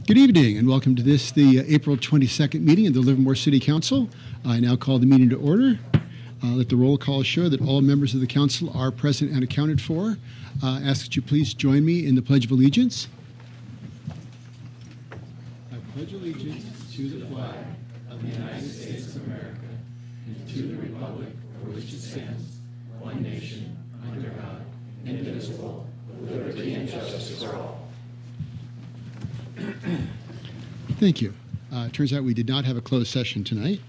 Good evening and welcome to the April 22nd meeting of the Livermore City Council. I now call the meeting to order. Let the roll call show that all members of the council are present and accounted for. Ask that you please join me in the Pledge of Allegiance. I pledge allegiance to the flag of the United States of America and to the republic for which it stands, one nation, under God, indivisible, with liberty and justice for all. Thank you. Turns out we did not have a closed session tonight.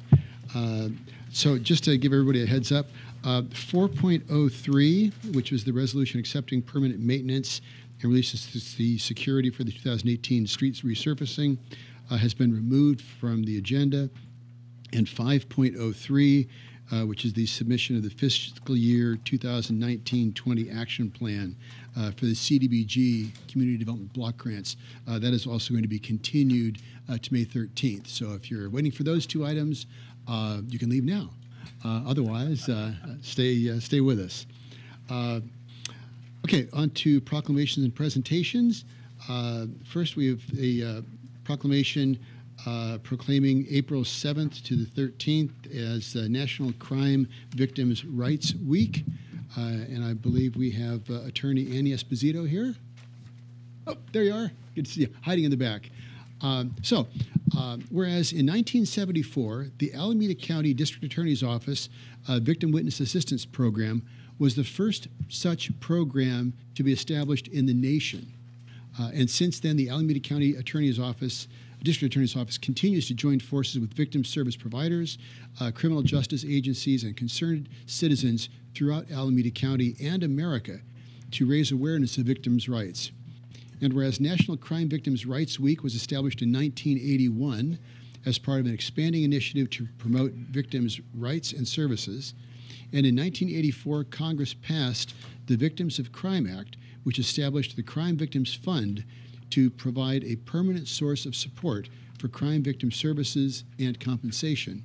So just to give everybody a heads up, 4.03, which was the resolution accepting permanent maintenance and releases the security for the 2018 streets resurfacing, has been removed from the agenda. And 5.03, which is the submission of the fiscal year 2019-20 action plan for the CDBG Community Development Block Grants. That is also going to be continued to May 13th. So if you're waiting for those two items, you can leave now. Otherwise, stay with us. Okay, on to proclamations and presentations. First, we have a proclamation proclaiming April 7th to the 13th as National Crime Victims' Rights Week. And I believe we have attorney Annie Esposito here. Oh, there you are. Good to see you, hiding in the back. Whereas in 1974, the Alameda County District Attorney's Office Victim Witness Assistance Program was the first such program to be established in the nation. And since then, the Alameda County District Attorney's Office continues to join forces with victim service providers, criminal justice agencies, and concerned citizens throughout Alameda County and America to raise awareness of victims' rights. And whereas National Crime Victims' Rights Week was established in 1981 as part of an expanding initiative to promote victims' rights and services, and in 1984, Congress passed the Victims of Crime Act, which established the Crime Victims Fund to provide a permanent source of support for crime victim services and compensation.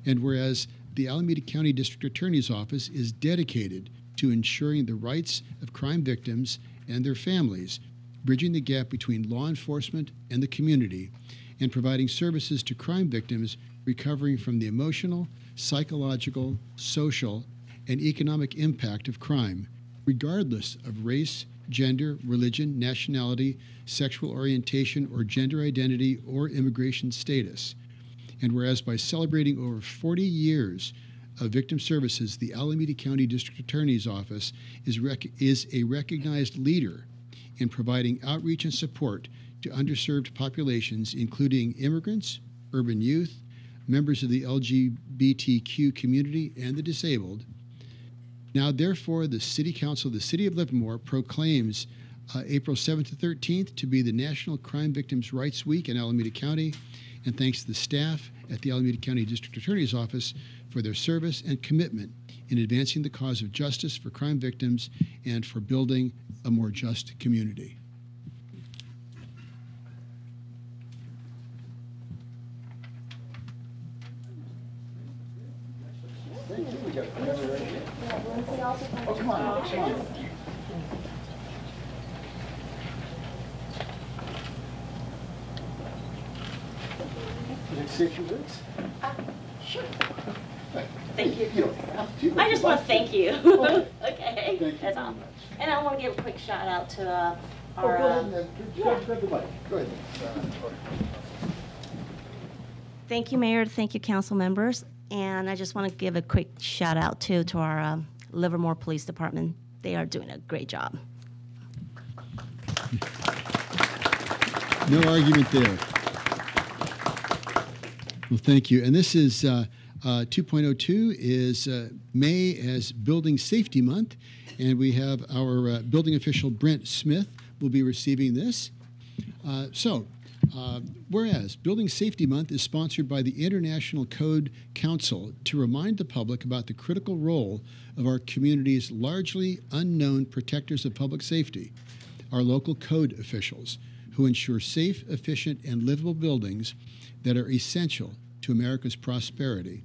And whereas the Alameda County District Attorney's Office is dedicated to ensuring the rights of crime victims and their families, bridging the gap between law enforcement and the community, and providing services to crime victims recovering from the emotional, psychological, social, and economic impact of crime, regardless of race, gender, religion, nationality, sexual orientation, or gender identity, or immigration status. And whereas by celebrating over 40 years of victim services, the Alameda County District Attorney's Office is a recognized leader in providing outreach and support to underserved populations, including immigrants, urban youth, members of the LGBTQ community, and the disabled. Now, therefore, the City Council of the City of Livermore proclaims April 7th to 13th to be the National Crime Victims' Rights Week in Alameda County, and thanks to the staff at the Alameda County District Attorney's Office for their service and commitment in advancing the cause of justice for crime victims and for building a more just community. Oh, come on, come on. Can I see a few words? Sure. Thank you. You don't have to. I just want to thank you. Okay. Okay. Thank you That's very all. much. And I want to give a quick shout out to Go our. ahead and grab the mic. Go ahead. Thank you, Mayor. Thank you, council members. And I just want to give a quick shout out to our Livermore Police Department. They are doing a great job. No argument there. Well, thank you. And this is 2.02 is May as Building Safety Month, and we have our building official Brent Smith will be receiving this. Whereas Building Safety Month is sponsored by the International Code Council to remind the public about the critical role of our community's largely unknown protectors of public safety, our local code officials, who ensure safe, efficient, and livable buildings that are essential to America's prosperity.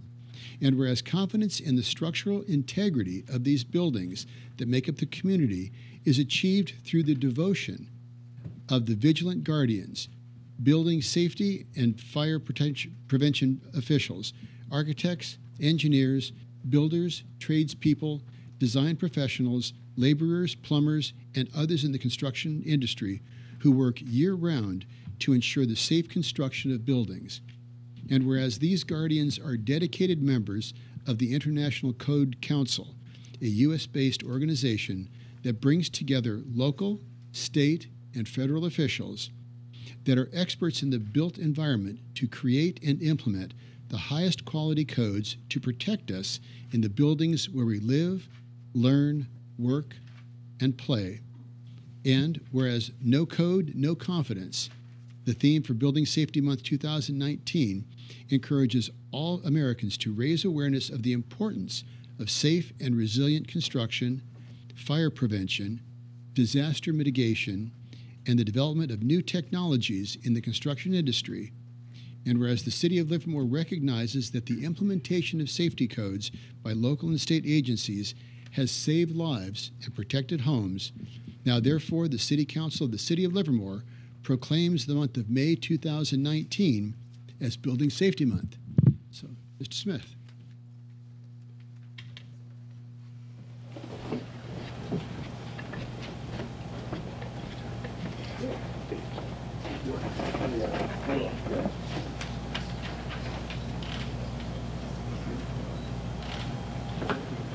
And whereas confidence in the structural integrity of these buildings that make up the community is achieved through the devotion of the vigilant guardians building safety and fire prevention officials, architects, engineers, builders, tradespeople, design professionals, laborers, plumbers, and others in the construction industry who work year-round to ensure the safe construction of buildings. And whereas these guardians are dedicated members of the International Code Council, a U.S.-based organization that brings together local, state, and federal officials that are experts in the built environment to create and implement the highest quality codes to protect us in the buildings where we live, learn, work, and play. And whereas no code, no confidence, the theme for Building Safety Month 2019 encourages all Americans to raise awareness of the importance of safe and resilient construction, fire prevention, disaster mitigation, and the development of new technologies in the construction industry. And whereas the City of Livermore recognizes that the implementation of safety codes by local and state agencies has saved lives and protected homes, now therefore the City Council of the City of Livermore proclaims the month of May 2019 as Building Safety Month. So, Mr. Smith.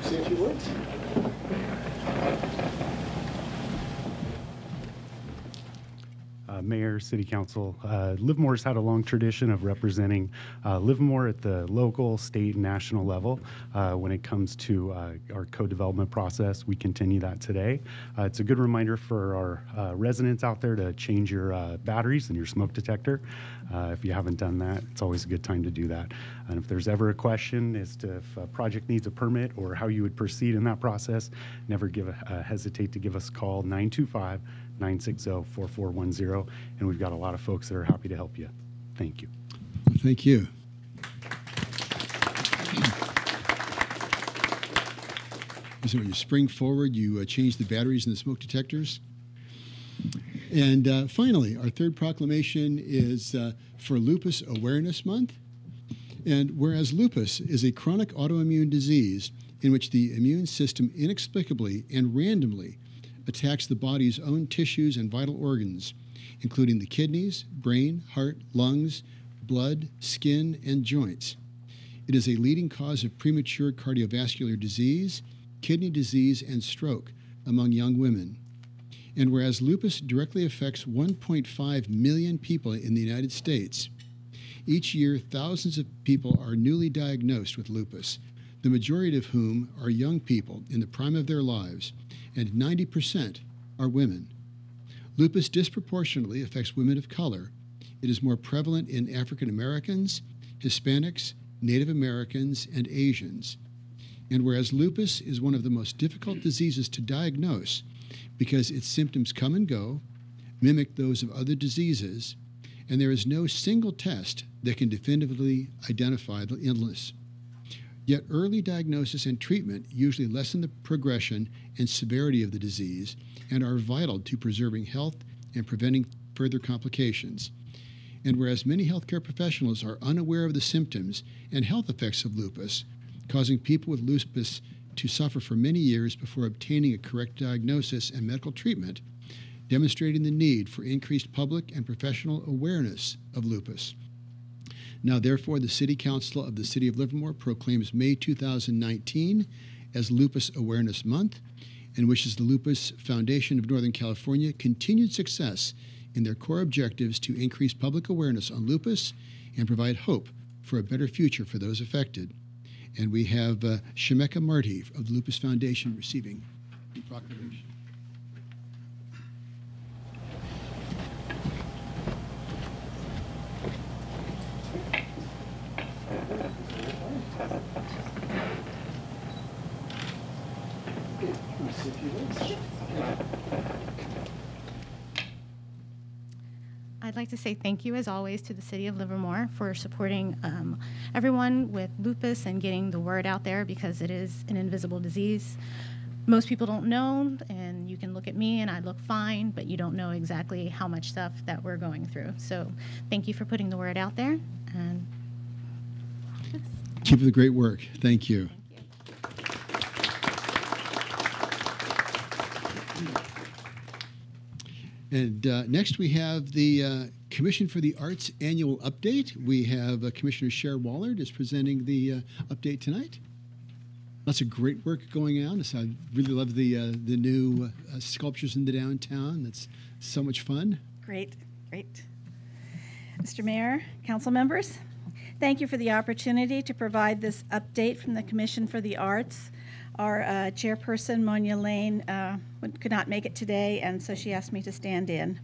Say a few words. Mayor, City Council, Livermore's had a long tradition of representing Livermore at the local, state, and national level. When it comes to our code development process, we continue that today. It's a good reminder for our residents out there to change your batteries and your smoke detector. If you haven't done that, it's always a good time to do that. And if there's ever a question as to if a project needs a permit or how you would proceed in that process, never hesitate to give us a call, 925-960-4410, and we've got a lot of folks that are happy to help you. Thank you. Thank you. So when you spring forward, you change the batteries in the smoke detectors. And finally, our third proclamation is for Lupus Awareness Month. And whereas lupus is a chronic autoimmune disease in which the immune system inexplicably and randomly attacks the body's own tissues and vital organs, including the kidneys, brain, heart, lungs, blood, skin, and joints. It is a leading cause of premature cardiovascular disease, kidney disease, and stroke among young women. And whereas lupus directly affects 1.5 million people in the United States, each year thousands of people are newly diagnosed with lupus, the majority of whom are young people in the prime of their lives, and 90% are women. Lupus disproportionately affects women of color. It is more prevalent in African Americans, Hispanics, Native Americans, and Asians. And whereas lupus is one of the most difficult diseases to diagnose because its symptoms come and go, mimic those of other diseases, and there is no single test that can definitively identify the illness. Yet early diagnosis and treatment usually lessen the progression and severity of the disease and are vital to preserving health and preventing further complications. And whereas many healthcare professionals are unaware of the symptoms and health effects of lupus, causing people with lupus to suffer for many years before obtaining a correct diagnosis and medical treatment, demonstrating the need for increased public and professional awareness of lupus. Now, therefore, the City Council of the City of Livermore proclaims May 2019 as Lupus Awareness Month and wishes the Lupus Foundation of Northern California continued success in their core objectives to increase public awareness on lupus and provide hope for a better future for those affected. And we have Shemeka Marty of the Lupus Foundation receiving the proclamation. I'd like to say thank you, as always, to the City of Livermore for supporting everyone with lupus and getting the word out there because it is an invisible disease. most people don't know, and you can look at me and I look fine, but you don't know exactly how much stuff that we're going through. So thank you for putting the word out there. And keep up the great work. Thank you. And next we have the Commission for the Arts Annual Update. We have Commissioner Cher Wallard is presenting the update tonight. Lots of great work going on. So I really love the new sculptures in the downtown. That's so much fun. Great, great. Mr. Mayor, council members, thank you for the opportunity to provide this update from the Commission for the Arts. Our chairperson, Monia Lane, could not make it today, and so she asked me to stand in.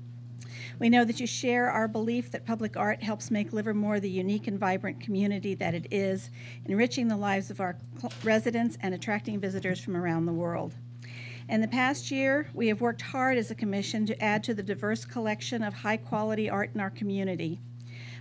We know that you share our belief that public art helps make Livermore the unique and vibrant community that it is, enriching the lives of our residents and attracting visitors from around the world. In the past year, we have worked hard as a commission to add to the diverse collection of high-quality art in our community.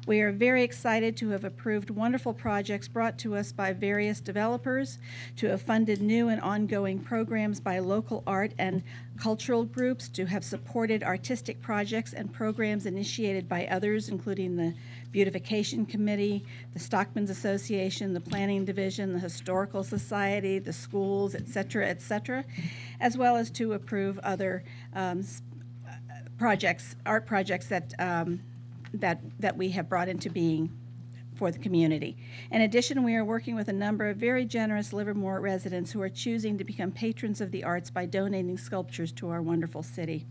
We are very excited to have approved wonderful projects brought to us by various developers, to have funded new and ongoing programs by local art and cultural groups, to have supported artistic projects and programs initiated by others, including the Beautification Committee, the Stockmen's Association, the Planning Division, the Historical Society, the schools, et cetera, as well as to approve other projects, art projects that we have brought into being for the community. In addition, we are working with a number of very generous Livermore residents who are choosing to become patrons of the arts by donating sculptures to our wonderful city.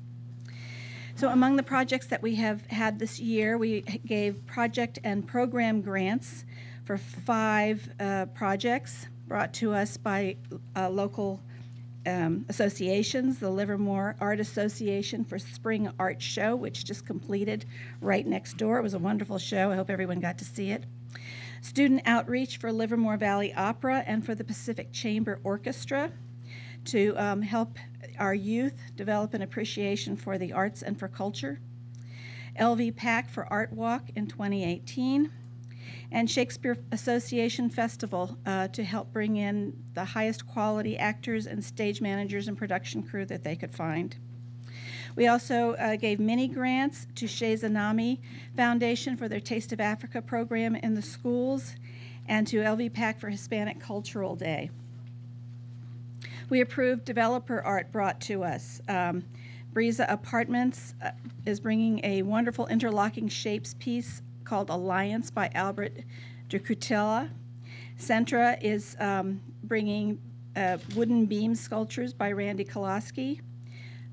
So among the projects that we have had this year, we gave project and program grants for 5 projects brought to us by local associations, the Livermore Art Association for Spring Art Show, which just completed right next door. It was a wonderful show. I hope everyone got to see it. Student Outreach for Livermore Valley Opera and for the Pacific Chamber Orchestra to help our youth develop an appreciation for the arts and for culture. LV PAC for Art Walk in 2018. And Shakespeare Association Festival to help bring in the highest quality actors and stage managers and production crew that they could find. We also gave mini grants to Shea Zanami Foundation for their Taste of Africa program in the schools and to LV PAC for Hispanic Cultural Day. We approved developer art brought to us. Breeza Apartments is bringing a wonderful interlocking shapes piece called Alliance by Albert de Crutella. Centra is bringing wooden beam sculptures by Randy Koloski.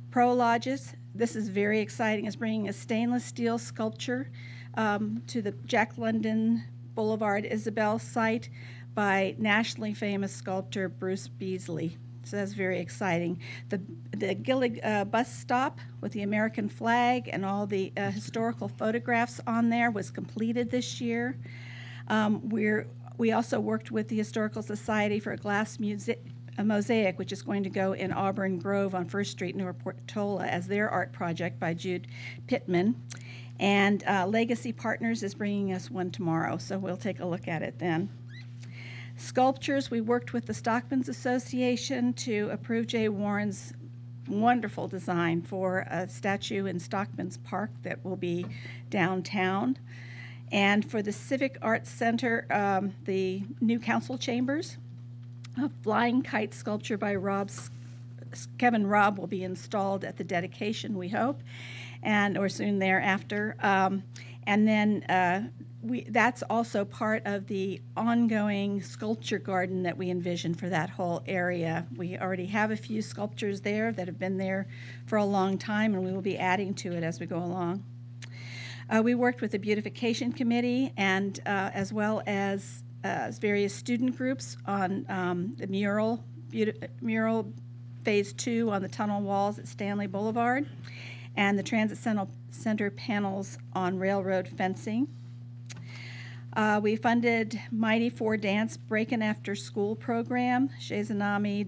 Pro Lodges, this is very exciting, is bringing a stainless steel sculpture to the Jack London Boulevard Isabel site by nationally famous sculptor Bruce Beasley. So that's very exciting. The Gillig bus stop with the American flag and all the historical photographs on there was completed this year. We also worked with the Historical Society for a glass mosaic, which is going to go in Auburn Grove on 1st Street, Newer Portola, as their art project by Jude Pittman. And Legacy Partners is bringing us one tomorrow, so we'll take a look at it then. Sculptures, we worked with the Stockmen's Association to approve Jay Warren's wonderful design for a statue in Stockman's Park that will be downtown. And for the Civic Arts Center, the new council chambers, a flying kite sculpture by Kevin Robb will be installed at the dedication, we hope, or soon thereafter. And then that's also part of the ongoing sculpture garden that we envision for that whole area. We already have a few sculptures there that have been there for a long time, and we will be adding to it as we go along. We worked with the Beautification Committee and as well as various student groups on the mural Phase 2 on the tunnel walls at Stanley Boulevard and the Transit Center panels on railroad fencing. We funded Mighty Four Dance Breakin' After School program, Shea Zanami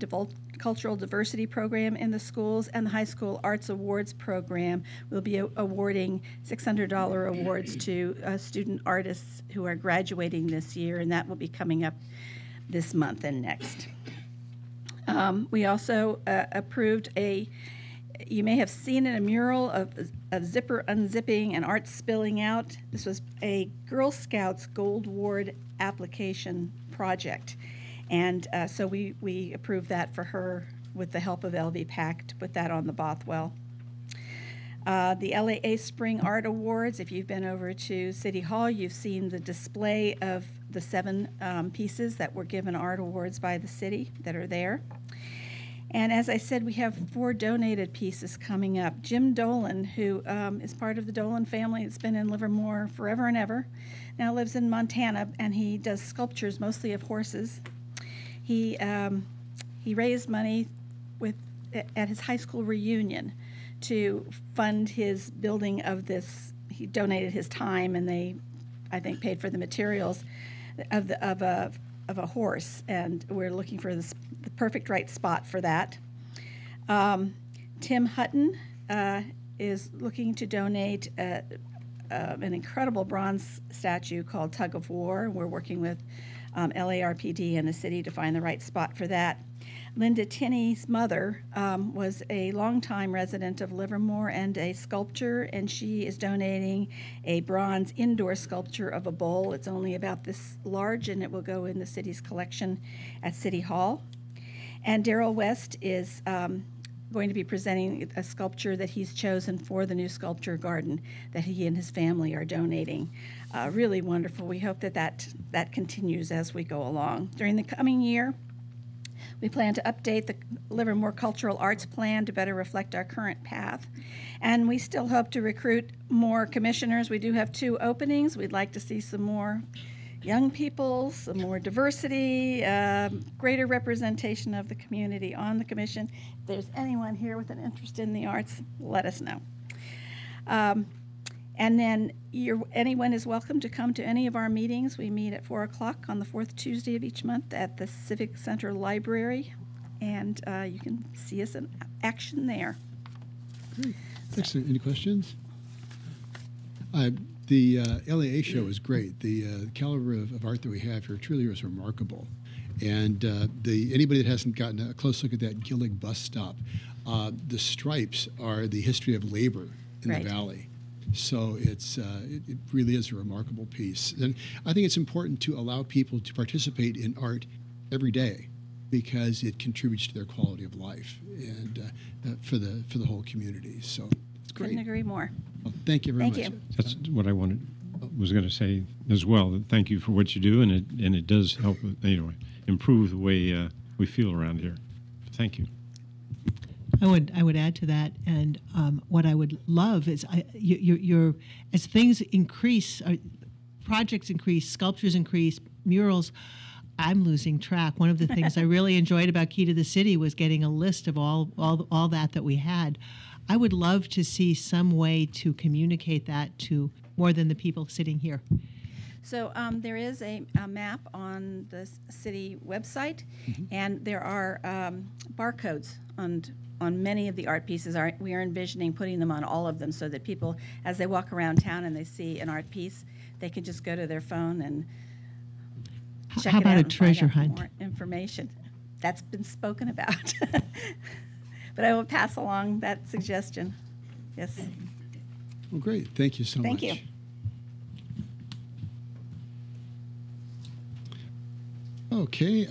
Cultural Diversity program in the schools, and the High School Arts Awards program. We'll be awarding $600 awards to student artists who are graduating this year, and that will be coming up this month and next. We also approved you may have seen it, a mural of zipper unzipping and art spilling out. This was a Girl Scouts Gold Award application project. And so we approved that for her with the help of LV PAC to put that on the Bothwell. The LAA Spring Art Awards, if you've been over to City Hall, you've seen the display of the 7 pieces that were given art awards by the city that are there. And as I said, we have 4 donated pieces coming up. Jim Dolan, who is part of the Dolan family, that's been in Livermore forever and ever, now lives in Montana, and he does sculptures mostly of horses. He raised money at his high school reunion to fund his building of this. He donated his time, and they, I think, paid for the materials of a horse. And we're looking for the perfect right spot for that. Tim Hutton is looking to donate an incredible bronze statue called Tug of War. We're working with LARPD and the city to find the right spot for that. Linda Tinney's mother was a longtime resident of Livermore and a sculptor, and she is donating a bronze indoor sculpture of a bull. It's only about this large, and it will go in the city's collection at City Hall. And Daryl West is going to be presenting a sculpture that he's chosen for the new sculpture garden that he and his family are donating. Really wonderful. We hope that continues as we go along. During the coming year, we plan to update the Livermore Cultural Arts Plan to better reflect our current path. And we still hope to recruit more commissioners. We do have 2 openings. We'd like to see some more young people, some more diversity, greater representation of the community on the commission. If there's anyone here with an interest in the arts, let us know. And then anyone is welcome to come to any of our meetings. We meet at 4 o'clock on the 4th Tuesday of each month at the Civic Center Library, and you can see us in action there. Great. Excellent. Any questions? The LAA show is great. The caliber of art that we have here truly is remarkable. And anybody that hasn't gotten a close look at that Gillig bus stop, the stripes are the history of labor in the valley. So it really is a remarkable piece. And I think it's important to allow people to participate in art every day because it contributes to their quality of life and for the whole community. So it's great. Couldn't agree more. Well, thank you very much. Thank you. That's what I was going to say as well. That thank you for what you do, and it does help improve the way we feel around here. Thank you. I would add to that, and what I would love is as things increase, projects increase, sculptures increase, murals. I'm losing track. One of the things I really enjoyed about Key to the City was getting a list of all that we had. I would love to see some way to communicate that to more than the people sitting here. So there is a map on the city website, and there are barcodes on many of the art pieces. We are envisioning putting them on all of them so that people, as they walk around town and they see an art piece, they can just go to their phone and check How it about out a and treasure find out hunt? more information. That's been spoken about. But I will pass along that suggestion. Yes. Well, great. Thank you so much. Thank you. Okay.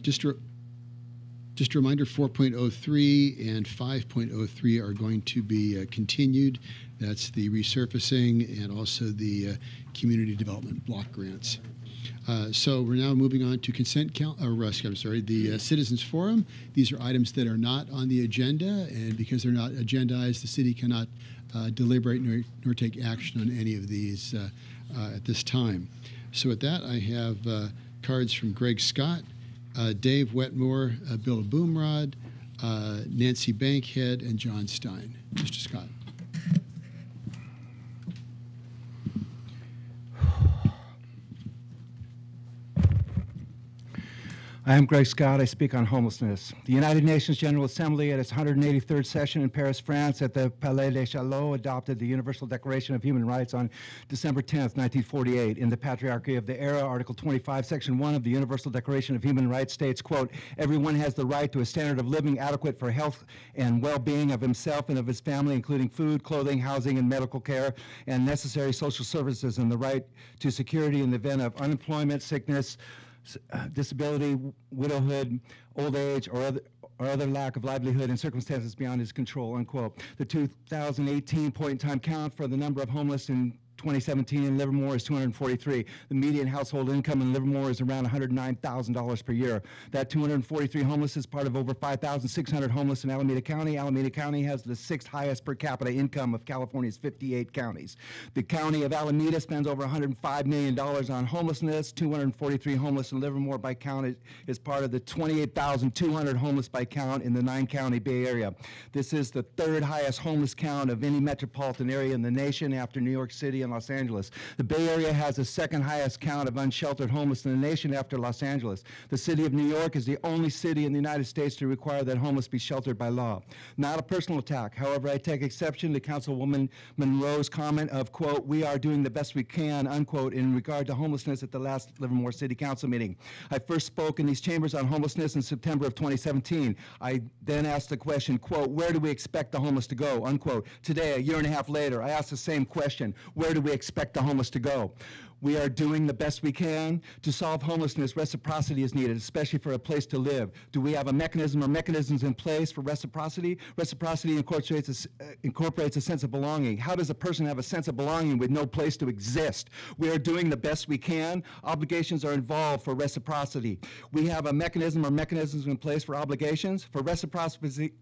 Just a reminder, 4.03 and 5.03 are going to be continued. That's the resurfacing and also the community development block grants. So we're now moving on to the Citizens Forum. These are items that are not on the agenda, and because they're not agendized, the city cannot deliberate nor take action on any of these at this time. So with that, I have cards from Greg Scott, Dave Wetmore, Bill Boomrod, Nancy Bankhead, and John Stein. Mr. Scott. I am Greg Scott. I speak on homelessness. The United Nations General Assembly at its 183rd session in Paris, France at the Palais des Chalots adopted the Universal Declaration of Human Rights on December 10th, 1948. In the Patriarchy of the Era, Article 25, Section 1 of the Universal Declaration of Human Rights states, quote, everyone has the right to a standard of living adequate for health and well-being of himself and of his family, including food, clothing, housing, and medical care, and necessary social services, and the right to security in the event of unemployment, sickness, disability, widowhood, old age, or other lack of livelihood in circumstances beyond his control, unquote. The 2018 point-in-time count for the number of homeless in 2017 in Livermore is 243. The median household income in Livermore is around $109,000 per year. That 243 homeless is part of over 5,600 homeless in Alameda County. Alameda County has the 6th highest per capita income of California's 58 counties. The county of Alameda spends over $105 million on homelessness. 243 homeless in Livermore by count is part of the 28,200 homeless by count in the 9-county Bay Area. This is the 3rd highest homeless count of any metropolitan area in the nation after New York City and Los Angeles. The Bay Area has the 2nd highest count of unsheltered homeless in the nation after Los Angeles. The city of New York is the only city in the United States to require that homeless be sheltered by law. Not a personal attack. However, I take exception to Councilwoman Monroe's comment of, quote, we are doing the best we can, unquote, in regard to homelessness at the last Livermore City Council meeting. I first spoke in these chambers on homelessness in September of 2017. I then asked the question, quote, where do we expect the homeless to go, unquote. Today, a year and a half later, I asked the same question, where do we expect the homeless to go? We are doing the best we can. To solve homelessness, reciprocity is needed, especially for a place to live. Do we have a mechanism or mechanisms in place for reciprocity? Reciprocity incorporates a sense of belonging. How does a person have a sense of belonging with no place to exist? We are doing the best we can. Obligations are involved for reciprocity. We have a mechanism or mechanisms in place for obligations. For reciprocity,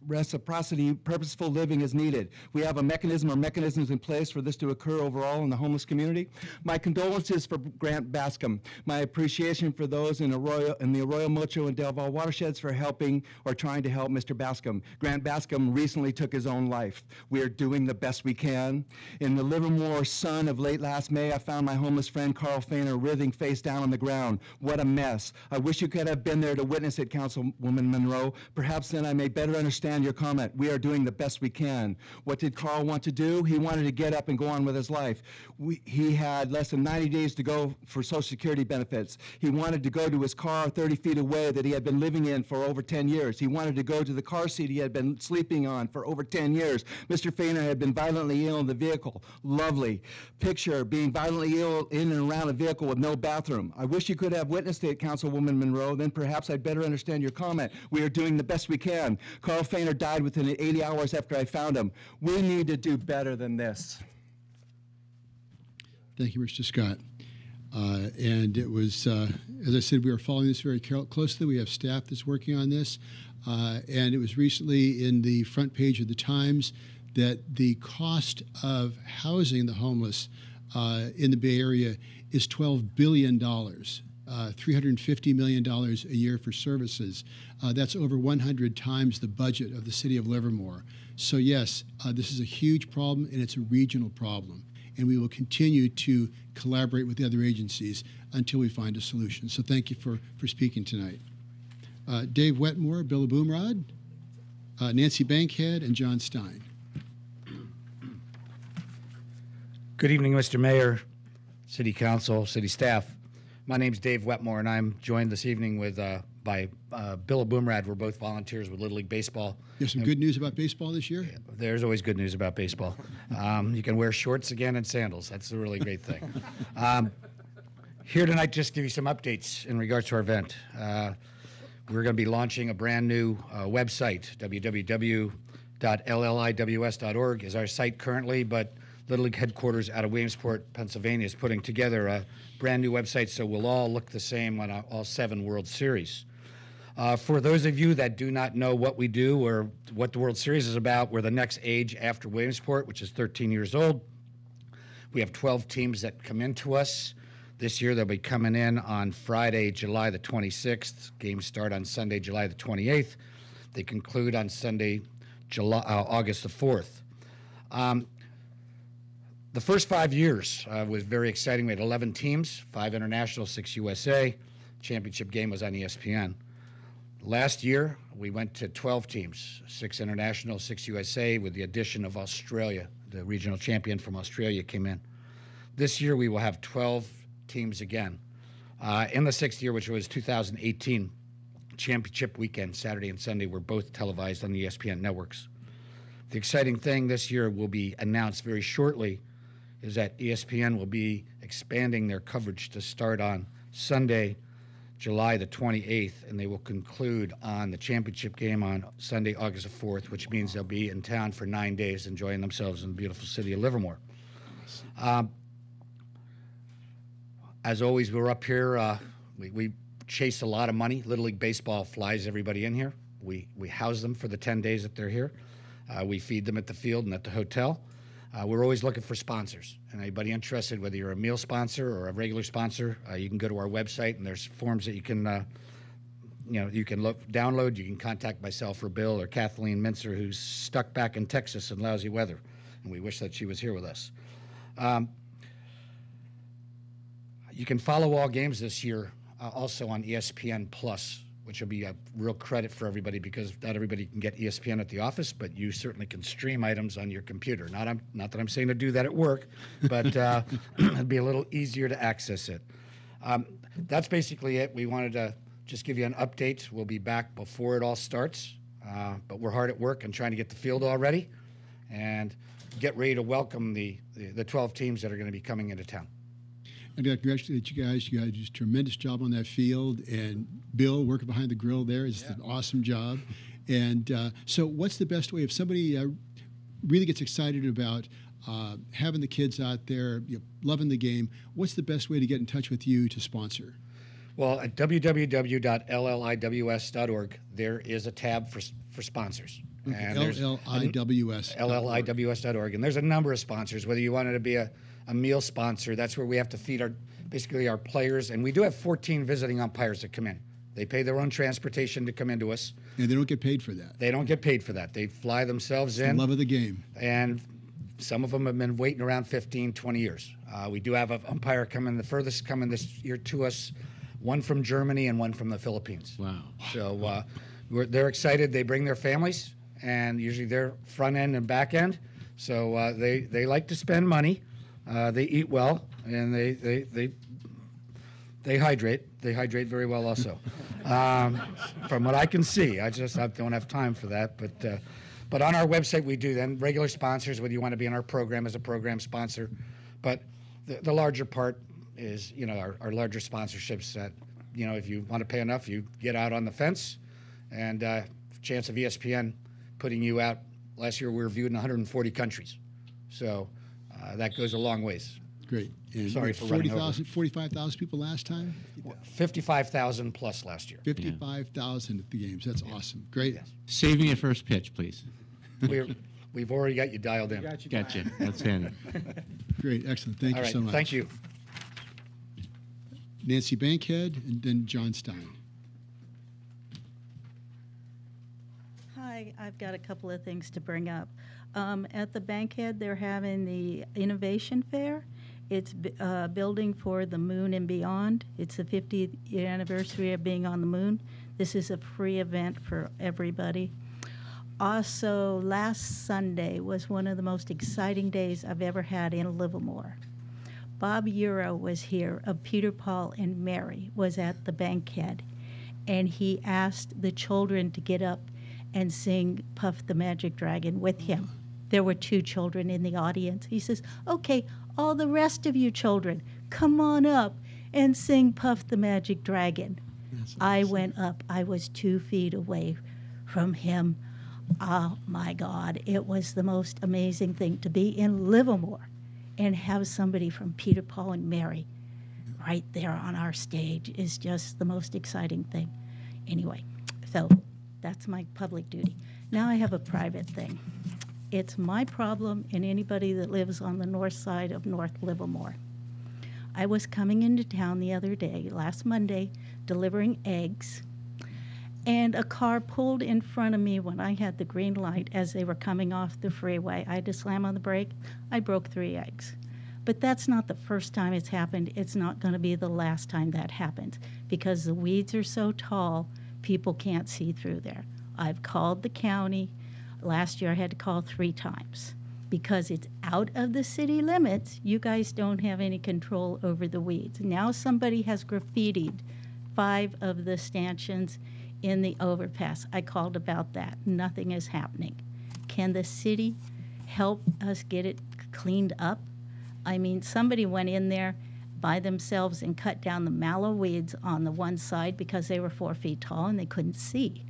purposeful living is needed. We have a mechanism or mechanisms in place for this to occur overall in the homeless community. My condolences for Grant Bascom. My appreciation for those in the Arroyo Mocho and Del Valle watersheds for helping or trying to help Mr. Bascom. Grant Bascom recently took his own life. We are doing the best we can. In the Livermore Sun of late last May, I found my homeless friend Carl Fainer writhing face down on the ground. What a mess. I wish you could have been there to witness it, Councilwoman Monroe. Perhaps then I may better understand your comment. We are doing the best we can. What did Carl want to do? He wanted to get up and go on with his life. He had less than 90 days to go for Social Security benefits. He wanted to go to his car 30 feet away that he had been living in for over 10 years. He wanted to go to the car seat he had been sleeping on for over 10 years. Mr. Fainer had been violently ill in the vehicle. Lovely. Picture being violently ill in and around a vehicle with no bathroom. I wish you could have witnessed it, Councilwoman Monroe. Then perhaps I'd better understand your comment. We are doing the best we can. Carl Fainer died within 80 hours after I found him. We need to do better than this. Thank you, Mr. Scott. And it was, as I said, we are following this very closely. We have staff that's working on this. And it was recently in the front page of the Times that the cost of housing the homeless in the Bay Area is $12 billion, $350 million a year for services. That's over 100 times the budget of the city of Livermore. So yes, this is a huge problem, and it's a regional problem. And we will continue to collaborate with the other agencies until we find a solution. So thank you for speaking tonight. Dave Wetmore, Bill Boomrod, Nancy Bankhead, and John Stein. Good evening, Mr. Mayor, City Council, City staff. My name's Dave Wetmore, and I'm joined this evening with by Bill Boomrad. We're both volunteers with Little League Baseball. There's some good news about baseball this year? There's always good news about baseball. You can wear shorts again and sandals. That's a really great thing. Here tonight, just to give you some updates in regards to our event. We're going to be launching a brand new website. www.lliws.org is our site currently, but Little League headquarters out of Williamsport, Pennsylvania is putting together a brand new website so we'll all look the same on all 7 World Series. For those of you that do not know what we do or what the World Series is about, we're the next age after Williamsport, which is 13 years old. We have 12 teams that come into us. This year they'll be coming in on Friday, July the 26th. Games start on Sunday, July the 28th. They conclude on Sunday, August the 4th. The first 5 years was very exciting. We had 11 teams, 5 international, 6 USA. Championship game was on ESPN. Last year, we went to 12 teams, 6 international, 6 USA, with the addition of Australia. The regional champion from Australia came in. This year, we will have 12 teams again. In the 6th year, which was 2018, championship weekend, Saturday and Sunday, were both televised on the ESPN networks. The exciting thing this year will be announced very shortly is that ESPN will be expanding their coverage to start on Sunday, July the 28th, and they will conclude on the championship game on Sunday, August the 4th, which means they'll be in town for 9 days enjoying themselves in the beautiful city of Livermore. As always, we're up here. We chase a lot of money. Little League Baseball flies everybody in here. We house them for the 10 days that they're here. We feed them at the field and at the hotel. We're always looking for sponsors. And anybody interested, whether you're a meal sponsor or a regular sponsor, you can go to our website, and there's forms that you can download. You can contact myself or Bill or Kathleen Mincer, who's stuck back in Texas in lousy weather, and we wish that she was here with us. You can follow all games this year also on ESPN Plus, which will be a real credit for everybody because not everybody can get ESPN at the office, but you certainly can stream items on your computer. Not that I'm saying to do that at work, but it'd be a little easier to access it. That's basically it. We wanted to just give you an update. We'll be back before it all starts, but we're hard at work and trying to get the field all ready and get ready to welcome the 12 teams that are going to be coming into town. I'd like to congratulate you guys. You guys did a tremendous job on that field. And Bill, working behind the grill there, is an awesome job. And so what's the best way if somebody really gets excited about having the kids out there, loving the game, what's the best way to get in touch with you to sponsor? Well, at www.lliws.org, there is a tab for sponsors. And LLIWS.org. And there's a number of sponsors, whether you wanted to be a meal sponsor. That's where we have to feed our players. And we do have 14 visiting umpires that come in. They pay their own transportation to come into us. And they don't get paid for that. They don't get paid for that. They fly themselves in. The love of the game. And some of them have been waiting around 15, 20 years. We do have an umpire coming, the furthest coming this year to us, one from Germany and one from the Philippines. Wow. So they're excited. They bring their families, and usually they're front end and back end. So they like to spend money. They eat well, and they hydrate. They hydrate very well also. From what I can see, I don't have time for that. But on our website we do then regular sponsors, whether you want to be in our program as a program sponsor. But the larger part is our larger sponsorships that if you want to pay enough, you get out on the fence, and chance of ESPN putting you out. Last year we were viewed in 140 countries, so that goes a long ways. Great. And sorry for running over. 45,000 people last time? 55,000 plus last year. 55,000 at the games. That's awesome. Great. Yes. Save me a first pitch, please. We've already got you dialed in. Gotcha. Outstanding. Great. Excellent. Thank All you right. so much. Thank you. Nancy Bankhead and then John Stein. Hi, I've got a couple of things to bring up. At the Bankhead, they're having the Innovation Fair. It's building for the moon and beyond. It's the 50th anniversary of being on the moon. This is a free event for everybody. Also, last Sunday was one of the most exciting days I've ever had in Livermore. Bob Euro was here of Peter, Paul, and Mary was at the Bankhead, and he asked the children to get up and sing Puff the Magic Dragon with him. There were 2 children in the audience. He says, okay, all the rest of you children, come on up and sing Puff the Magic Dragon. Awesome. I went up. I was 2 feet away from him. Oh, my God. It was the most amazing thing to be in Livermore and have somebody from Peter, Paul, and Mary right there on our stage is just the most exciting thing. Anyway, so that's my public duty. Now I have a private thing. It's my problem and anybody that lives on the north side of North Livermore. I was coming into town the other day, last Monday, delivering eggs, and a car pulled in front of me when I had the green light as they were coming off the freeway. I had to slam on the brake. I broke 3 eggs. But that's not the first time it's happened. It's not going to be the last time that happens because the weeds are so tall, People can't see through there. I've called the county. Last year I had to call 3 times because it's out of the city limits. You guys don't have any control over the weeds. Now somebody has graffitied 5 of the stanchions in the overpass. I called about that. Nothing is happening. Can the city help us get it cleaned up? I mean, somebody went in there by themselves and cut down the mallow weeds on the one side because they were 4 feet tall and they couldn't see.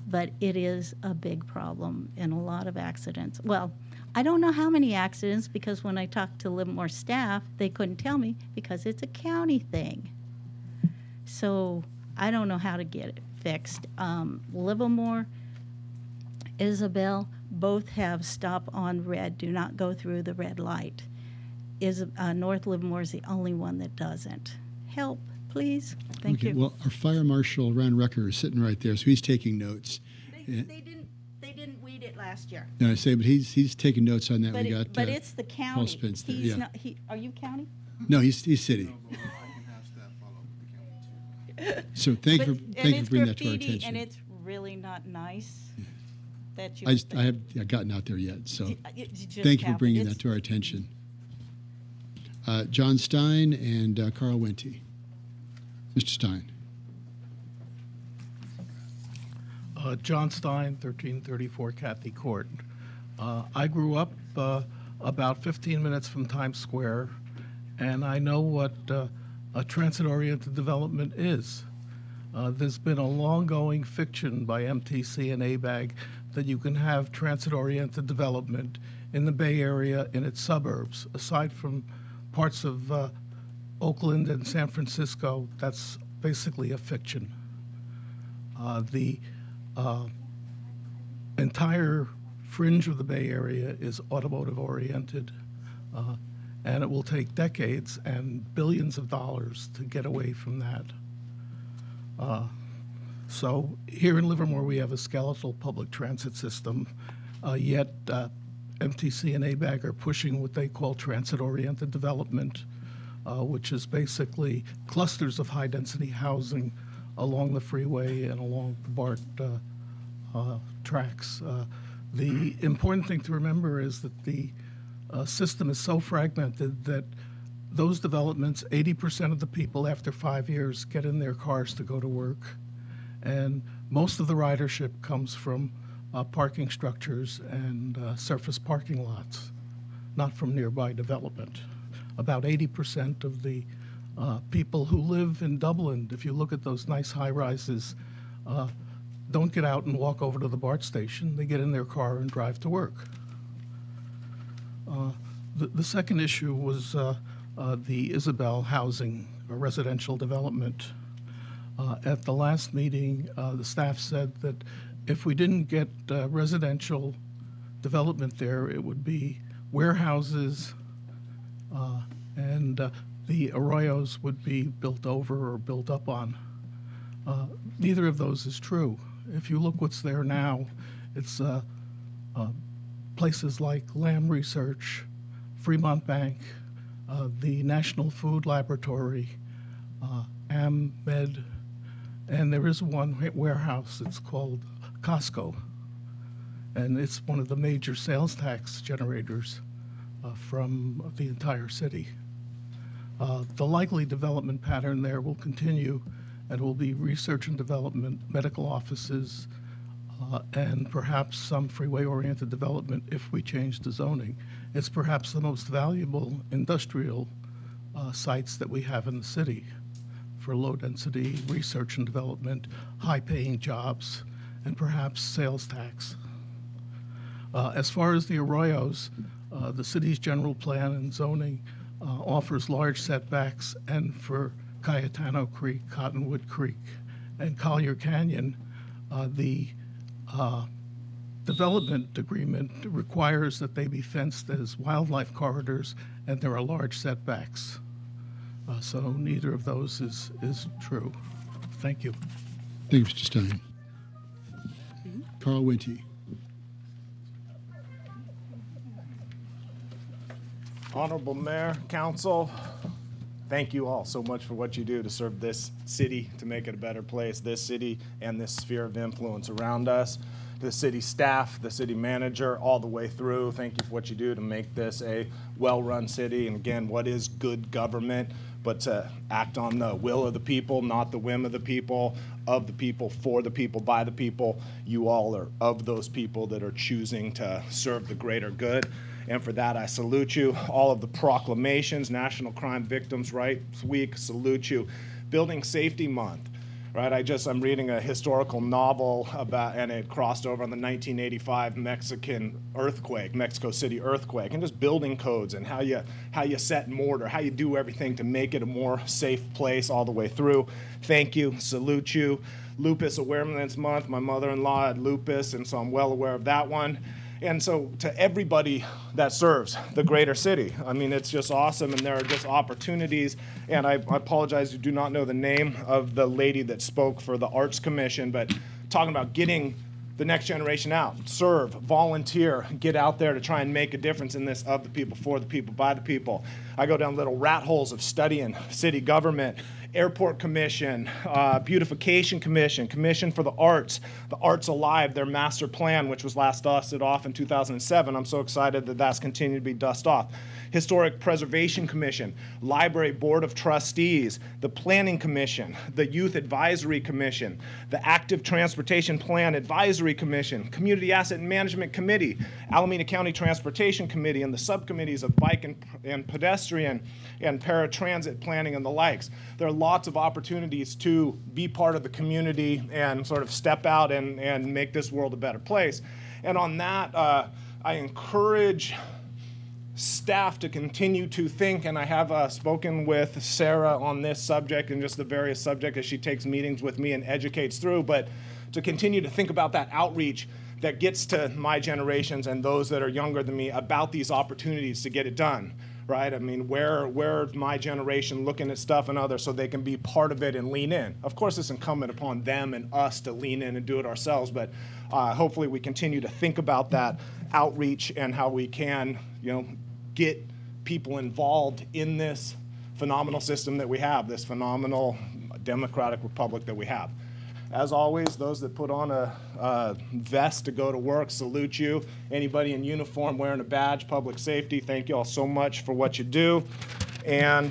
But it is a big problem and a lot of accidents. Well, I don't know how many accidents because when I talked to Livermore staff, they couldn't tell me because it's a county thing. So I don't know how to get it fixed. Livermore, Isabel, both have stop on red, do not go through the red light. North Livermore is the only one that doesn't. Help, please. Thank you. Well, our fire marshal, Ron Rucker, is sitting right there, so he's taking notes. They didn't weed it last year. No, I say, but he's taking notes on that. But it's the county. Paul Spence there, He's yeah. not, are you county? No, he's city. So thank you for bringing that to our attention. And it's really not nice that you. I have gotten out there yet, so It just thank you for happened. bringing It's- that to our attention. John Stein and Carl Wente. Mr. Stein. John Stein, 1334 Cathy Court. I grew up about 15 minutes from Times Square, and I know what a transit-oriented development is. There's been a long-going fiction by MTC and ABAG that you can have transit-oriented development in the Bay Area in its suburbs. Aside from parts of Oakland and San Francisco, that's basically a fiction. The entire fringe of the Bay Area is automotive-oriented, and it will take decades and billions of dollars to get away from that. So here in Livermore, we have a skeletal public transit system, yet MTC and ABAG are pushing what they call transit-oriented development, which is basically clusters of high-density housing along the freeway and along the BART tracks. The important thing to remember is that the system is so fragmented that those developments, 80% of the people after 5 years get in their cars to go to work. And most of the ridership comes from parking structures and surface parking lots, not from nearby development. About 80% of the people who live in Dublin, if you look at those nice high-rises, don't get out and walk over to the BART station. They get in their car and drive to work. The second issue was the Isabel housing or residential development. At the last meeting, the staff said that if we didn't get residential development there, it would be warehouses and the arroyos would be built over or built up on. Neither of those is true. If you look what's there now, it's places like Lamb Research, Fremont Bank, the National Food Laboratory, AmMed, and there is one warehouse. It's called Costco, and it's one of the major sales tax generators from the entire city. The likely development pattern there will continue and will be research and development, medical offices, and perhaps some freeway-oriented development if we change the zoning. It's perhaps the most valuable industrial sites that we have in the city for low-density research and development, high-paying jobs, and perhaps sales tax. As far as the arroyos, the city's general plan and zoning offers large setbacks, and for Cayetano Creek, Cottonwood Creek, and Collier Canyon, the development agreement requires that they be fenced as wildlife corridors, and there are large setbacks. So neither of those is true. Thank you. Thank you, Mr. Stein. Carl Wente. Honorable Mayor, Council, thank you all so much for what you do to serve this city, to make it a better place, this city and this sphere of influence around us. The city staff, the city manager, all the way through, thank you for what you do to make this a well-run city. And again, what is good government but to act on the will of the people, not the whim of the people, for the people, by the people. You all are of those people that are choosing to serve the greater good. And for that, I salute you. All of the proclamations, National Crime Victims' Rights Week, salute you. Building Safety Month. Right, I'm reading a historical novel about, and it crossed over on the 1985 Mexico City earthquake, and just building codes and how you set mortar, how you do everything to make it a more safe place all the way through. Thank you, salute you. Lupus Awareness Month. My mother-in-law had lupus, and so I'm well aware of that one. And so to everybody that serves the greater city, I mean, it's just awesome, and there are just opportunities. And I apologize, you do not know the name of the lady that spoke for the Arts Commission, but talking about getting the next generation out, serve, volunteer, get out there to try and make a difference in this, of the people, for the people, by the people. I go down little rat holes of studying city government, Airport Commission, Beautification Commission, Commission for the Arts Alive, their master plan, which was last dusted off in 2007. I'm so excited that that's continued to be dusted off. Historic Preservation Commission, Library Board of Trustees, the Planning Commission, the Youth Advisory Commission, the Active Transportation Plan Advisory Commission, Community Asset Management Committee, Alameda County Transportation Committee, and the subcommittees of bike and pedestrian and paratransit planning and the likes. There are lots of opportunities to be part of the community and sort of step out and make this world a better place. And on that, I encourage staff to continue to think, and I have spoken with Sarah on this subject and just the various subjects as she takes meetings with me and educates through, but to continue to think about that outreach that gets to my generations and those that are younger than me about these opportunities to get it done, right? I mean, where's my generation looking at stuff and others so they can be part of it and lean in? Of course, it's incumbent upon them and us to lean in and do it ourselves, but hopefully we continue to think about that outreach and how we can, get people involved in this phenomenal system that we have, this phenomenal democratic republic that we have. As always, those that put on a vest to go to work, salute you. Anybody in uniform wearing a badge, public safety, thank you all so much for what you do. And,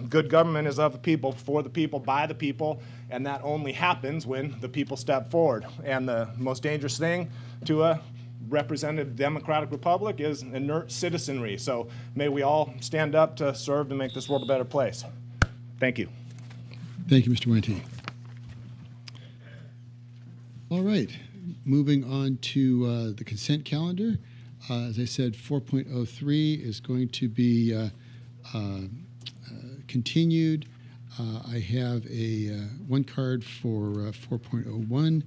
good government is of the people, for the people, by the people, and that only happens when the people step forward. And the most dangerous thing to a representative democratic republic is inert citizenry. So may we all stand up to serve to make this world a better place. Thank you. Thank you, Mr. Wente. All right, moving on to the consent calendar. As I said, 4.03 is going to be continued. I have one card for 4.01.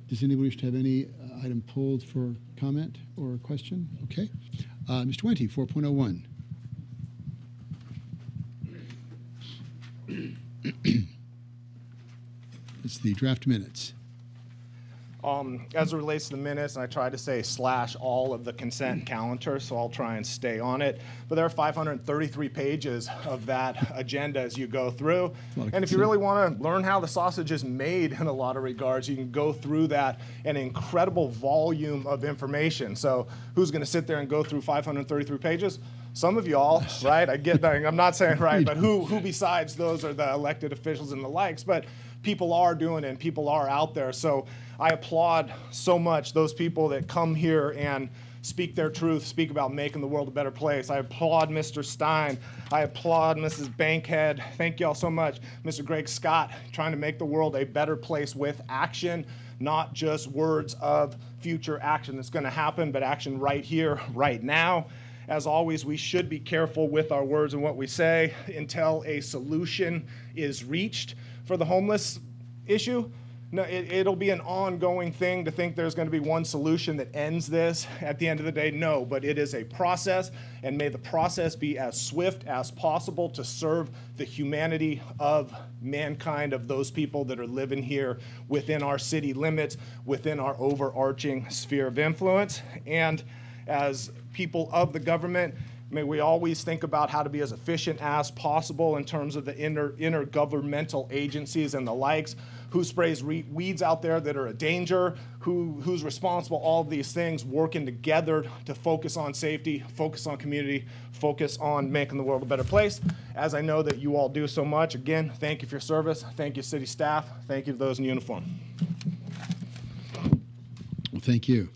Does anybody wish to have any item pulled for comment or question? Okay. Mr. Wente, 4.01. It's the draft minutes. As it relates to the minutes, and I try to say / all of the consent calendar, so I'll try and stay on it. But there are 533 pages of that agenda as you go through. And if you really want to learn how the sausage is made in a lot of regards, you can go through that, an incredible volume of information. So who's going to sit there and go through 533 pages? Some of y'all, right? I get that. I'm not saying right, but who besides those are the elected officials and the likes? But people are doing it, and people are out there. So I applaud so much those people that come here and speak their truth, speak about making the world a better place. I applaud Mr. Stein. I applaud Mrs. Bankhead. Thank you all so much. Mr. Greg Scott, trying to make the world a better place with action, not just words of future action that's going to happen, but action right here, right now. As always, we should be careful with our words and what we say until a solution is reached for the homeless issue. No, it'll be an ongoing thing to think there's going to be one solution that ends this at the end of the day. No, but it is a process, and may the process be as swift as possible to serve the humanity of mankind, of those people that are living here within our city limits, within our overarching sphere of influence. And as people of the government, May we always think about how to be as efficient as possible in terms of the intergovernmental agencies and the likes. Who sprays weeds out there that are a danger? Who's responsible? All of these things working together to focus on safety, focus on community, focus on making the world a better place. As I know that you all do so much, again, thank you for your service. Thank you, city staff. Thank you to those in uniform. Well, thank you.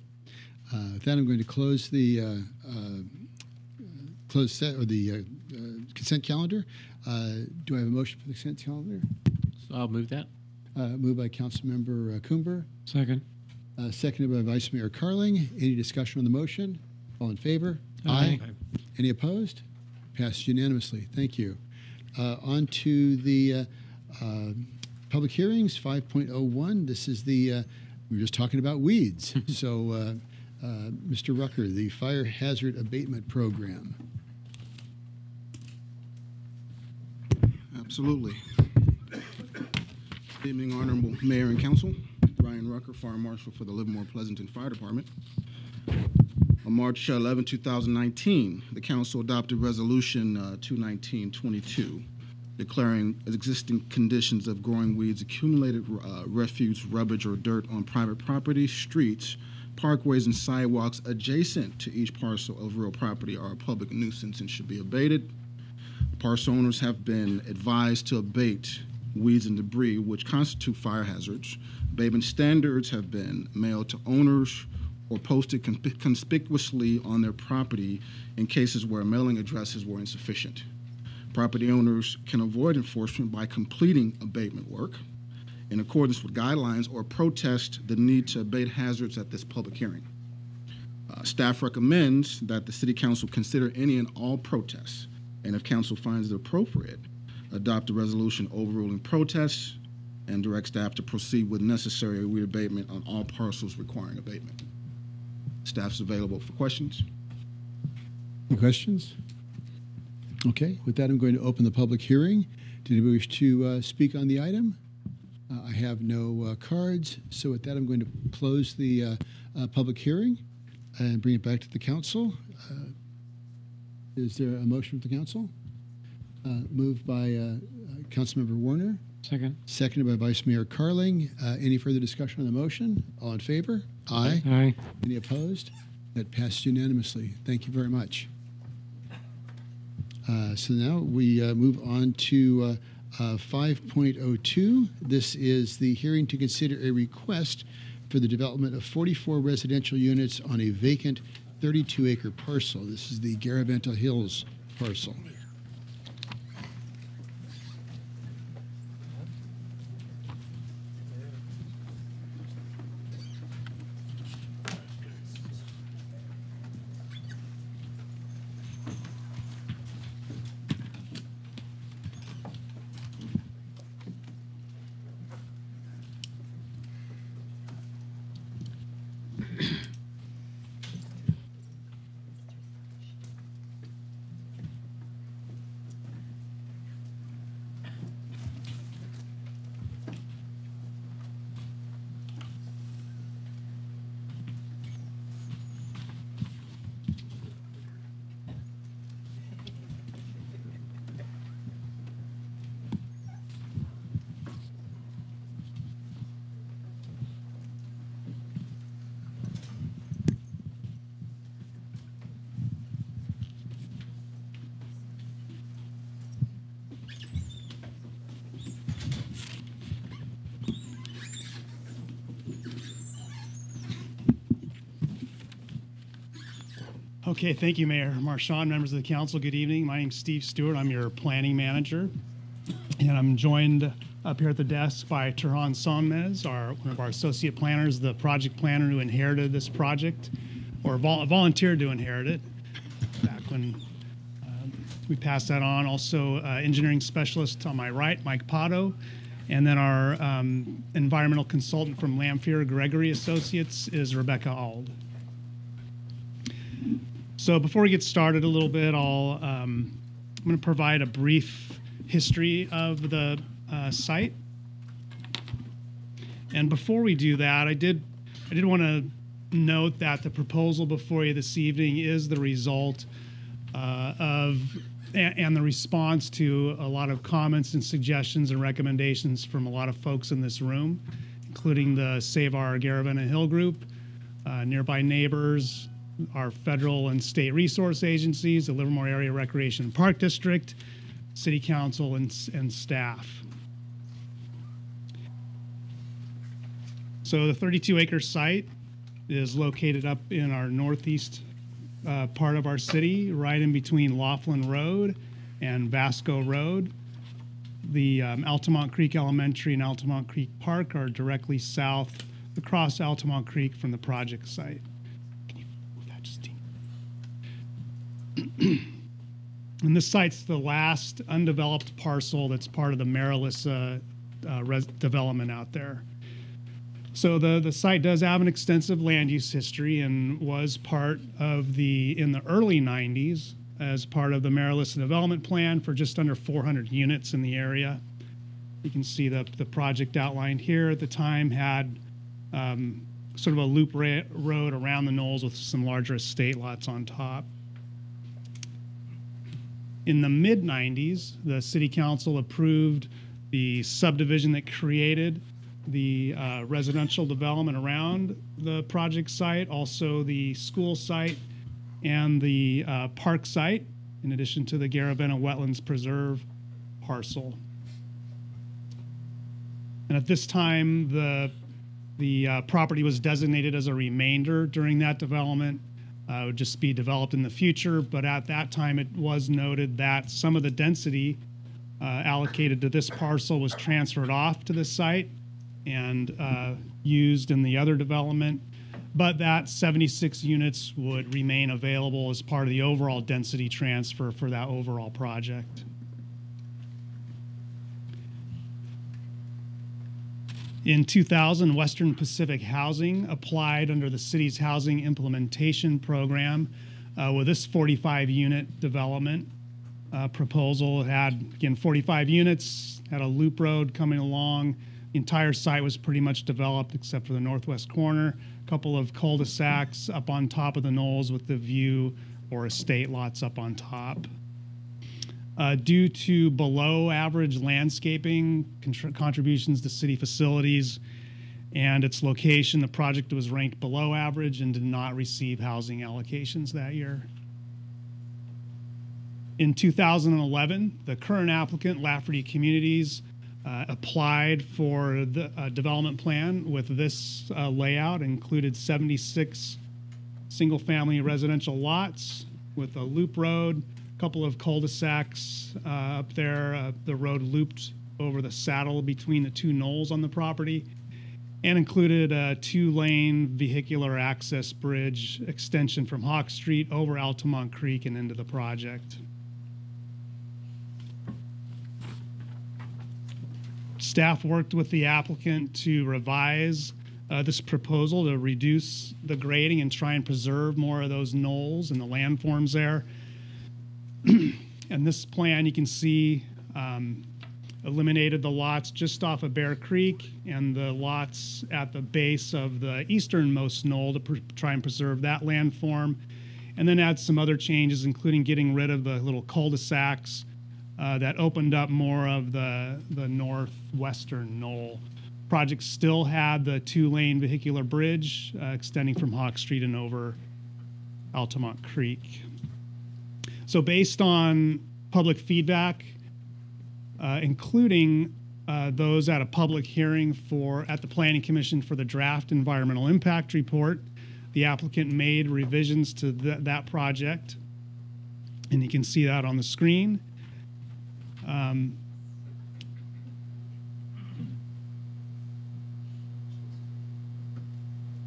With that, I'm going to close the consent calendar. Do I have a motion for the consent calendar? So I'll move that. Moved by Councilmember Coomber. Second. Seconded by Vice Mayor Carling. Any discussion on the motion? All in favor? Aye. Any opposed? Passed unanimously. Thank you. On to the public hearings, 5.01. This is we were just talking about weeds. So, Mr. Rucker, the Fire Hazard Abatement Program. Absolutely. Good evening, Honorable Mayor and Council. Brian Rucker, Fire Marshal for the Livermore Pleasanton Fire Department. On March 11, 2019, the Council adopted Resolution 219-22, declaring existing conditions of growing weeds, accumulated refuse, rubbish, or dirt on private property, streets, parkways, and sidewalks adjacent to each parcel of real property are a public nuisance and should be abated. Parcel owners have been advised to abate weeds and debris which constitute fire hazards. Abatement standards have been mailed to owners or posted conspicuously on their property in cases where mailing addresses were insufficient. Property owners can avoid enforcement by completing abatement work in accordance with guidelines or protest the need to abate hazards at this public hearing. Staff recommends that the City Council consider any and all protests, and if Council finds it appropriate, adopt a resolution overruling protests and direct staff to proceed with necessary weed abatement on all parcels requiring abatement. Staff's available for questions. Any questions? Okay, with that, I'm going to open the public hearing. Did anybody wish to speak on the item? I have no cards, so with that, I'm going to close the public hearing and bring it back to the council. Is there a motion from the council? Moved by Councilmember Warner. Second. Seconded by Vice Mayor Carling. Any further discussion on the motion? All in favor? Aye. Aye. Any opposed? That passed unanimously. Thank you very much. So now we move on to 5.02. This is the hearing to consider a request for the development of 44 residential units on a vacant 32-acre parcel. This is the Garaventa Hills parcel. Okay, thank you, Mayor Marchand, members of the council. Good evening. My name's Steve Stewart. I'm your planning manager, and I'm joined up here at the desk by Turhan Sonmez, one of our associate planners, the project planner who inherited this project, or volunteered to inherit it back when we passed that on. Also, engineering specialist on my right, Mike Pato, and then our environmental consultant from Lamphere Gregory Associates is Rebecca Ald. So before we get started a little bit, I'm going to provide a brief history of the site. And before we do that, I did want to note that the proposal before you this evening is the result and the response to a lot of comments and suggestions and recommendations from a lot of folks in this room, including the Save Our Garaventa Hill group, nearby neighbors, our federal and state resource agencies, the Livermore Area Recreation and Park District, City Council, and staff. So the 32-acre site is located up in our northeast part of our city, right in between Laughlin Road and Vasco Road. The Altamont Creek Elementary and Altamont Creek Park are directly south across Altamont Creek from the project site. Can you move that, Justine? And this site's the last undeveloped parcel that's part of the Marilissa development out there. So the site does have an extensive land use history and was part of in the early 90s as part of the Marilissa development plan for just under 400 units in the area. You can see the project outlined here at the time had sort of a loop road around the knolls with some larger estate lots on top. In the mid-90s, the City Council approved the subdivision that created the residential development around the project site, also the school site and the park site, in addition to the Garaventa Wetlands Preserve parcel. And at this time, the property was designated as a remainder during that development. It would just be developed in the future, but at that time it was noted that some of the density allocated to this parcel was transferred off to the site and used in the other development, but that 76 units would remain available as part of the overall density transfer for that overall project. In 2000, Western Pacific Housing applied under the city's housing implementation program with this 45-unit development proposal. It had, again, 45 units, had a loop road coming along. The entire site was pretty much developed except for the northwest corner, a couple of cul-de-sacs up on top of the knolls with the view or estate lots up on top. Due to below average landscaping contributions to city facilities and its location, the project was ranked below average and did not receive housing allocations that year. In 2011, the current applicant, Lafferty Communities, applied for the development plan with this layout. It included 76 single-family residential lots with a loop road, a couple of cul-de-sacs up there. The road looped over the saddle between the two knolls on the property, and included a 2-lane vehicular access bridge extension from Hawk Street over Altamont Creek and into the project. Staff worked with the applicant to revise this proposal to reduce the grading and try and preserve more of those knolls and the landforms there. And this plan, you can see, eliminated the lots just off of Bear Creek and the lots at the base of the easternmost knoll to try and preserve that landform, and then add some other changes, including getting rid of the little cul-de-sacs that opened up more of the northwestern knoll. Project still had the 2-lane vehicular bridge extending from Hawk Street and over Altamont Creek. So based on public feedback, including those at a public hearing at the Planning Commission for the draft environmental impact report, the applicant made revisions to that project, and you can see that on the screen.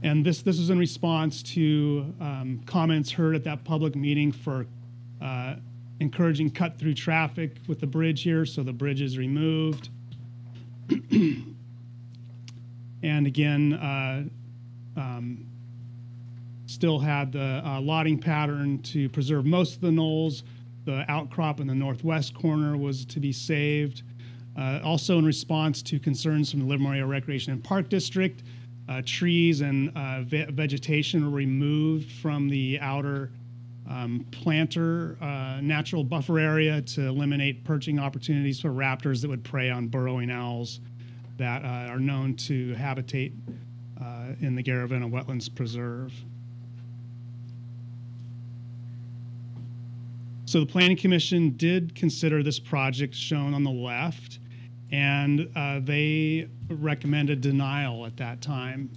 And this is in response to comments heard at that public meeting for encouraging cut-through traffic with the bridge here, so the bridge is removed. And again, still had the lotting pattern to preserve most of the knolls. The outcrop in the northwest corner was to be saved. Also in response to concerns from the Livermore Area Recreation and Park District, trees and vegetation were removed from the outer planter natural buffer area to eliminate perching opportunities for raptors that would prey on burrowing owls that are known to habitate in the Garaventa Wetlands Preserve. So the Planning Commission did consider this project shown on the left, and they recommended denial at that time,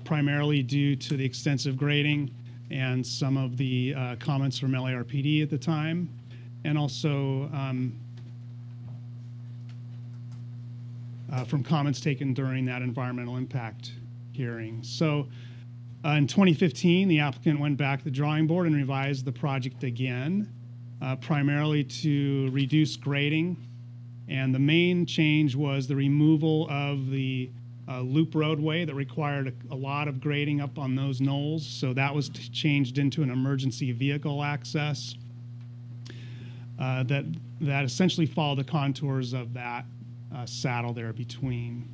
primarily due to the extensive grading and some of the comments from LARPD at the time, and also from comments taken during that environmental impact hearing. So in 2015, the applicant went back to the drawing board and revised the project again, primarily to reduce grading. And the main change was the removal of the loop roadway that required a lot of grading up on those knolls. So that was changed into an emergency vehicle access that essentially followed the contours of that saddle there between.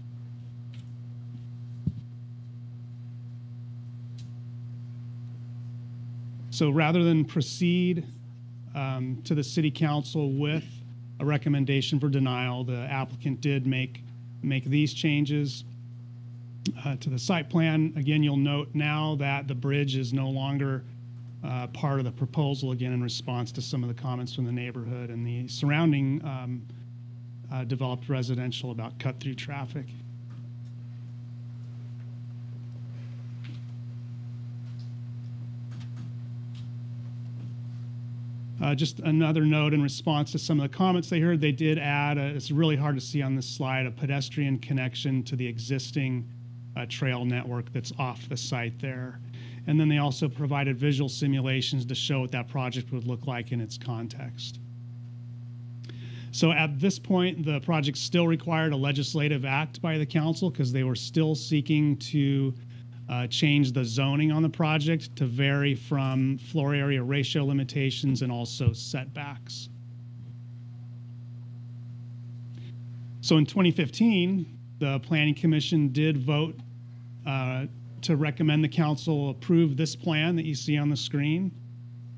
So rather than proceed to the City Council with a recommendation for denial, the applicant did make these changes to the site plan. Again, you'll note now that the bridge is no longer part of the proposal, again, in response to some of the comments from the neighborhood and the surrounding developed residential about cut-through traffic. Just another note in response to some of the comments they heard, they did add, it's really hard to see on this slide, a pedestrian connection to the existing trail network that's off the site there. And then they also provided visual simulations to show what that project would look like in its context. So at this point, the project still required a legislative act by the council because they were still seeking to change the zoning on the project to vary from floor area ratio limitations and also setbacks. So in 2015, the Planning Commission did vote to recommend the council approve this plan that you see on the screen.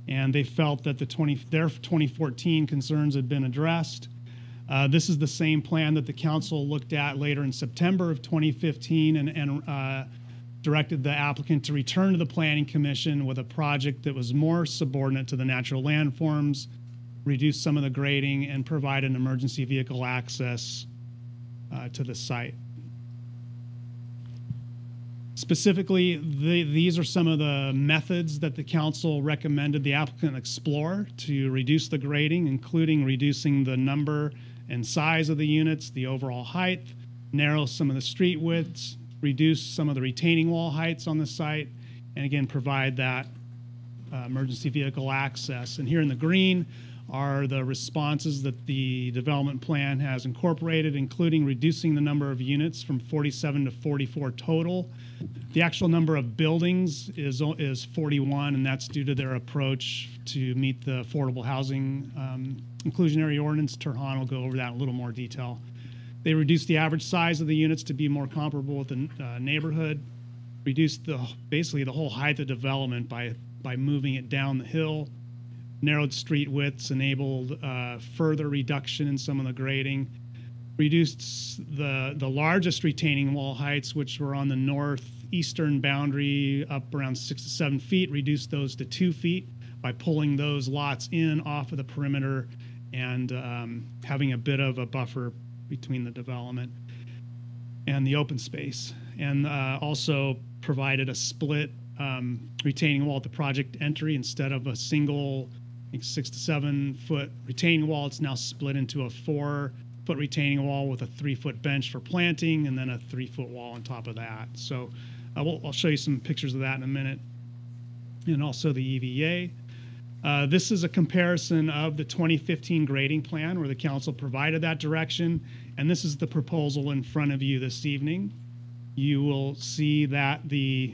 And they felt that their 2014 concerns had been addressed. This is the same plan that the council looked at later in September of 2015 and directed the applicant to return to the Planning Commission with a project that was more subordinate to the natural landforms, reduce some of the grading, and provide an emergency vehicle access to the site. Specifically, these are some of the methods that the council recommended the applicant explore to reduce the grading, including reducing the number and size of the units, the overall height, narrow some of the street widths, reduce some of the retaining wall heights on the site, and again, provide that emergency vehicle access. And here in the green are the responses that the development plan has incorporated, including reducing the number of units from 47 to 44 total. The actual number of buildings is 41, and that's due to their approach to meet the affordable housing inclusionary ordinance. Turhan will go over that in a little more detail. They reduced the average size of the units to be more comparable with the neighborhood, reduced basically the whole height of development by moving it down the hill, narrowed street widths, enabled further reduction in some of the grading, reduced the largest retaining wall heights, which were on the northeastern boundary up around 6 to 7 feet, reduced those to 2 feet by pulling those lots in off of the perimeter and having a bit of a buffer between the development and the open space. And also provided a split retaining wall at the project entry. Instead of a single 6 to 7 foot retaining wall, it's now split into a 4-foot retaining wall with a 3-foot bench for planting and then a 3-foot wall on top of that. So I'll show you some pictures of that in a minute. And also the EVA. This is a comparison of the 2015 grading plan where the council provided that direction, and this is the proposal in front of you this evening. You will see that the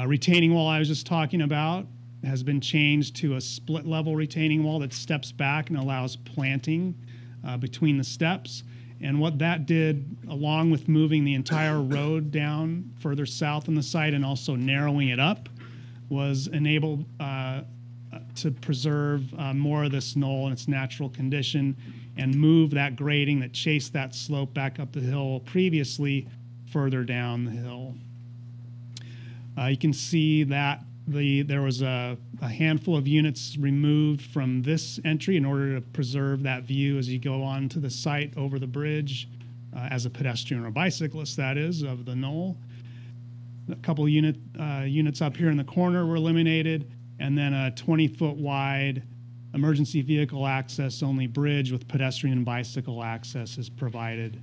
retaining wall I was just talking about has been changed to a split level retaining wall that steps back and allows planting between the steps. And what that did, along with moving the entire road down further south on the site and also narrowing it up, was enabled to preserve more of this knoll in its natural condition and move that grading that chased that slope back up the hill previously further down the hill. You can see that there was a handful of units removed from this entry in order to preserve that view as you go on to the site over the bridge, as a pedestrian or bicyclist, that is, of the knoll. A couple units up here in the corner were eliminated, and then a 20-foot wide emergency vehicle access only bridge with pedestrian and bicycle access is provided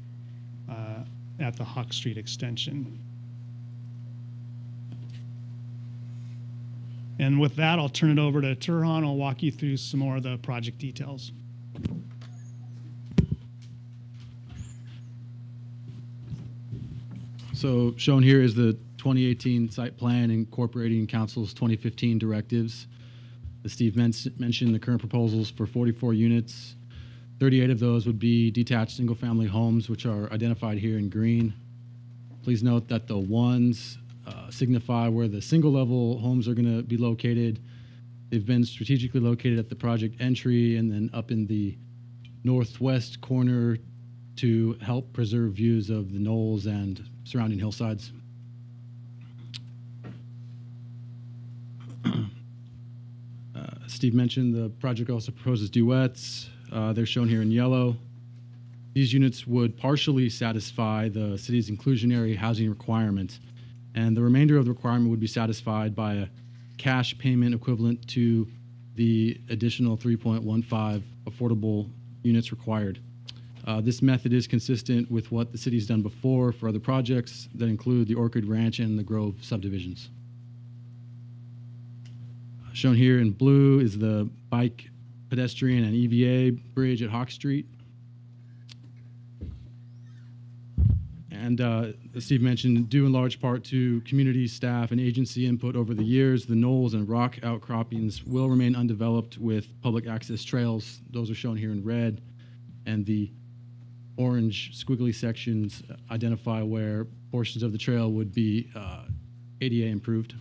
at the Huck Street extension. And with that, I'll turn it over to Turhan. I'll walk you through some more of the project details. So shown here is the 2018 site plan incorporating Council's 2015 directives. As Steve mentioned, the current proposals for 44 units. 38 of those would be detached single-family homes, which are identified here in green. Please note that the ones signify where the single-level homes are going to be located. They've been strategically located at the project entry and then up in the northwest corner to help preserve views of the knolls and surrounding hillsides. Steve mentioned the project also proposes duets. They're shown here in yellow. These units would partially satisfy the city's inclusionary housing requirement, and the remainder of the requirement would be satisfied by a cash payment equivalent to the additional 3.15 affordable units required. This method is consistent with what the city's done before for other projects that include the Orchid Ranch and the Grove subdivisions. Shown here in blue is the bike, pedestrian, and EVA bridge at Hawk Street. And as Steve mentioned, due in large part to community, staff, and agency input over the years, the knolls and rock outcroppings will remain undeveloped with public access trails. Those are shown here in red, and the orange squiggly sections identify where portions of the trail would be ADA improved.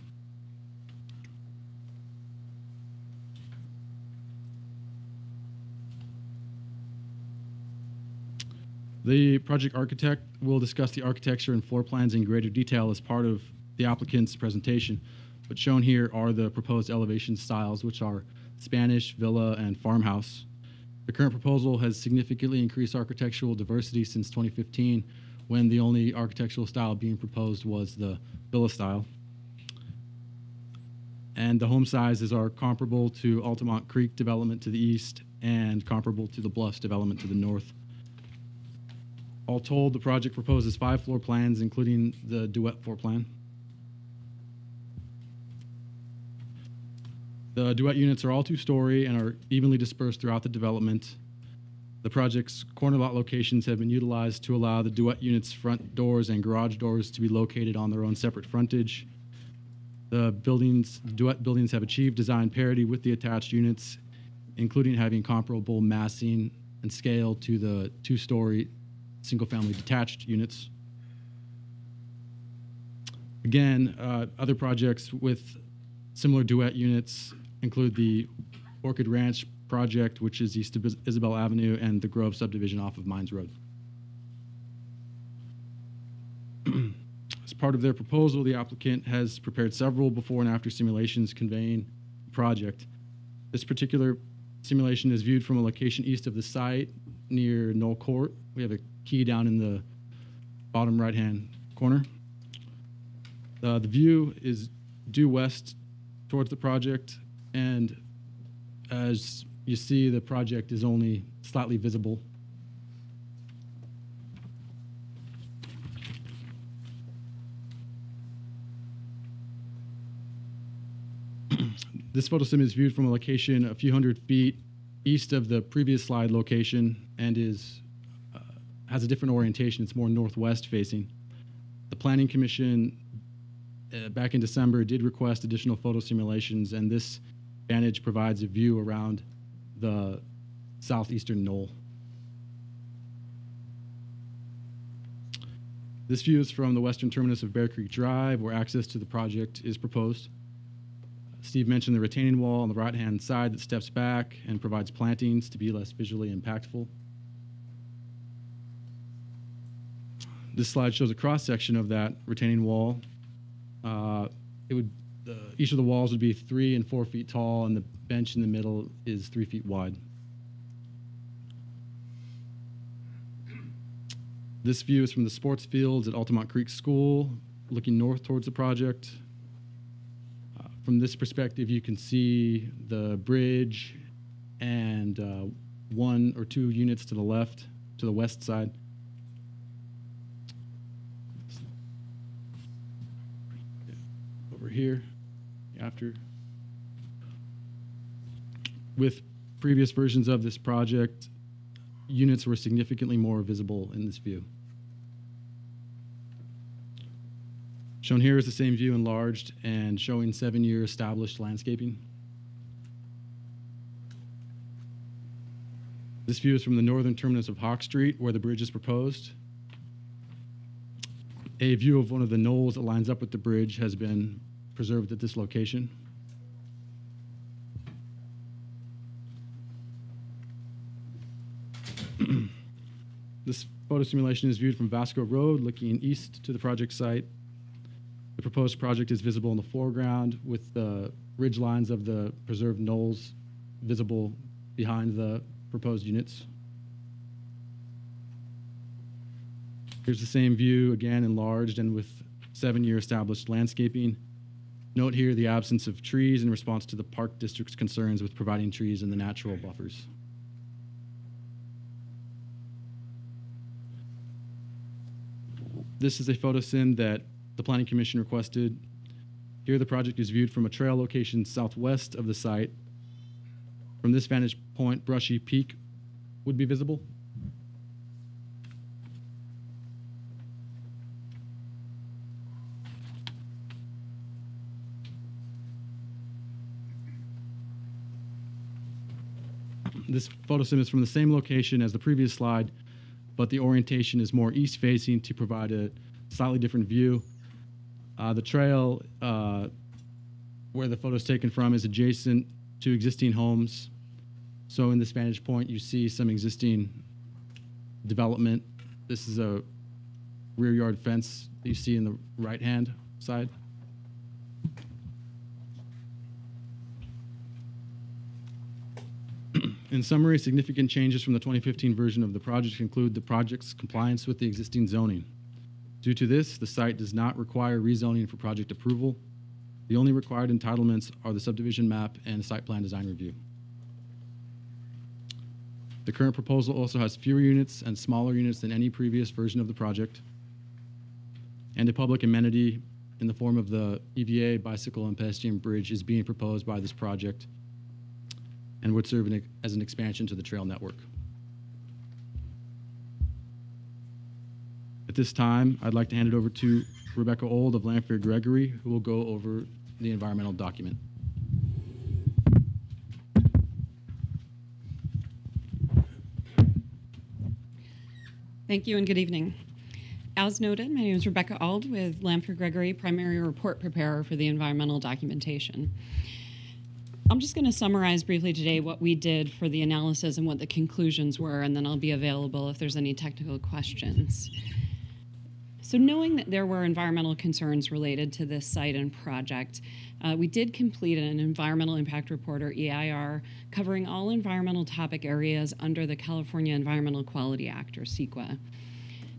The project architect will discuss the architecture and floor plans in greater detail as part of the applicant's presentation, but shown here are the proposed elevation styles, which are Spanish, villa, and farmhouse. The current proposal has significantly increased architectural diversity since 2015, when the only architectural style being proposed was the villa style. And the home sizes are comparable to Altamont Creek development to the east and comparable to the Bluffs development to the north. All told, the project proposes 5 floor plans, including the duet floor plan. The duet units are all 2-story and are evenly dispersed throughout the development. The project's corner lot locations have been utilized to allow the duet units' front doors and garage doors to be located on their own separate frontage. The duet buildings have achieved design parity with the attached units, including having comparable massing and scale to the 2-story single-family detached units. Again, other projects with similar duet units include the Orchid Ranch project, which is east of Isabel Avenue, and the Grove subdivision off of Mines Road. As part of their proposal, the applicant has prepared several before and after simulations conveying the project. This particular simulation is viewed from a location east of the site near Knoll Court. We have a key down in the bottom right-hand corner. The view is due west towards the project, and as you see, the project is only slightly visible. This photo sim is viewed from a location a few hundred feet east of the previous slide location and has a different orientation. It's more northwest facing. The Planning Commission back in December did request additional photo simulations, and this vantage provides a view around the southeastern knoll. This view is from the western terminus of Bear Creek Drive, where access to the project is proposed. Steve mentioned the retaining wall on the right-hand side that steps back and provides plantings to be less visually impactful. This slide shows a cross-section of that retaining wall. Each of the walls would be 3 and 4 feet tall, and the bench in the middle is 3 feet wide. This view is from the sports fields at Altamont Creek School, looking north towards the project. From this perspective, you can see the bridge and 1 or 2 units to the left, to the west side. Over here, after. With previous versions of this project, units were significantly more visible in this view. Shown here is the same view enlarged and showing 7-year established landscaping. This view is from the northern terminus of Hawk Street, where the bridge is proposed. A view of one of the knolls that lines up with the bridge has been preserved at this location. This photo simulation is viewed from Vasco Road, looking east to the project site. The proposed project is visible in the foreground, with the ridge lines of the preserved knolls visible behind the proposed units. Here's the same view, again enlarged and with 7-year established landscaping. Note here the absence of trees in response to the Park District's concerns with providing trees in the natural buffers. This is a photo sim that the Planning Commission requested. Here the project is viewed from a trail location southwest of the site. From this vantage point, Brushy Peak would be visible. This photo sim is from the same location as the previous slide, but the orientation is more east-facing to provide a slightly different view. The trail where the photo is taken from is adjacent to existing homes. So in this vantage point, you see some existing development. This is a rear yard fence that you see in the right-hand side. In summary, significant changes from the 2015 version of the project include the project's compliance with the existing zoning. Due to this, the site does not require rezoning for project approval. The only required entitlements are the subdivision map and site plan design review. The current proposal also has fewer units and smaller units than any previous version of the project, and a public amenity in the form of the EVA bicycle and pedestrian bridge is being proposed by this project and would serve as an expansion to the trail network. At this time, I'd like to hand it over to Rebecca Old of Lanphier Gregory, who will go over the environmental document. Thank you and good evening. As noted, my name is Rebecca Auld with Lanphier Gregory, primary report preparer for the environmental documentation. I'm just going to summarize briefly today what we did for the analysis and what the conclusions were, and then I'll be available if there's any technical questions. So knowing that there were environmental concerns related to this site and project, we did complete an Environmental Impact Report, or EIR, covering all environmental topic areas under the California Environmental Quality Act, or CEQA.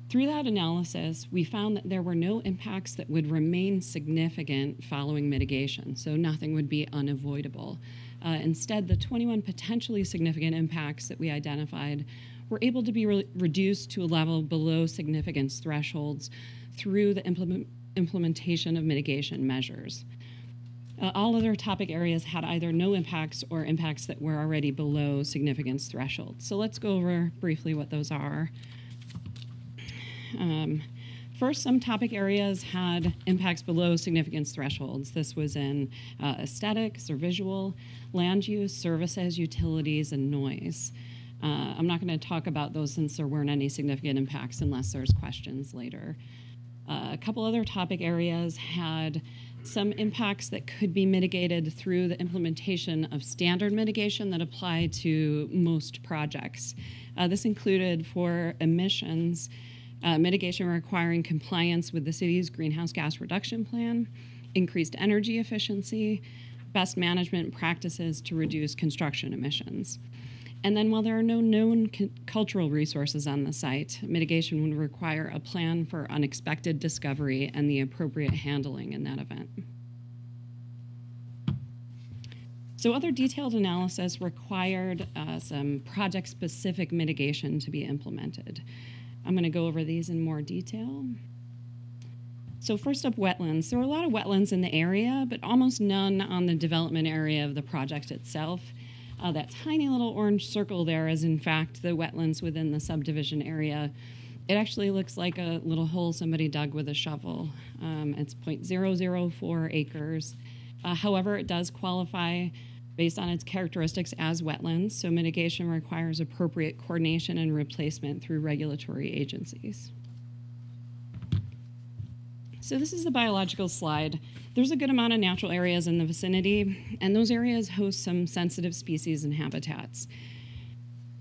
Through that analysis, we found that there were no impacts that would remain significant following mitigation, so nothing would be unavoidable. Instead, the 21 potentially significant impacts that we identified were able to be reduced to a level below significance thresholds through the implementation of mitigation measures. All other topic areas had either no impacts or impacts that were already below significance thresholds. So let's go over briefly what those are. First, some topic areas had impacts below significance thresholds. This was in aesthetics or visual, land use, services, utilities, and noise. I'm not going to talk about those since there weren't any significant impacts unless there's questions later. A couple other topic areas had some impacts that could be mitigated through the implementation of standard mitigation that apply to most projects. This included for emissions, mitigation requiring compliance with the city's greenhouse gas reduction plan, increased energy efficiency, best management practices to reduce construction emissions. And then while there are no known cultural resources on the site, mitigation would require a plan for unexpected discovery and the appropriate handling in that event. So other detailed analysis required some project-specific mitigation to be implemented. I'm going to go over these in more detail. So first up, wetlands. There are a lot of wetlands in the area, but almost none on the development area of the project itself. That tiny little orange circle there is, in fact, the wetlands within the subdivision area. It actually looks like a little hole somebody dug with a shovel. It's 0.004 acres. However, it does qualify based on its characteristics as wetlands, so mitigation requires appropriate coordination and replacement through regulatory agencies. So this is the biological slide. There's a good amount of natural areas in the vicinity, and those areas host some sensitive species and habitats.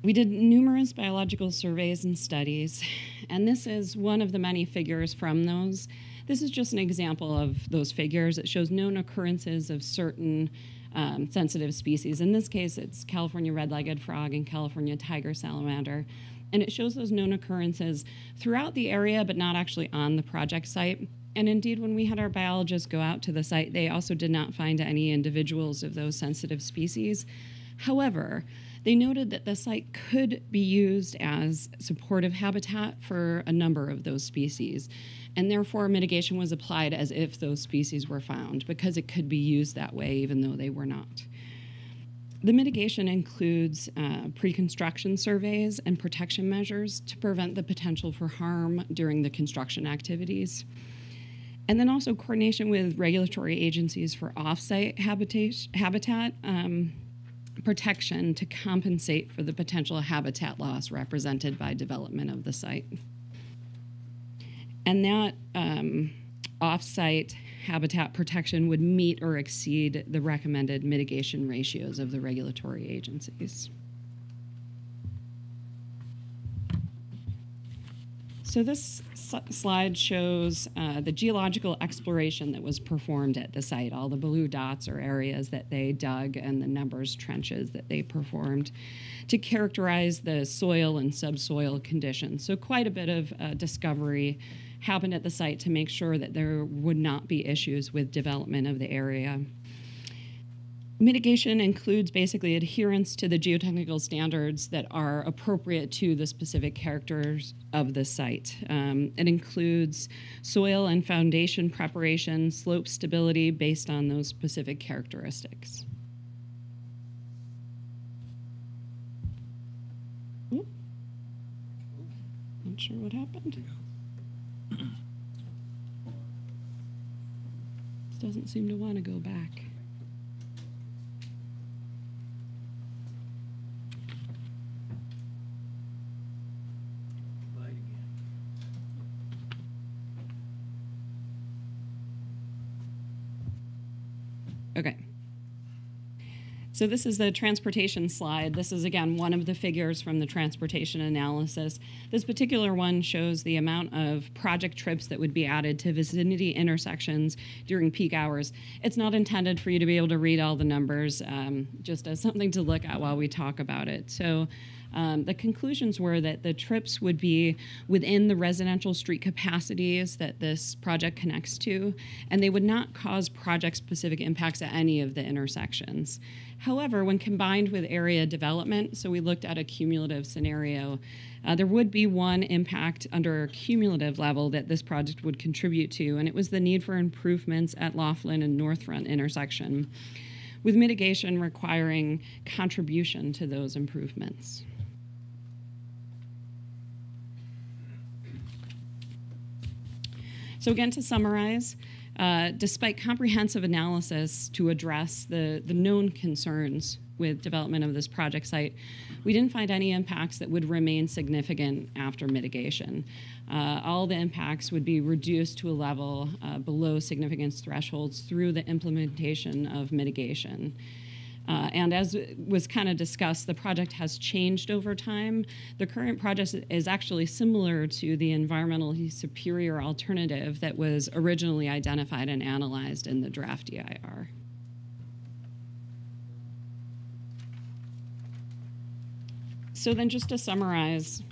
We did numerous biological surveys and studies, and this is one of the many figures from those. This is just an example of those figures. It shows known occurrences of certain sensitive species. In this case, it's California red-legged frog and California tiger salamander. And it shows those known occurrences throughout the area, but not actually on the project site. And indeed, when we had our biologists go out to the site, they also did not find any individuals of those sensitive species. However, they noted that the site could be used as supportive habitat for a number of those species. And therefore, mitigation was applied as if those species were found, because it could be used that way even though they were not. The mitigation includes pre-construction surveys and protection measures to prevent the potential for harm during the construction activities. And then also coordination with regulatory agencies for off-site habitat protection to compensate for the potential habitat loss represented by development of the site. And that off-site habitat protection would meet or exceed the recommended mitigation ratios of the regulatory agencies. So this slide shows the geological exploration that was performed at the site. All the blue dots are areas that they dug and the numbers trenches that they performed to characterize the soil and subsoil conditions. So quite a bit of discovery happened at the site to make sure that there would not be issues with development of the area. Mitigation includes basically adherence to the geotechnical standards that are appropriate to the specific characters of the site. It includes soil and foundation preparation, slope stability based on those specific characteristics. Oop. Not sure what happened. This doesn't seem to want to go back. Okay. So this is the transportation slide. This is, again, one of the figures from the transportation analysis. This particular one shows the amount of project trips that would be added to vicinity intersections during peak hours. It's not intended for you to be able to read all the numbers, just as something to look at while we talk about it. So the conclusions were that the trips would be within the residential street capacities that this project connects to, and they would not cause project-specific impacts at any of the intersections. However, when combined with area development, so we looked at a cumulative scenario, there would be one impact under a cumulative level that this project would contribute to, and it was the need for improvements at Laughlin and North Front intersection, with mitigation requiring contribution to those improvements. So again, to summarize, despite comprehensive analysis to address the known concerns with development of this project site, we didn't find any impacts that would remain significant after mitigation. All the impacts would be reduced to a level below significance thresholds through the implementation of mitigation. And as was kind of discussed, the project has changed over time. The current project is actually similar to the environmentally superior alternative that was originally identified and analyzed in the draft EIR. So then just to summarize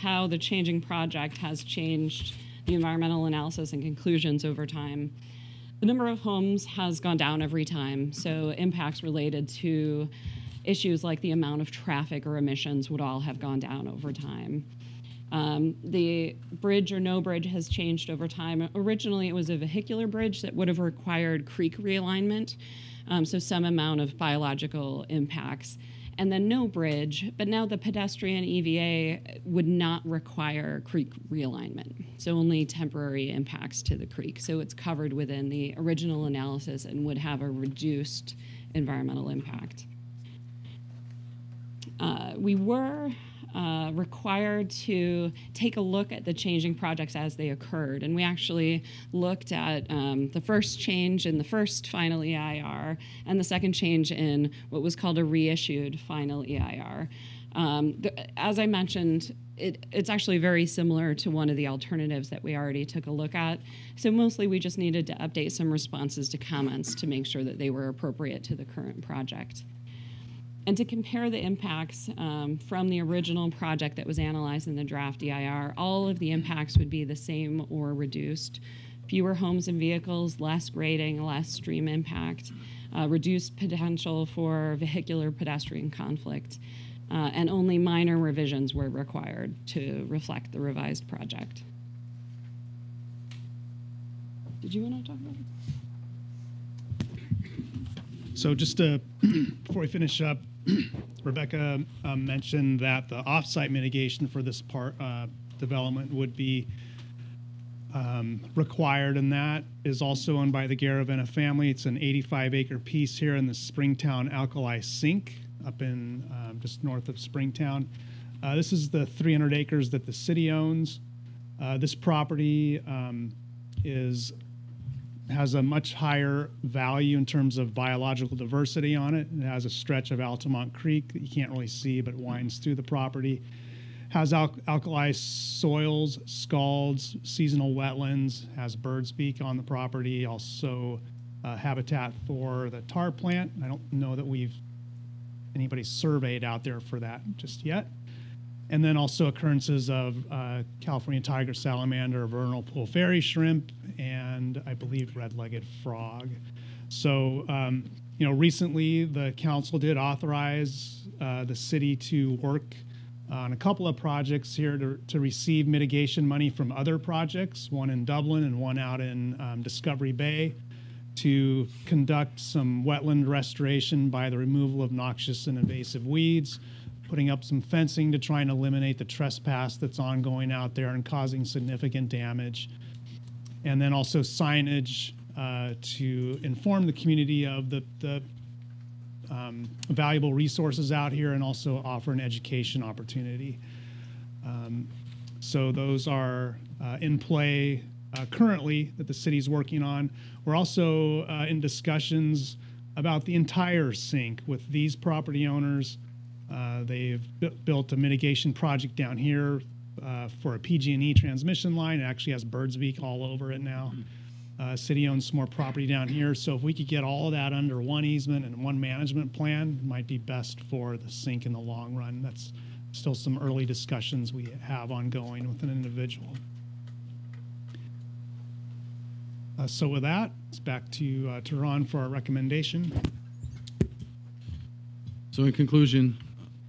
how the changing project has changed the environmental analysis and conclusions over time. The number of homes has gone down every time, so impacts related to issues like the amount of traffic or emissions would all have gone down over time. The bridge or no bridge has changed over time. Originally, it was a vehicular bridge that would have required creek realignment, so some amount of biological impacts. And then no bridge, but now the pedestrian EVA would not require creek realignment, so only temporary impacts to the creek. So it's covered within the original analysis and would have a reduced environmental impact. We were required to take a look at the changing projects as they occurred. And we actually looked at the first change in the first final EIR and the second change in what was called a reissued final EIR. As I mentioned, it's actually very similar to one of the alternatives that we already took a look at. So mostly we just needed to update some responses to comments to make sure that they were appropriate to the current project. And to compare the impacts from the original project that was analyzed in the draft EIR, all of the impacts would be the same or reduced. Fewer homes and vehicles, less grading, less stream impact, reduced potential for vehicular pedestrian conflict, and only minor revisions were required to reflect the revised project. Did you want to talk about it? So just to, before we finish up, Rebecca mentioned that the off-site mitigation for this part development would be required, and that is also owned by the Garaventa family. It's an 85-acre piece here in the Springtown Alkali Sink up in just north of Springtown. This is the 300 acres that the city owns. This property has a much higher value in terms of biological diversity on it. It has a stretch of Altamont Creek that you can't really see, but it winds through the property. Has alkali soils, scalds, seasonal wetlands, has birdspeak on the property, also habitat for the tar plant. I don't know that anybody surveyed out there for that just yet. And then also occurrences of California tiger salamander, vernal pool fairy shrimp, and I believe red-legged frog. So, recently the council did authorize the city to work on a couple of projects here to receive mitigation money from other projects, one in Dublin and one out in Discovery Bay, to conduct some wetland restoration by the removal of noxious and invasive weeds, putting up some fencing to try and eliminate the trespass that's ongoing out there and causing significant damage. And then also signage to inform the community of the valuable resources out here and also offer an education opportunity. So those are in play currently that the city's working on. We're also in discussions about the entire sink with these property owners. They've built a mitigation project down here for a PG&E transmission line. It actually has birdsbeak all over it now. City owns some more property down here, so if we could get all of that under one easement and one management plan, it might be best for the sink in the long run. That's still some early discussions we have ongoing with an individual. So with that, it's back to Ron for our recommendation. So in conclusion,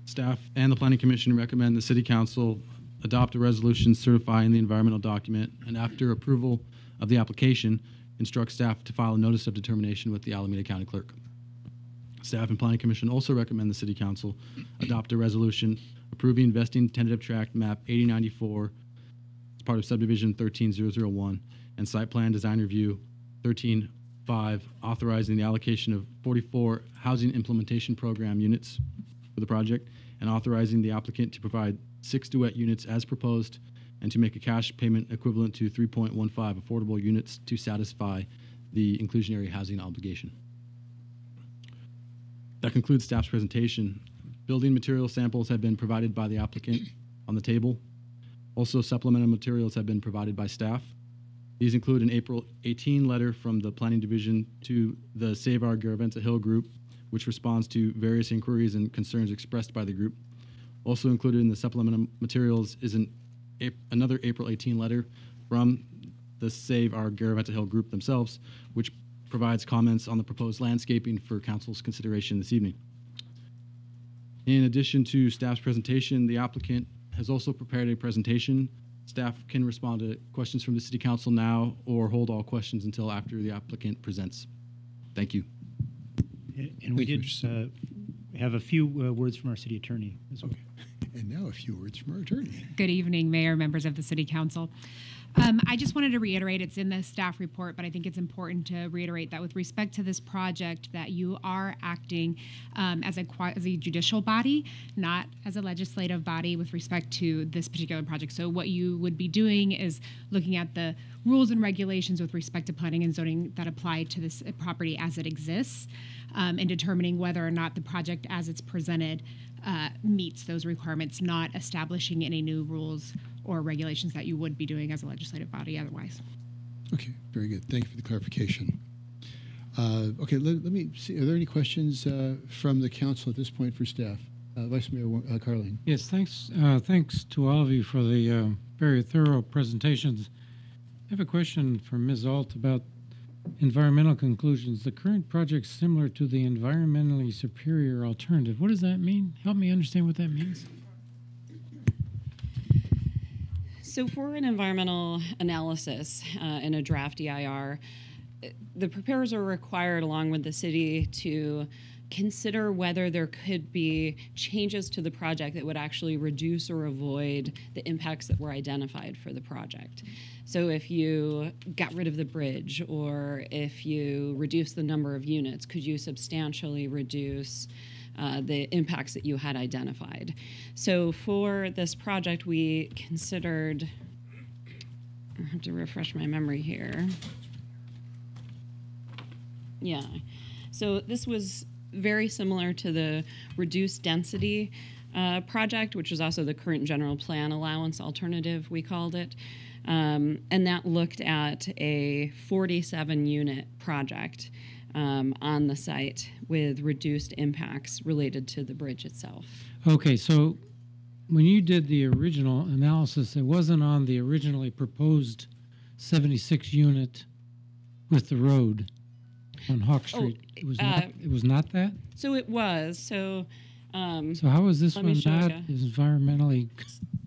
staff and the Planning Commission recommend the City Council adopt a resolution certifying the environmental document, and after approval of the application, instruct staff to file a notice of determination with the Alameda County Clerk. Staff and Planning Commission also recommend the City Council adopt a resolution approving vesting tentative tract map 8094 as part of subdivision 13001 and site plan design review 13 5, authorizing the allocation of 44 housing implementation program units for the project, and authorizing the applicant to provide 6 duet units as proposed, and to make a cash payment equivalent to 3.15 affordable units to satisfy the inclusionary housing obligation. That concludes staff's presentation. Building material samples have been provided by the applicant on the table. Also, supplemental materials have been provided by staff. These include an April 18 letter from the Planning Division to the Save Our Garaventa Hill group, which responds to various inquiries and concerns expressed by the group. Also included in the supplemental materials is another April 18 letter from the Save Our Garaventa Hill group themselves, which provides comments on the proposed landscaping for council's consideration this evening. In addition to staff's presentation, the applicant has also prepared a presentation. Staff can respond to questions from the City Council now or hold all questions until after the applicant presents. Thank you. And we did have a few words from our City Attorney as well. Okay. And now a few words from our attorney. Good evening, Mayor, members of the City Council. I just wanted to reiterate, it's in the staff report, but I think it's important to reiterate that with respect to this project, that you are acting as a judicial body, not as a legislative body with respect to this particular project. So what you would be doing is looking at the rules and regulations with respect to planning and zoning that apply to this property as it exists, and determining whether or not the project as it's presented meets those requirements, not establishing any new rules or regulations that you would be doing as a legislative body otherwise. Okay, very good. Thank you for the clarification. Okay, let me see. Are there any questions from the council at this point for staff? Vice Mayor Carling. Yes, thanks. Thanks to all of you for the very thorough presentations. I have a question for Ms. Alt about environmental conclusions. The current project's similar to the environmentally superior alternative. What does that mean? Help me understand what that means. So for an environmental analysis in a draft EIR, the preparers are required, along with the city, to consider whether there could be changes to the project that would actually reduce or avoid the impacts that were identified for the project. So if you got rid of the bridge, or if you reduce the number of units, could you substantially reduce the impacts that you had identified? So for this project, we considered, I have to refresh my memory here. Yeah, so this was very similar to the reduced density project, which was also the current general plan allowance alternative, we called it. And that looked at a 47-unit project on the site with reduced impacts related to the bridge itself. Okay, so when you did the original analysis, it wasn't on the originally proposed 76 unit with the road on Hawk Street. It was not that? So it was. So how is this one not environmentally?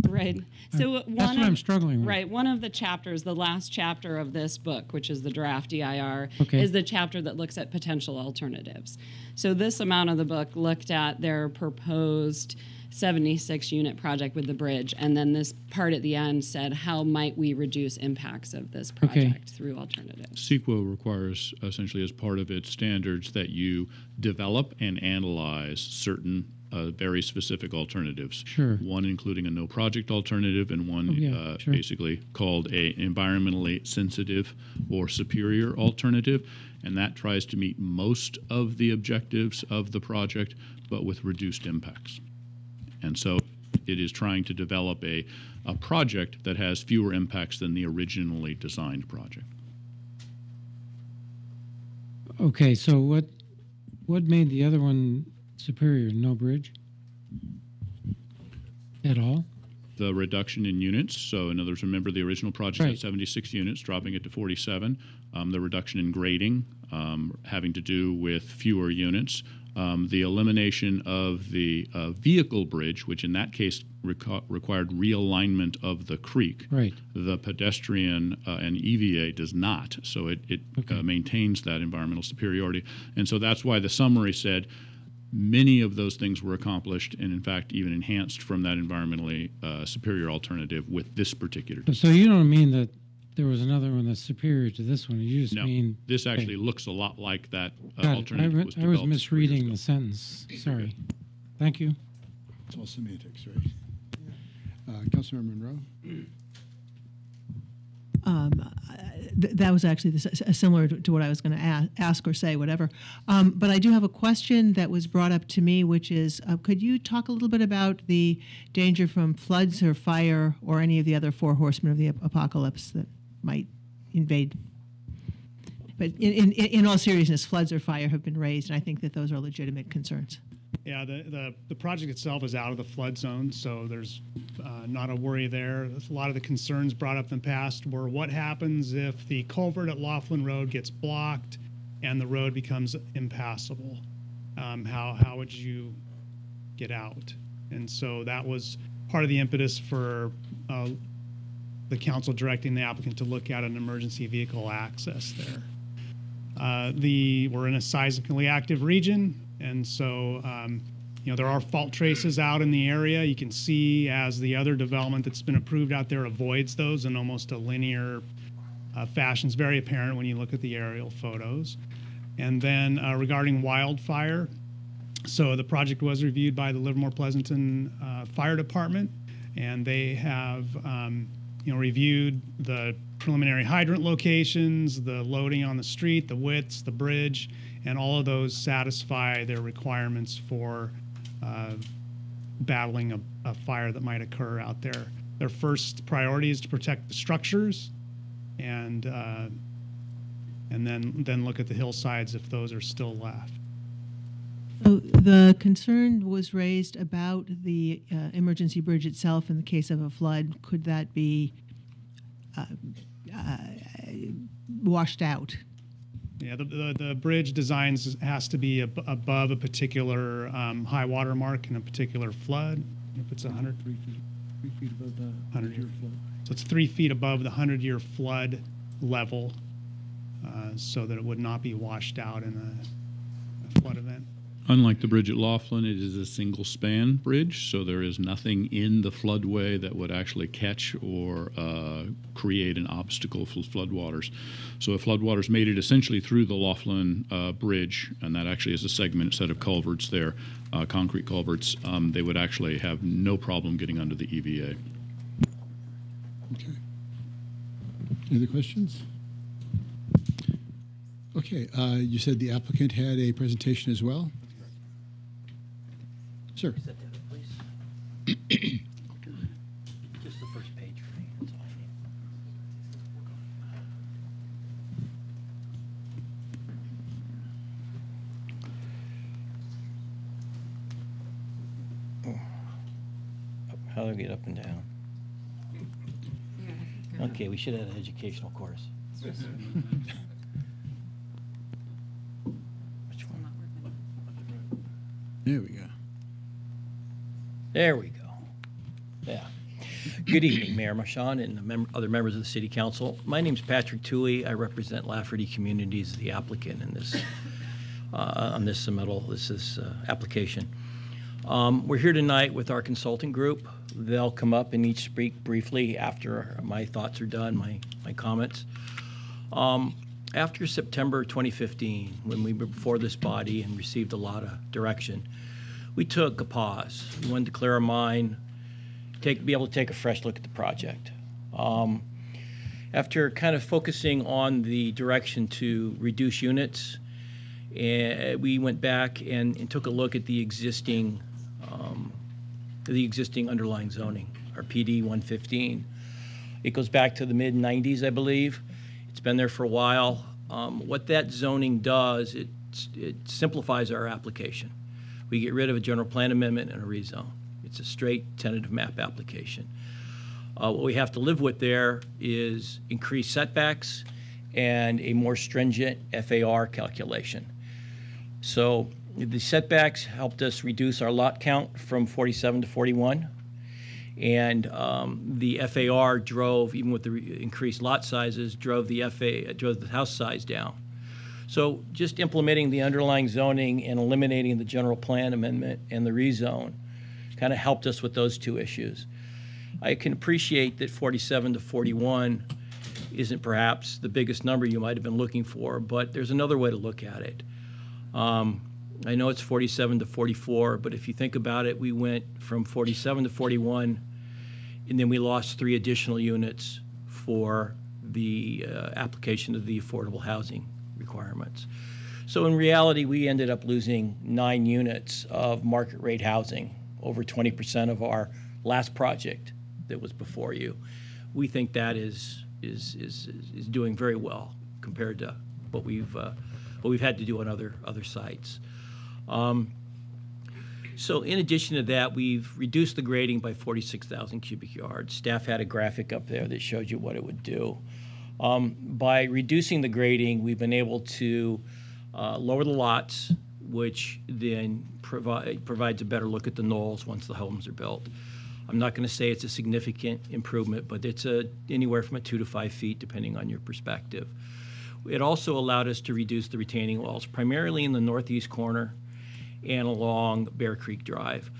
Right. So that's what I'm struggling with. Right. One of the chapters, the last chapter of this book, which is the draft EIR, is the chapter that looks at potential alternatives. So this amount of the book looked at their proposed 76-unit project with the bridge, and then this part at the end said, how might we reduce impacts of this project through alternatives? CEQA requires, essentially as part of its standards, that you develop and analyze certain very specific alternatives. Sure. One including a no project alternative, and one basically called a environmentally sensitive or superior alternative, and that tries to meet most of the objectives of the project, but with reduced impacts. And so it is trying to develop a project that has fewer impacts than the originally designed project. Okay, so what made the other one superior? No bridge at all? The reduction in units. So in other words, remember the original project had 76 units, dropping it to 47. The reduction in grading, having to do with fewer units. The elimination of the vehicle bridge, which in that case required realignment of the creek. Right. The pedestrian and EVA does not, so it maintains that environmental superiority. And so that's why the summary said many of those things were accomplished, and in fact even enhanced from that environmentally superior alternative with this particular. So you don't mean that there was another one that's superior to this one. You just No, mean this actually looks a lot like that Got it. alternative. I was developed misreading the sentence. Sorry. Thank you. It's all semantics, right? Councilmember Monroe? That was actually similar to what I was going to ask or say, whatever. But I do have a question that was brought up to me, which is, could you talk a little bit about the danger from floods or fire or any of the other four horsemen of the apocalypse that might invade? But in all seriousness, floods or fire have been raised, and I think that those are legitimate concerns. Yeah, the project itself is out of the flood zone, so there's not a worry there. A lot of the concerns brought up in the past were what happens if the culvert at Laughlin Road gets blocked and the road becomes impassable? How would you get out? And so that was part of the impetus for the council directing the applicant to look at an emergency vehicle access there. We're in a seismically active region, and so there are fault traces out in the area. You can see as the other development that's been approved out there avoids those in almost a linear fashion. It's very apparent when you look at the aerial photos. And then regarding wildfire, so the project was reviewed by the Livermore Pleasanton Fire Department, and they have reviewed the preliminary hydrant locations, the loading on the street, the widths, the bridge, and all of those satisfy their requirements for battling a fire that might occur out there. Their first priority is to protect the structures, and then look at the hillsides if those are still left. So the concern was raised about the emergency bridge itself in the case of a flood. Could that be washed out? Yeah, the bridge designs has to be above a particular high water mark in a particular flood. If it's 100, 3 feet above the 100-year flood. So it's 3 feet above the 100-year flood level, so that it would not be washed out in a flood event. Unlike the bridge at Laughlin, it is a single span bridge, so there is nothing in the floodway that would actually catch or create an obstacle for floodwaters. So if floodwaters made it essentially through the Laughlin bridge, and that actually is a segment set of culverts there, concrete culverts, they would actually have no problem getting under the EVA. Okay. Any other questions? Okay, you said the applicant had a presentation as well? Sir. Set that up, please. Just the first page for me. That's all I need. How do I get up and down? Okay, we should have an educational course. There we go. There we go. Yeah. Good evening, Mayor Marchand and the other members of the City Council. My name is Patrick Toohey. I represent Lafferty Communities, the applicant in this on this submittal, this application. We're here tonight with our consulting group. They'll come up and each speak briefly after my thoughts are done, my comments. After September 2015, when we were before this body and received a lot of direction, we took a pause. We wanted to clear our mind, be able to take a fresh look at the project. After kind of focusing on the direction to reduce units, we went back and took a look at the existing underlying zoning, our PD 115. It goes back to the mid-90s, I believe. It's been there for a while. What that zoning does, it simplifies our application. We get rid of a general plan amendment and a rezone. It's a straight tentative map application. What we have to live with there is increased setbacks and a more stringent FAR calculation. So the setbacks helped us reduce our lot count from 47 to 41. And the FAR drove, even with the increased lot sizes, drove the house size down. So just implementing the underlying zoning and eliminating the general plan amendment and the rezone kind of helped us with those two issues. I can appreciate that 47 to 41 isn't perhaps the biggest number you might have been looking for, but there's another way to look at it. I know it's 47 to 44, but if you think about it, we went from 47 to 41, and then we lost 3 additional units for the application of the affordable housing requirements. So in reality, we ended up losing 9 units of market rate housing, over 20% of our last project that was before you. We think that is doing very well compared to what we've had to do on other sites. So in addition to that, we've reduced the grading by 46,000 cubic yards. Staff had a graphic up there that showed you what it would do. By reducing the grading, we've been able to lower the lots, which then provides a better look at the knolls once the homes are built. I'm not going to say it's a significant improvement, but it's anywhere from 2 to 5 feet, depending on your perspective. It also allowed us to reduce the retaining walls, primarily in the northeast corner and along Bear Creek Drive.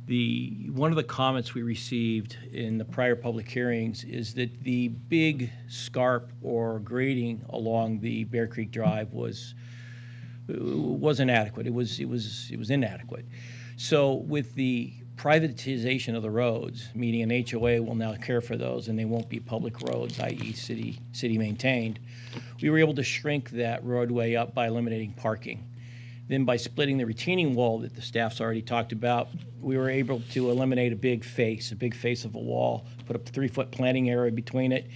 One of the comments we received in the prior public hearings is that the big scarp or grading along the Bear Creek Drive wasn't adequate. It was inadequate. So with the privatization of the roads, meaning an HOA will now care for those and they won't be public roads, i.e. city maintained, we were able to shrink that roadway up by eliminating parking. Then by splitting the retaining wall that the staff's already talked about, we were able to eliminate a big face of a wall, put a 3-foot planting area between it,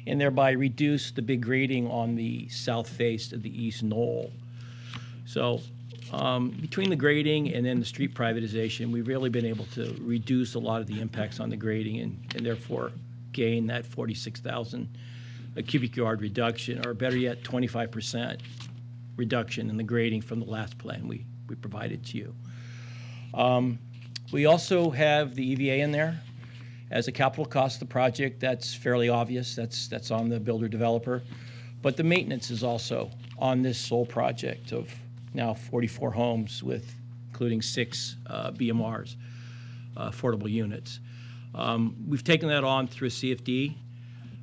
and thereby reduce the big grading on the south face of the east knoll. So between the grading and then the street privatization, we've really been able to reduce a lot of the impacts on the grading and therefore gain that 46,000 cubic yard reduction, or better yet, 25% reduction in the grading from the last plan we provided to you. We also have the EVA in there as a capital cost of the project. That's fairly obvious. That's on the builder developer. But the maintenance is also on this sole project of now 44 homes with including 6 BMRs, affordable units. We've taken that on through a CFD.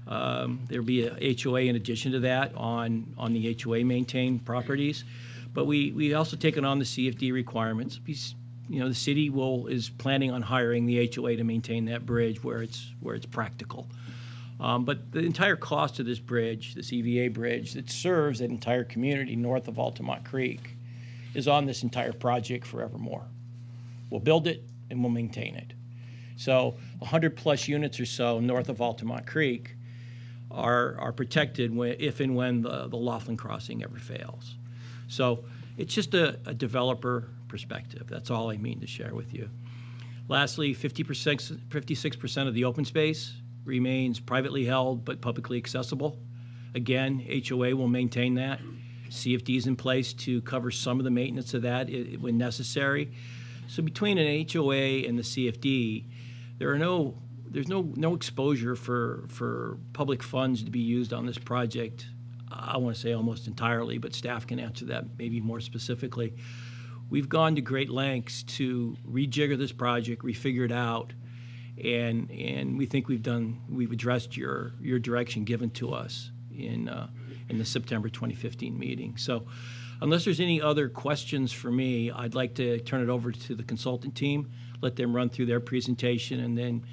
There'll be a HOA in addition to that on the HOA maintained properties. But we also taken on the CFD requirements. The city is planning on hiring the HOA to maintain that bridge where it's practical. But the entire cost of this bridge, this EVA bridge that serves that entire community north of Altamont Creek, is on this entire project forevermore. We'll build it and we'll maintain it. So 100+ units or so north of Altamont Creek are protected if and when the Laughlin crossing ever fails. So it's just a developer perspective. That's all I mean to share with you. Lastly, 56% of the open space remains privately held but publicly accessible. Again, HOA will maintain that. CFD is in place to cover some of the maintenance of that when necessary. So between an HOA and the CFD, there's no exposure for public funds to be used on this project. I want to say almost entirely, but staff can answer that maybe more specifically. We've gone to great lengths to rejigger this project, refigure it out, and we think we've addressed your direction given to us in the September 2015 meeting. So unless there's any other questions for me, I'd like to turn it over to the consultant team, let them run through their presentation, and then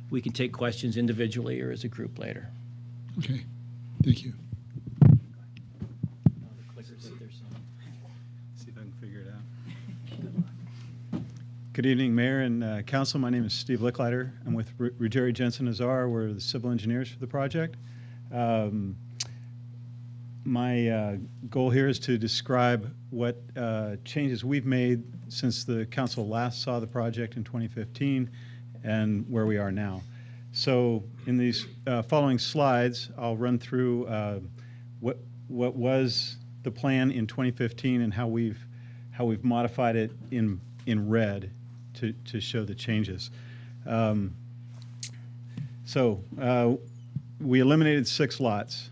we can take questions individually or as a group later. Okay, thank you. See if I can figure it out. Good evening, Mayor and Council. My name is Steve Licklider. I'm with Ruggieri Jensen Azar. We're the civil engineers for the project. My goal here is to describe what changes we've made since the council last saw the project in 2015 and where we are now. So in these following slides, I'll run through what was the plan in 2015 and how we've modified it in red to show the changes. We eliminated 6 lots.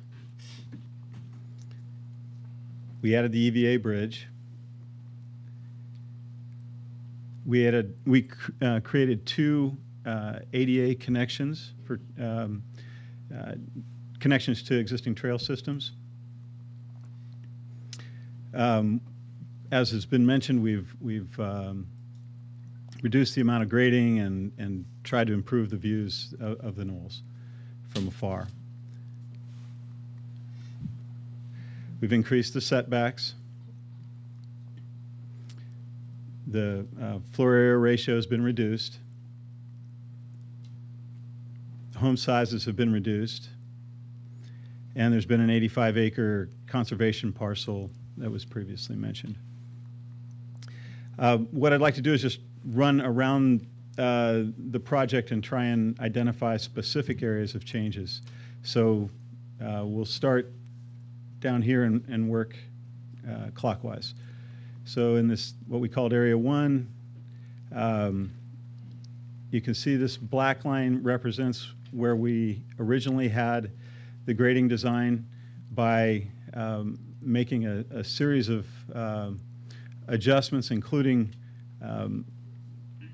We added the EVA bridge. We created 2 ADA connections for connections to existing trail systems. As has been mentioned, we've reduced the amount of grading and tried to improve the views of the knolls from afar. We've increased the setbacks. The floor area ratio has been reduced. Home sizes have been reduced. And there's been an 85-acre conservation parcel that was previously mentioned. What I'd like to do is just run around the project and try and identify specific areas of changes. So we'll start down here and work clockwise. So in this, what we called Area 1, you can see this black line represents where we originally had the grading design by making a series of adjustments, including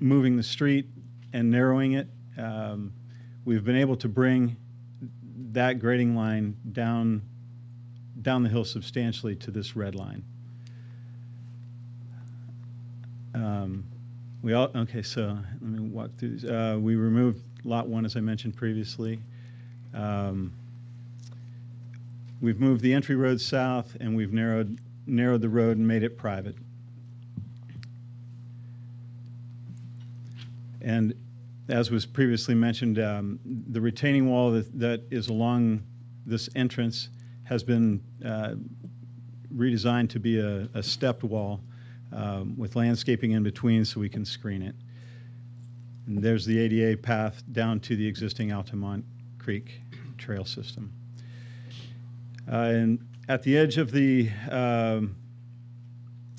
moving the street and narrowing it. We've been able to bring that grading line down the hill substantially to this red line. Okay, so let me walk through these. We removed Lot 1, as I mentioned previously. We've moved the entry road south, and we've narrowed the road and made it private. And as was previously mentioned, the retaining wall that is along this entrance has been redesigned to be a stepped wall with landscaping in between so we can screen it. And there's the ADA path down to the existing Altamont Creek trail system. And at the edge of the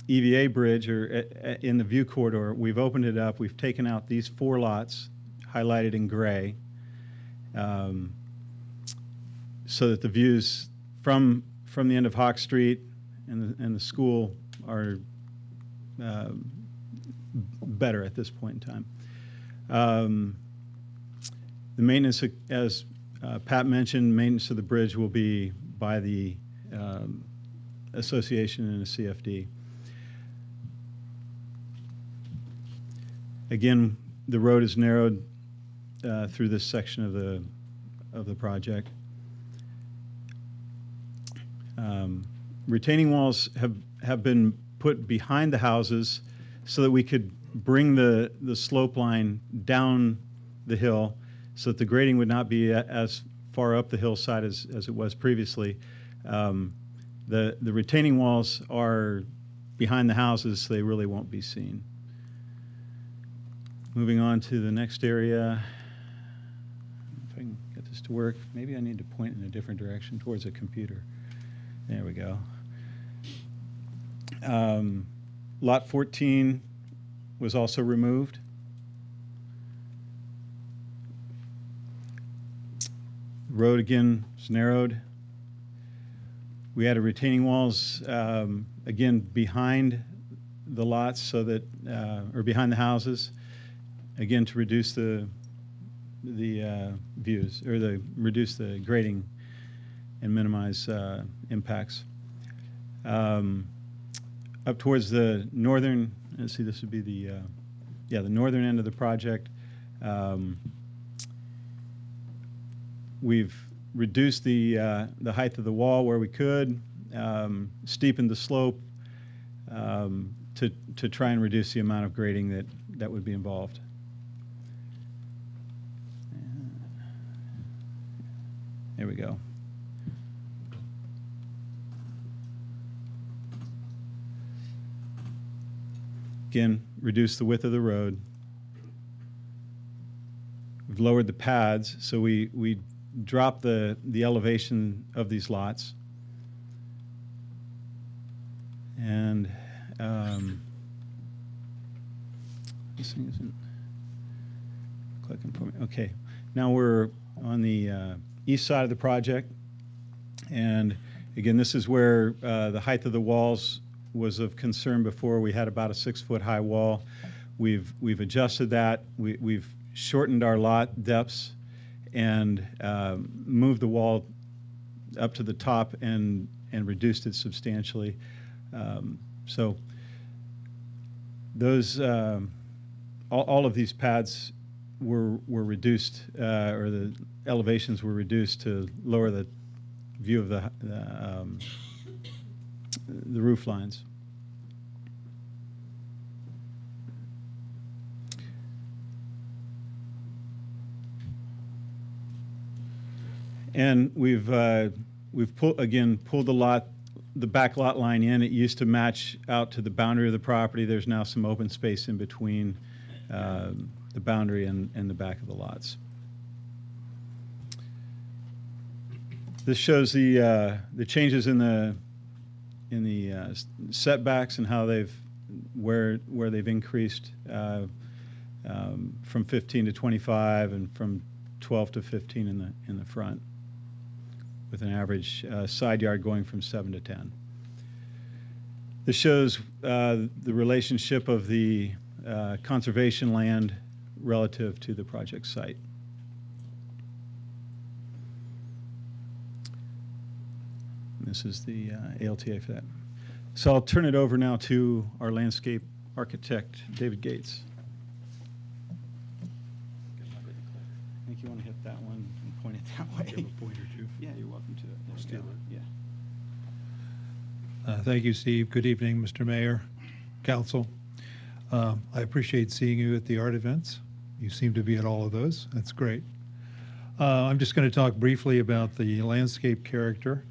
EVA bridge, or in the view corridor, we've opened it up. We've taken out these 4 lots, highlighted in gray, so that the views from the end of Hawk Street and the school are better at this point in time. The maintenance, as Pat mentioned, maintenance of the bridge will be by the association and the CFD. Again, the road is narrowed through this section of the project. Retaining walls have been put behind the houses so that we could bring the slope line down the hill so that the grading would not be as far up the hillside as it was previously. The retaining walls are behind the houses, so they really won't be seen. Moving on to the next area. If I can get this to work, maybe I need to point in a different direction towards a computer. There we go. Lot 14 was also removed. The road again is narrowed. We added retaining walls again behind the lots so that, or behind the houses, again to reduce the views, or reduce the grading and minimize impacts. Up towards the northern, let's see, this would be the northern end of the project. We've reduced the height of the wall where we could, steepened the slope to try and reduce the amount of grading that would be involved. There we go. Again, reduce the width of the road. We've lowered the pads, so we dropped the elevation of these lots. And this thing isn't clicking for me. Okay, now we're on the east side of the project, and again, this is where the height of the walls was of concern before. We had about a 6-foot high wall. We've adjusted that. We've shortened our lot depths and moved the wall up to the top and reduced it substantially. So those all of these pads were reduced, or the elevations were reduced to lower the view of the roof lines. And we've pulled the back lot line in. It used to match out to the boundary of the property. There's now some open space in between the boundary and the back of the lots. This shows the changes in the setbacks and how where they've increased from 15 to 25 and from 12 to 15 in the front, with an average side yard going from 7 to 10. This shows the relationship of the conservation land relative to the project site. This is the ALTA for that. So I'll turn it over now to our landscape architect, David Gates. I think you want to hit that one and point it that way. Do you have a pointer too? Yeah, you're welcome to it. Let's do it. Yeah. Thank you, Steve. Good evening, Mr. Mayor, Council. I appreciate seeing you at the art events. You seem to be at all of those. That's great. I'm just going to talk briefly about the landscape character.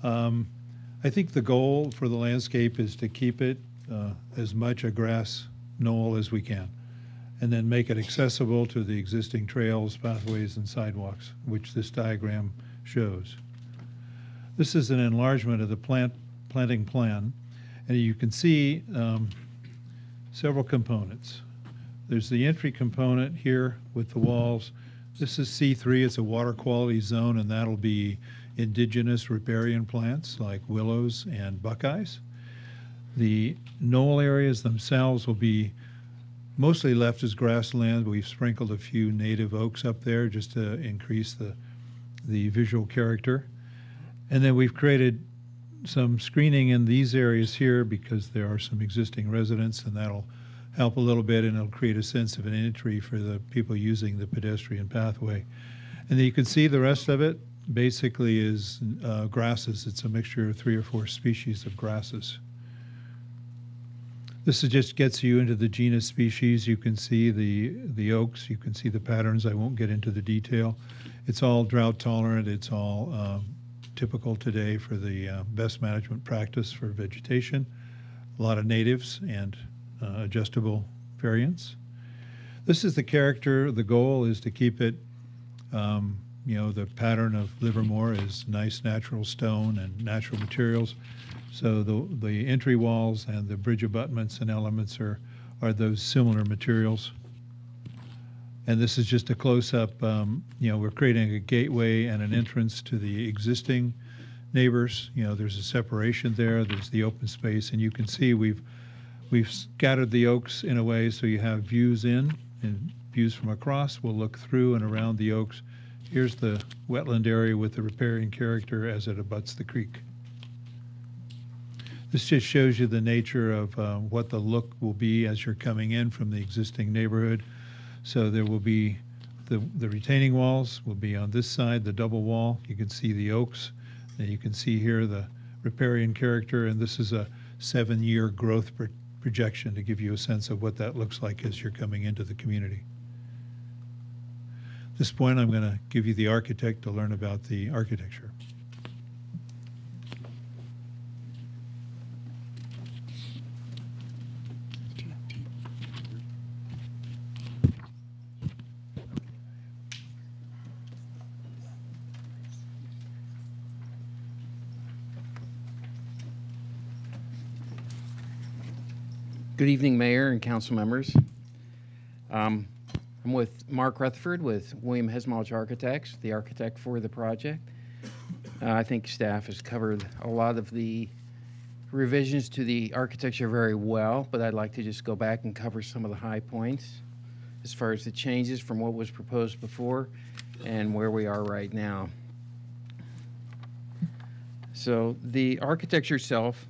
I think the goal for the landscape is to keep it as much a grass knoll as we can, and then make it accessible to the existing trails, pathways, and sidewalks, which this diagram shows. This is an enlargement of the planting plan, and you can see several components. There's the entry component here with the walls. This is C3, it's a water quality zone, and that'll be indigenous riparian plants like willows and buckeyes. The knoll areas themselves will be mostly left as grassland. We've sprinkled a few native oaks up there just to increase the visual character. And then we've created some screening in these areas here because there are some existing residents, and that'll help a little bit, and it'll create a sense of an entry for the people using the pedestrian pathway. And then you can see the rest of it basically is grasses. It's a mixture of 3 or 4 species of grasses. This just gets you into the genus species. You can see the oaks. You can see the patterns. I won't get into the detail. It's all drought tolerant. It's all typical today for the best management practice for vegetation. A lot of natives and adjustable variants. This is the character. The goal is to keep it, the pattern of Livermore is nice natural stone and natural materials. So the entry walls and the bridge abutments and elements are those similar materials. And this is just a close-up. We're creating a gateway and an entrance to the existing neighbors. There's a separation there. There's the open space, and you can see we've scattered the oaks in a way so you have views in and views from across. We'll look through and around the oaks. Here's the wetland area with the riparian character as it abuts the creek. This just shows you the nature of what the look will be as you're coming in from the existing neighborhood. So there will be the retaining walls will be on this side, the double wall. You can see the oaks, and you can see here the riparian character, and this is a 7-year growth projection to give you a sense of what that looks like as you're coming into the community. At this point, I'm going to give you the architect to learn about the architecture. Good evening, Mayor and council members. I'm with Mark Rutherford with William Hesmolch Architects, the architect for the project. I think staff has covered a lot of the revisions to the architecture very well, but I'd like to just go back and cover some of the high points as far as the changes from what was proposed before and where we are right now. So the architecture itself,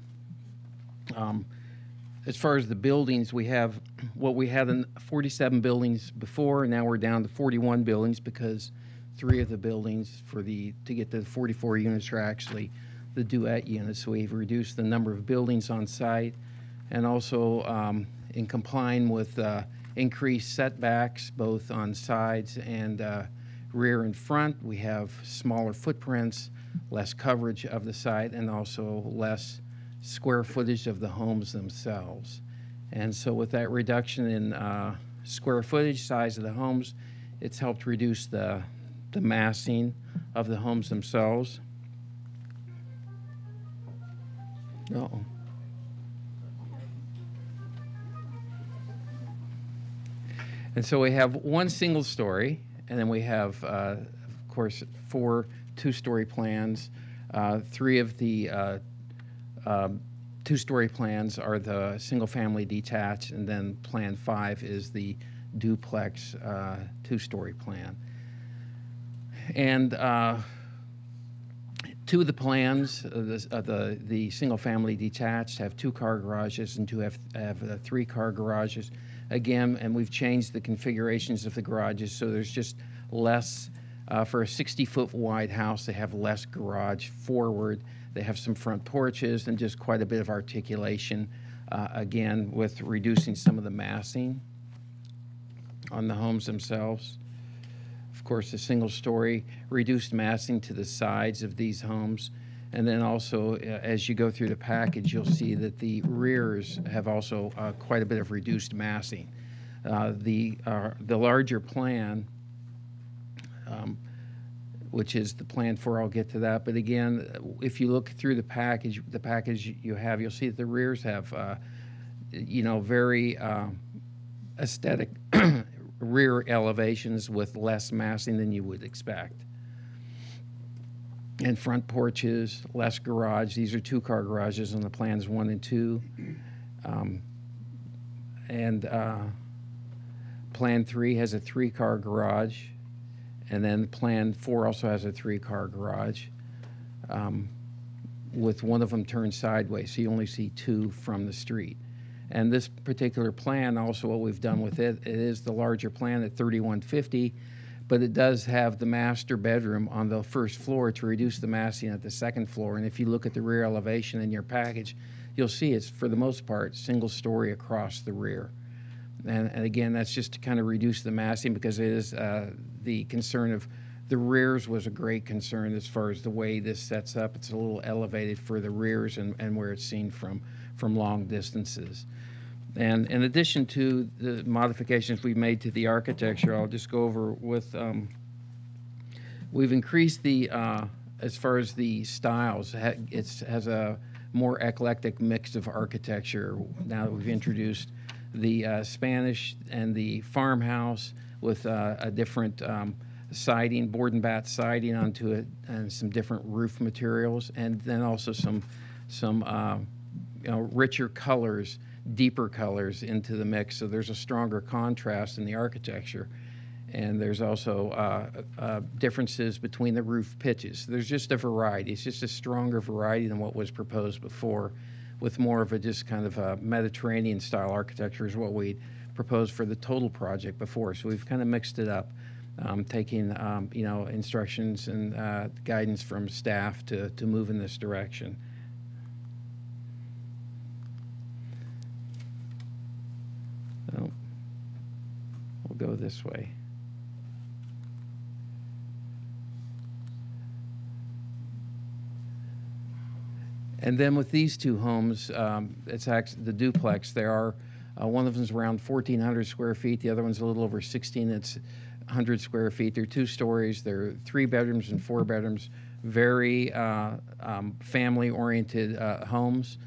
as far as the buildings, we have what we had in 47 buildings before, and now we're down to 41 buildings because 3 of the buildings to get to the 44 units are actually the duet units. So we've reduced the number of buildings on site, and also in complying with increased setbacks both on sides and rear and front, we have smaller footprints, less coverage of the site, and also less square footage of the homes themselves. And so with that reduction in square footage, size of the homes, it's helped reduce the massing of the homes themselves. Uh-oh. And so we have one single story, and then we have, of course, 4 two-story plans. 3 of the 2-story plans are the single-family detached, and then Plan 5 is the duplex 2-story plan. And 2 of the plans, the single-family detached, have 2-car garages, and 2 have 3-car garages. Again, and we've changed the configurations of the garages, so there's just less. For a 60-foot wide house, they have less garage forward. They have some front porches and just quite a bit of articulation, again, with reducing some of the massing on the homes themselves. Of course, the single-story reduced massing to the sides of these homes. And then also, as you go through the package, you'll see that the rears have also quite a bit of reduced massing. The larger plan, which is the Plan 4, I'll get to that. But again, if you look through the package you have, you'll see that the rears have, very aesthetic rear elevations with less massing than you would expect. And front porches, less garage. These are 2-car garages on the plans 1 and 2. Plan 3 has a 3-car garage. And then Plan 4 also has a 3-car garage, with one of them turned sideways, so you only see 2 from the street. And this particular plan, also what we've done with it, it is the larger plan at 3150, but it does have the master bedroom on the first floor to reduce the massing at the second floor. And if you look at the rear elevation in your package, you'll see it's, for the most part, single story across the rear. And again, that's just to kind of reduce the massing, because it is the concern of the rears was a great concern as far as the way this sets up. It's a little elevated for the rears and where it's seen from long distances. And in addition to the modifications we've made to the architecture, I'll just go over with, we've increased the, as far as the styles, it has a more eclectic mix of architecture now that we've introduced the Spanish and the farmhouse with a different siding, board and bat siding onto it, and some different roof materials, and then also some richer colors, deeper colors into the mix. So there's a stronger contrast in the architecture, and there's also differences between the roof pitches. There's just a variety. It's just a stronger variety than what was proposed before, with more of a just kind of a Mediterranean style architecture is what we proposed for the total project before. So we've kind of mixed it up, taking instructions and guidance from staff to move in this direction. So we'll go this way. And then with these 2 homes, it's actually the duplex. They are, one of them is around 1,400 square feet. The other one's a little over 16. It's 100 square feet. They're 2 stories. They're 3 bedrooms and 4 bedrooms. Very family-oriented homes.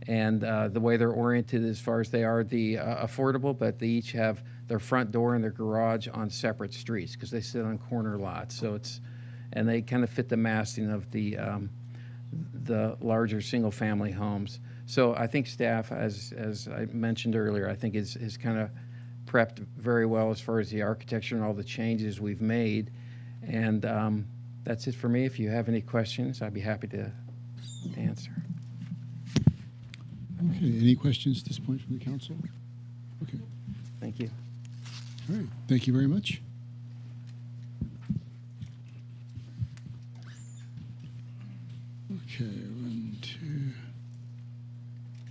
And the way they're oriented as far as they are affordable, but they each have their front door and their garage on separate streets because they sit on corner lots. So and they kind of fit the massing of the larger single-family homes. So I think staff, as I mentioned earlier, I think is kind of prepped very well as far as the architecture and all the changes we've made. And that's it for me. If you have any questions, I'd be happy to to answer. Okay, any questions at this point from the council? Okay. Thank you. All right, thank you very much. Okay, 1,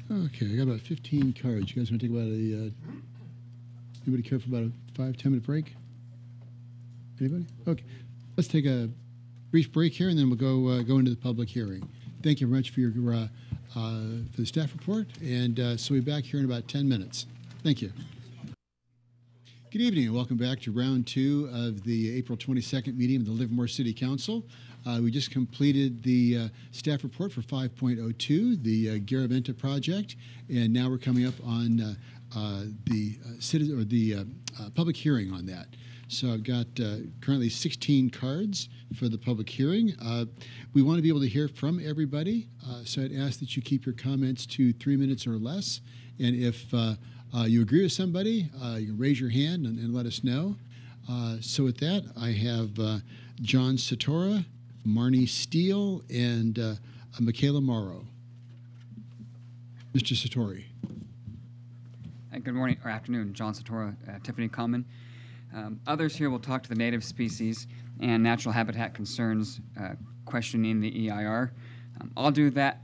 2. Okay, I got about 15 cards. You guys want to take about anybody care for about a 5-10 minute break? Anybody? Okay, let's take a brief break here, and then we'll go into the public hearing. Thank you very much for your for the staff report, and so we'll be back here in about 10 minutes. Thank you. Good evening, and welcome back to round 2 of the April 22nd meeting of the Livermore City Council. We just completed the staff report for 5.02, the Garaventa project, and now we're coming up on the public hearing on that. So I've got currently 16 cards for the public hearing. We want to be able to hear from everybody, so I'd ask that you keep your comments to 3 minutes or less. And if you agree with somebody, you can raise your hand and let us know. So with that, I have John Satora, Marnie Steele, and Michaela Morrow. Mr. Satori. Good morning or afternoon, John Satora, Tiffany Common. Others here will talk to the native species and natural habitat concerns questioning the EIR. I'll do that.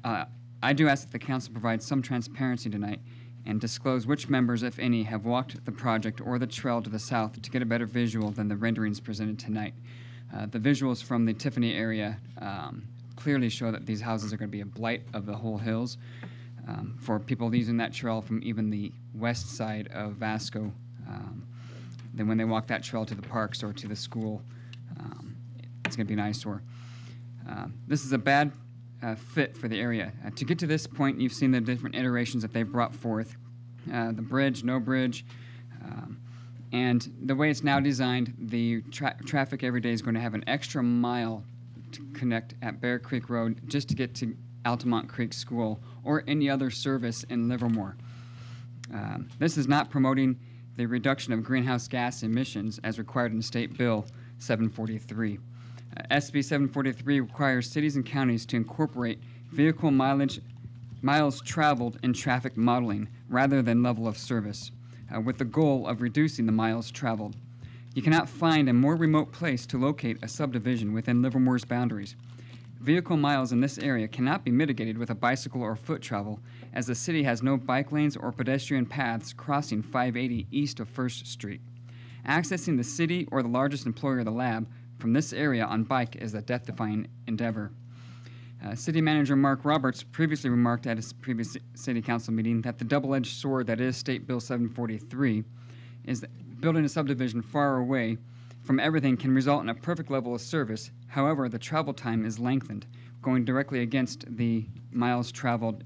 I do ask that the council provide some transparency tonight and disclose which members, if any, have walked the project or the trail to the south to get a better visual than the renderings presented tonight. The visuals from the Tiffany area clearly show that these houses are going to be a blight of the whole hills. For people using that trail from even the west side of Vasco, then when they walk that trail to the parks or to the school, it's going to be an eyesore. This is a bad fit for the area. To get to this point, you've seen the different iterations that they've brought forth. The bridge, no bridge, and the way it's now designed, the traffic every day is going to have an extra mile to connect at Bear Creek Road just to get to Altamont Creek School or any other service in Livermore. This is not promoting the reduction of greenhouse gas emissions as required in State Bill 743. SB 743 requires cities and counties to incorporate vehicle miles traveled in traffic modeling rather than level of service, with the goal of reducing the miles traveled. You cannot find a more remote place to locate a subdivision within Livermore's boundaries. Vehicle miles in this area cannot be mitigated with a bicycle or foot travel, as the city has no bike lanes or pedestrian paths crossing 580 east of 1st Street. Accessing the city or the largest employer of the lab from this area on bike is a death-defying endeavor. City Manager Mark Roberts previously remarked at his previous City Council meeting that the double-edged sword that is State Bill 743 is that building a subdivision far away from everything can result in a perfect level of service. However, the travel time is lengthened, going directly against the miles traveled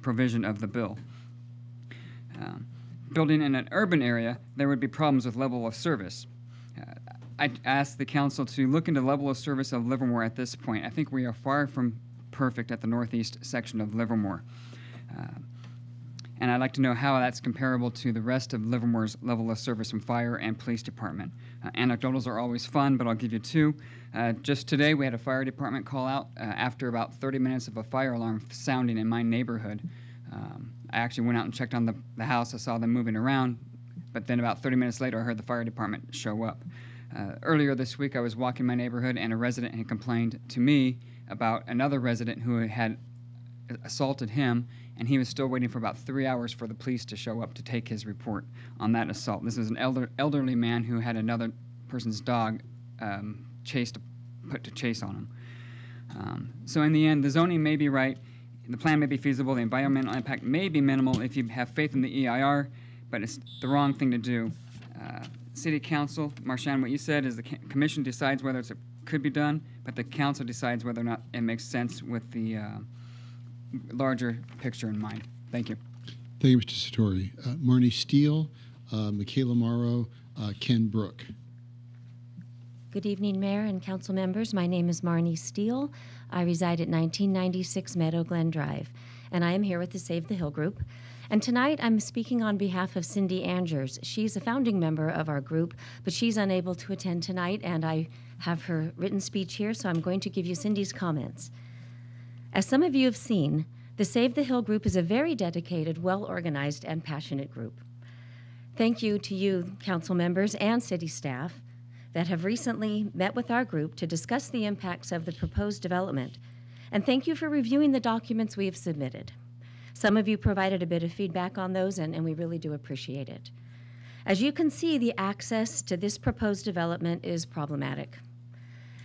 provision of the bill. Building in an urban area, there would be problems with level of service. I asked the council to look into the level of service of Livermore at this point. I think we are far from perfect at the northeast section of Livermore. And I'd like to know how that's comparable to the rest of Livermore's level of service from fire and police department. Anecdotals are always fun, but I'll give you two. Just today, we had a fire department call out after about 30 minutes of a fire alarm sounding in my neighborhood. I actually went out and checked on the house. I saw them moving around, but then about 30 minutes later, I heard the fire department show up. Earlier this week, I was walking my neighborhood, and a resident had complained to me about another resident who had assaulted him, and he was still waiting for about 3 hours for the police to show up to take his report on that assault. This is an elderly man who had another person's dog put to chase on him. So in the end, the zoning may be right, the plan may be feasible, the environmental impact may be minimal if you have faith in the EIR, but it's the wrong thing to do. City Council, Marshawn, what you said is the commission decides whether it could be done, but the council decides whether or not it makes sense with the larger picture in mind. Thank you. Thank you, Mr. Satori. Marnie Steele, Michaela Morrow, Ken Brook. Good evening, Mayor and council members. My name is Marnie Steele. I reside at 1996 Meadow Glen Drive, and I am here with the Save the Hill group. And tonight I'm speaking on behalf of Cindy Angers. She's a founding member of our group, but she's unable to attend tonight, and I have her written speech here, so I'm going to give you Cindy's comments. As some of you have seen, the Save the Hill group is a very dedicated, well-organized, and passionate group. Thank you to you, council members and city staff, that have recently met with our group to discuss the impacts of the proposed development. And thank you for reviewing the documents we have submitted. Some of you provided a bit of feedback on those, and we really do appreciate it. As you can see, the access to this proposed development is problematic.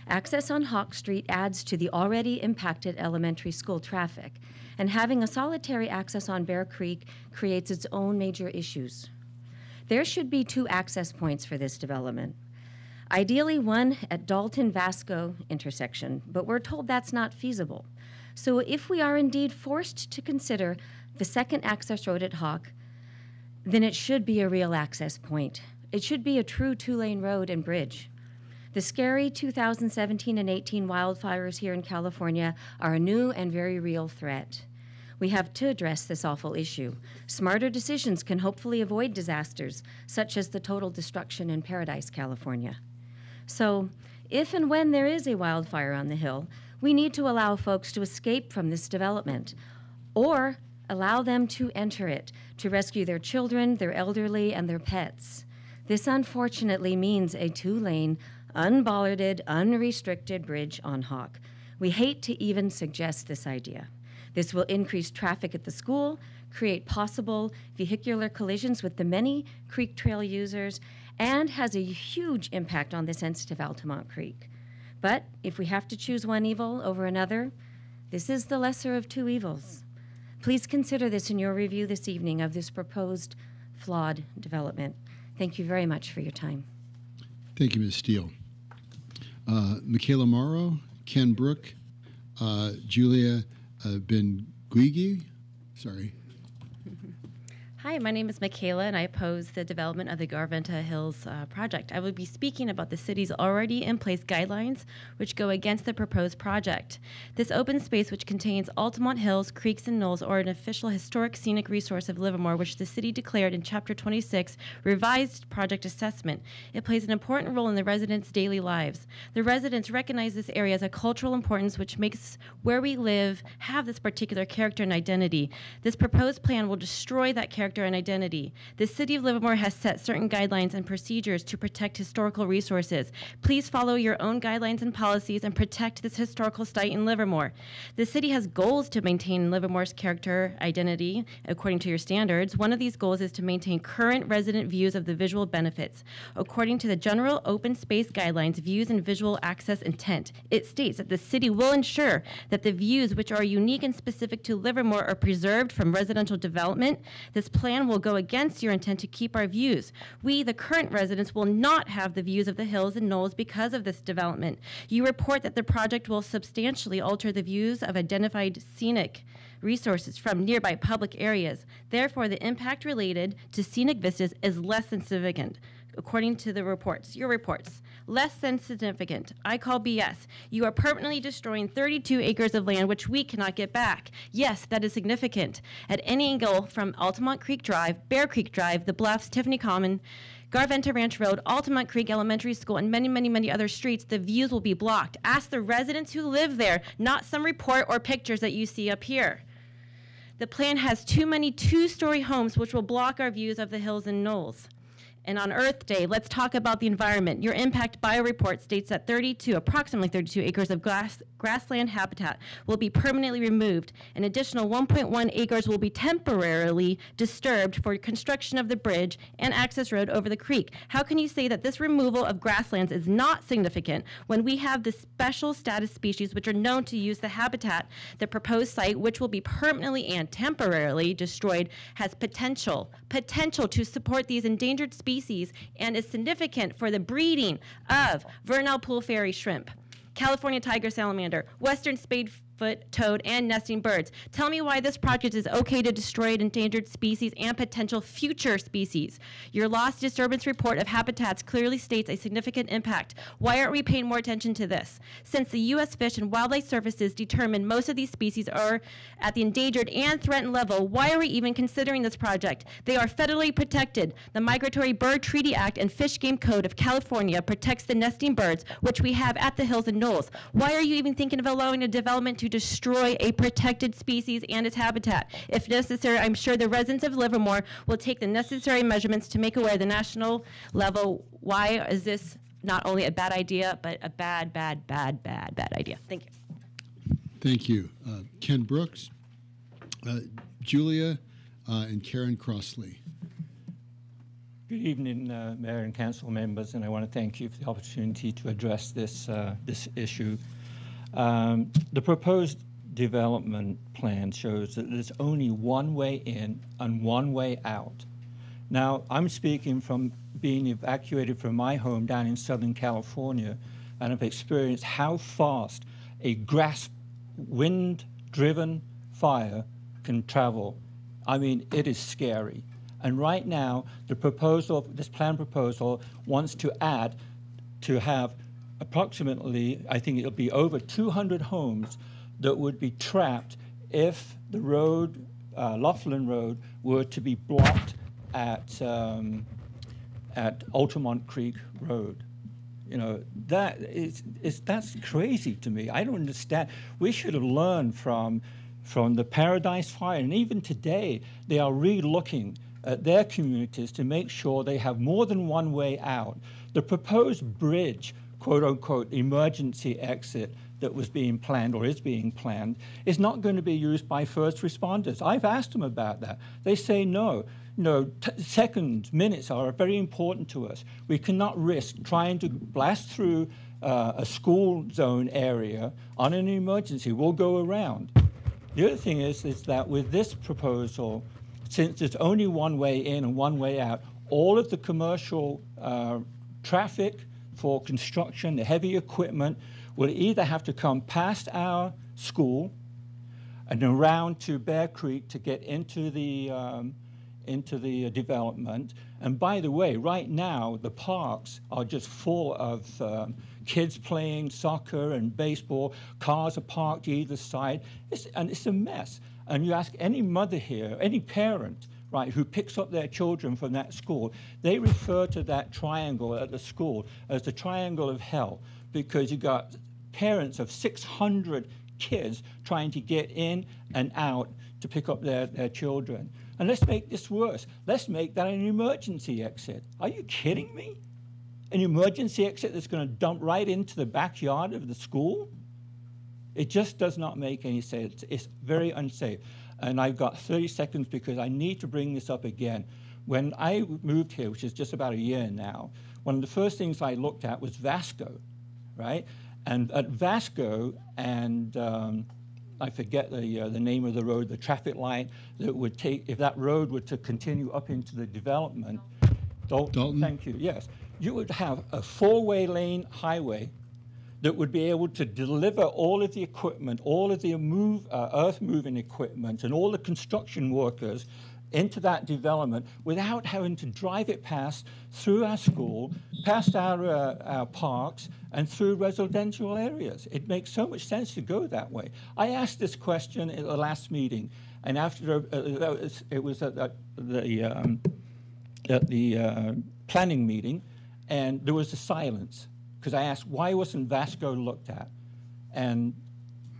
Access on Hawk Street adds to the already impacted elementary school traffic, and having a solitary access on Bear Creek creates its own major issues. There should be 2 access points for this development. Ideally, one at Dalton-Vasco intersection, but we're told that's not feasible. So if we are indeed forced to consider the second access road at Hawk, then it should be a real access point. It should be a true 2-lane road and bridge. The scary 2017 and 18 wildfires here in California are a new and very real threat. We have to address this awful issue. Smarter decisions can hopefully avoid disasters, such as the total destruction in Paradise, California. So, if and when there is a wildfire on the Hill, we need to allow folks to escape from this development, or allow them to enter it to rescue their children, their elderly, and their pets. This unfortunately means a 2-lane, unbollarded, unrestricted bridge on Hawk. We hate to even suggest this idea. This will increase traffic at the school, create possible vehicular collisions with the many creek trail users, and has a huge impact on the sensitive Altamont Creek. But if we have to choose one evil over another, this is the lesser of 2 evils. Please consider this in your review this evening of this proposed flawed development. Thank you very much for your time. Thank you, Ms. Steele. Michaela Morrow, Ken Brook, Julia Benguigui, sorry. Hi, my name is Michaela, and I oppose the development of the Garventa Hills project. I will be speaking about the city's already in place guidelines, which go against the proposed project. This open space, which contains Altamont Hills, creeks, and knolls, are an official historic scenic resource of Livermore, which the city declared in Chapter 26, revised project assessment. It plays an important role in the residents' daily lives. The residents recognize this area as a cultural importance, which makes where we live have this particular character and identity. This proposed plan will destroy that character and identity. The city of Livermore has set certain guidelines and procedures to protect historical resources. Please follow your own guidelines and policies and protect this historical site in Livermore. The city has goals to maintain Livermore's character identity according to your standards. One of these goals is to maintain current resident views of the visual benefits. According to the general open space guidelines, views and visual access intent, it states that the city will ensure that the views which are unique and specific to Livermore are preserved from residential development. This plan will go against your intent to keep our views. We, the current residents, will not have the views of the hills and knolls because of this development. You report that the project will substantially alter the views of identified scenic resources from nearby public areas. Therefore, the impact related to scenic vistas is less than significant. According to the reports, your reports, less than significant. I call BS. You are permanently destroying 32 acres of land which we cannot get back. Yes, that is significant. At any angle from Altamont Creek Drive, Bear Creek Drive, the Bluffs, Tiffany Common, Garventa Ranch Road, Altamont Creek Elementary School, and many, many, many other streets, the views will be blocked. Ask the residents who live there, not some report or pictures that you see up here. The plan has too many 2-story homes which will block our views of the hills and knolls. And on Earth Day, let's talk about the environment. Your impact bioreport states that approximately 32 acres of grassland habitat will be permanently removed. An additional 1.1 acres will be temporarily disturbed for construction of the bridge and access road over the creek. How can you say that this removal of grasslands is not significant when we have the special status species which are known to use the habitat? The proposed site, which will be permanently and temporarily destroyed, has potential to support these endangered species and is significant for the breeding of vernal pool fairy shrimp, California tiger salamander, western spadefoot toad, and nesting birds. Tell me why this project is okay to destroy endangered species and potential future species. Your loss disturbance report of habitats clearly states a significant impact. Why aren't we paying more attention to this? Since the U.S. Fish and Wildlife Services determined most of these species are at the endangered and threatened level, why are we even considering this project? They are federally protected. The Migratory Bird Treaty Act and Fish Game Code of California protects the nesting birds, which we have at the hills and knolls. Why are you even thinking of allowing a development to destroy a protected species and its habitat. If necessary, I'm sure the residents of Livermore will take the necessary measurements to make aware at the national level why is this not only a bad idea, but a bad idea. Thank you. Thank you. Ken Brooks, Julia, and Karen Crossley. Good evening, Mayor and Council members, and I want to thank you for the opportunity to address this issue. The proposed development plan shows that there's only one way in and one way out. Now, I'm speaking from being evacuated from my home down in Southern California, and I've experienced how fast a wind-driven fire can travel. I mean, it is scary. And right now, this plan proposal wants to have approximately, I think it'll be over 200 homes that would be trapped if the road, Laughlin Road, were to be blocked at Altamont Creek Road. You know, that's crazy to me. I don't understand. We should have learned from the Paradise Fire, and even today, they are re-looking at their communities to make sure they have more than one way out. The proposed bridge, quote unquote, emergency exit that was being planned or is being planned is not going to be used by first responders. I've asked them about that. They say no. No, seconds, minutes are very important to us. We cannot risk trying to blast through a school zone area on an emergency. We'll go around. The other thing is that with this proposal, since there's only one way in and one way out, all of the commercial traffic for construction, the heavy equipment, will either have to come past our school and around to Bear Creek to get into the development. And by the way, right now, the parks are just full of kids playing soccer and baseball. Cars are parked either side. It's a mess. And you ask any mother here, any parent, right, who picks up their children from that school, they refer to that triangle at the school as the triangle of hell, because you got parents of 600 kids trying to get in and out to pick up their children. And let's make this worse. Let's make that an emergency exit. Are you kidding me? An emergency exit that's going to dump right into the backyard of the school? It just does not make any sense. It's very unsafe. And I've got 30 seconds because I need to bring this up again. When I moved here, which is just about a year now, one of the first things I looked at was Vasco, right? And at Vasco and I forget the name of the road, the traffic light that would take, if that road were to continue up into the development, Dalton, thank you, yes, you would have a 4-way lane highway that would be able to deliver all of the equipment, all of the earth-moving equipment, and all the construction workers into that development without having to drive it through our school, past our parks, and through residential areas. It makes so much sense to go that way. I asked this question at the last meeting, and after it was at the planning meeting, and there was a silence, because I asked, why wasn't Vasco looked at? And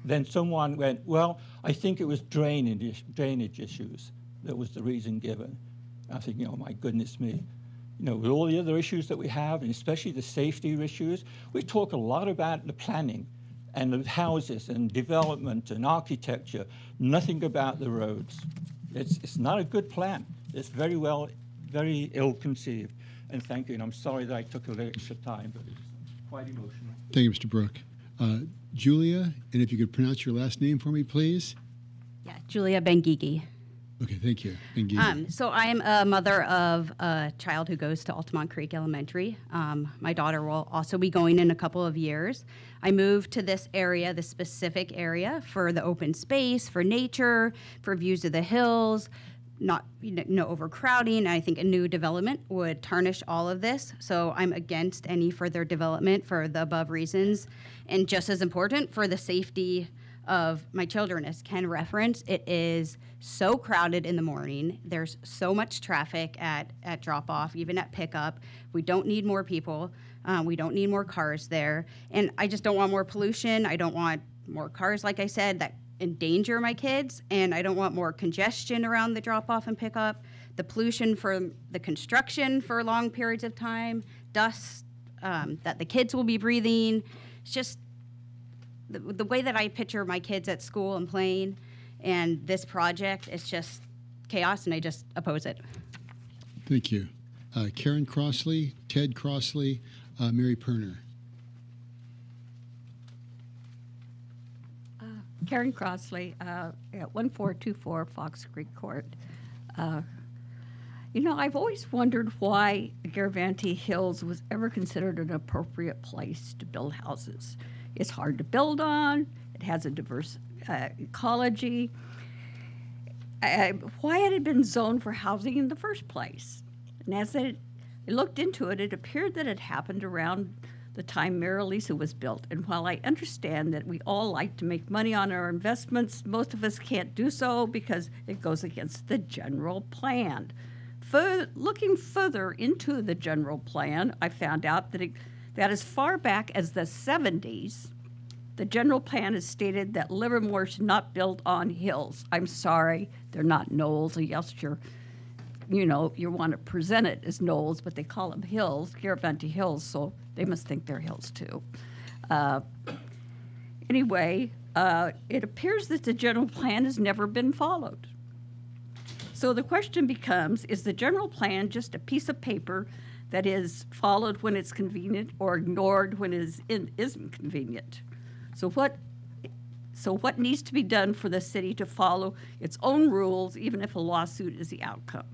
then someone went, well, I think it was drainage issues. That was the reason given. I think, oh my goodness me. You know, with all the other issues that we have, and especially the safety issues, we talk a lot about the planning and the houses and development and architecture, nothing about the roads. It's not a good plan. It's very ill-conceived. And thank you, and I'm sorry that I took a little extra time, but it's quite emotional. Thank you, Mr. Brook. Julia, and if you could pronounce your last name for me, please. Yeah, Julia Benguigui. Okay, thank you. Benguigui. So I'm a mother of a child who goes to Altamont Creek Elementary. My daughter will also be going in a couple of years. I moved to this area, this specific area, for the open space, for nature, for views of the hills, no overcrowding. I think a new development would tarnish all of this. So I'm against any further development for the above reasons. And just as important, for the safety of my children, as Ken referenced, it is so crowded in the morning. There's so much traffic at drop-off, even at pickup. We don't need more people. We don't need more cars there. And I just don't want more pollution. I don't want more cars, like I said, that endanger my kids, and I don't want more congestion around the drop-off and pickup, the pollution from the construction for long periods of time, dust that the kids will be breathing. It's just the way that I picture my kids at school and playing, and this project, it's just chaos, and I just oppose it. Thank you. Karen Crossley, Ted Crossley, Mary Perner. Karen Crossley at 1424 Fox Creek Court. You know, I've always wondered why Garavante Hills was ever considered an appropriate place to build houses. It's hard to build on. It has a diverse ecology. Why had it been zoned for housing in the first place? And as I looked into it, it appeared that it happened around the time Mira Lisa was built. And while I understand that we all like to make money on our investments, most of us can't do so because it goes against the general plan. Looking further into the general plan, I found out that as far back as the 70s, the general plan has stated that Livermore should not build on hills. I'm sorry, they're not knolls. Yes, you want to present it as knolls, but they call them hills, Garavante Hills, so they must think they're hills too. Anyway, it appears that the general plan has never been followed. So the question becomes, is the general plan just a piece of paper that is followed when it's convenient or ignored when it isn't convenient? So what needs to be done for the city to follow its own rules, even if a lawsuit is the outcome?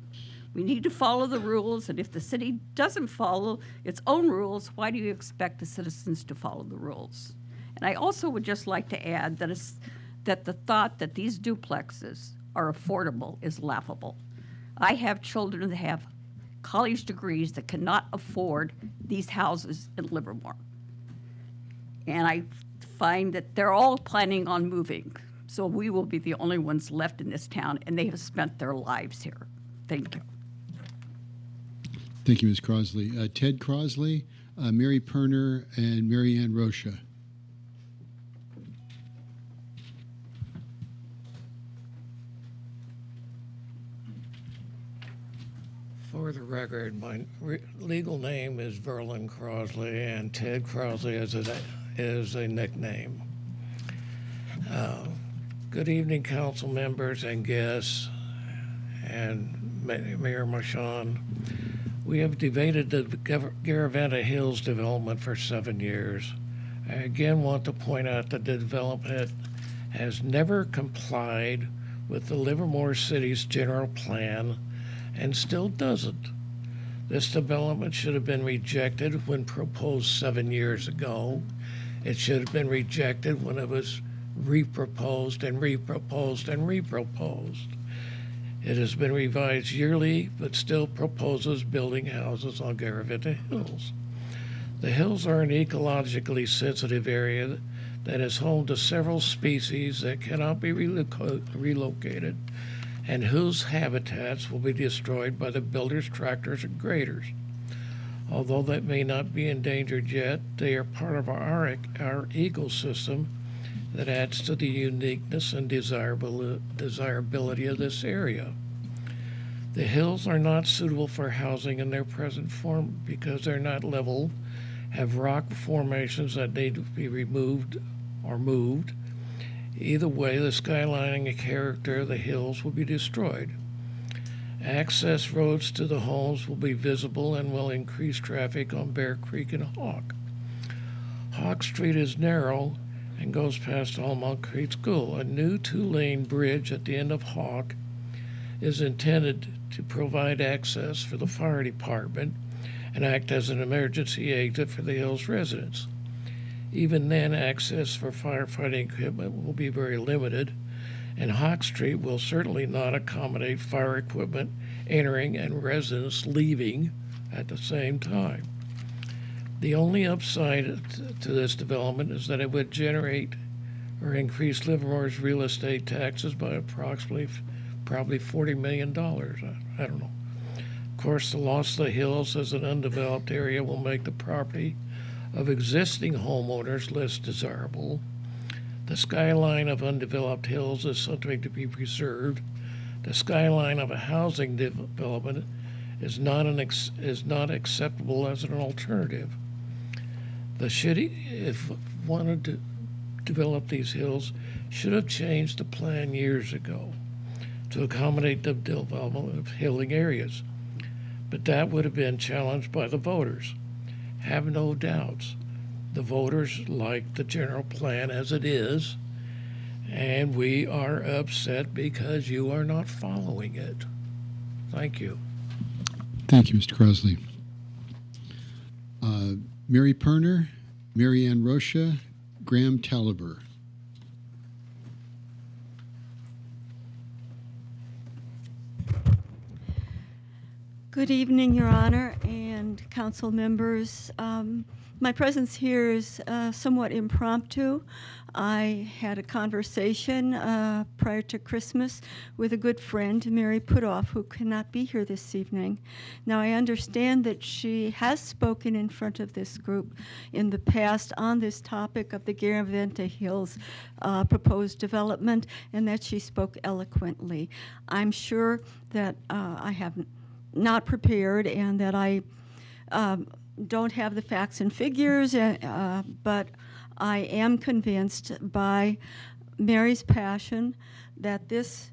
We need to follow the rules, and if the city doesn't follow its own rules, why do you expect the citizens to follow the rules? And I also would just like to add that the thought that these duplexes are affordable is laughable. I have children that have college degrees that cannot afford these houses in Livermore. And I find that they're all planning on moving. So we will be the only ones left in this town, and they have spent their lives here. Thank you. Thank you, Ms. Crossley. Ted Crossley, Mary Perner, and Mary Ann Rocha. For the record, my legal name is Verlin Crossley, and Ted Crossley is a nickname. Good evening, council members and guests, and Mayor Marchand. We have debated the Garavante Hills development for 7 years. I again want to point out that the development has never complied with the Livermore City's general plan and still doesn't. This development should have been rejected when proposed 7 years ago. It should have been rejected when it was reproposed and reproposed and reproposed. It has been revised yearly, but still proposes building houses on Garavante Hills. The hills are an ecologically sensitive area that is home to several species that cannot be relocated and whose habitats will be destroyed by the builders' tractors and graders. Although that may not be endangered yet, they are part of our ecosystem that adds to the uniqueness and desirability of this area. The hills are not suitable for housing in their present form because they're not level, have rock formations that need to be removed or moved. Either way, the skyline and character of the hills will be destroyed. Access roads to the homes will be visible and will increase traffic on Bear Creek and Hawk. Hawk Street is narrow and goes past Almont Creek School. A new 2-lane bridge at the end of Hawk is intended to provide access for the fire department and act as an emergency exit for the Hills residents. Even then, access for firefighting equipment will be very limited, and Hawk Street will certainly not accommodate fire equipment entering and residents leaving at the same time. The only upside to this development is that it would generate or increase Livermore's real estate taxes by approximately probably $40 million. I don't know. Of course, the loss of the hills as an undeveloped area will make the property of existing homeowners less desirable. The skyline of undeveloped hills is something to be preserved. The skyline of a housing development is not acceptable as an alternative. The city, if wanted to develop these hills, should have changed the plan years ago to accommodate the development of hilling areas. But that would have been challenged by the voters. Have no doubts. The voters like the general plan as it is, and we are upset because you are not following it. Thank you. Thank you, Mr. Crosley. Mary Perner, Mary Ann Rocha, Graham Taliber. Good evening, Your Honor and council members. My presence here is somewhat impromptu. I had a conversation prior to Christmas with a good friend, Mary Putoff, who cannot be here this evening. Now, I understand that she has spoken in front of this group in the past on this topic of the Garaventa Hills proposed development, and that she spoke eloquently. I'm sure that I have not prepared and that I don't have the facts and figures, but I am convinced by Mary's passion that this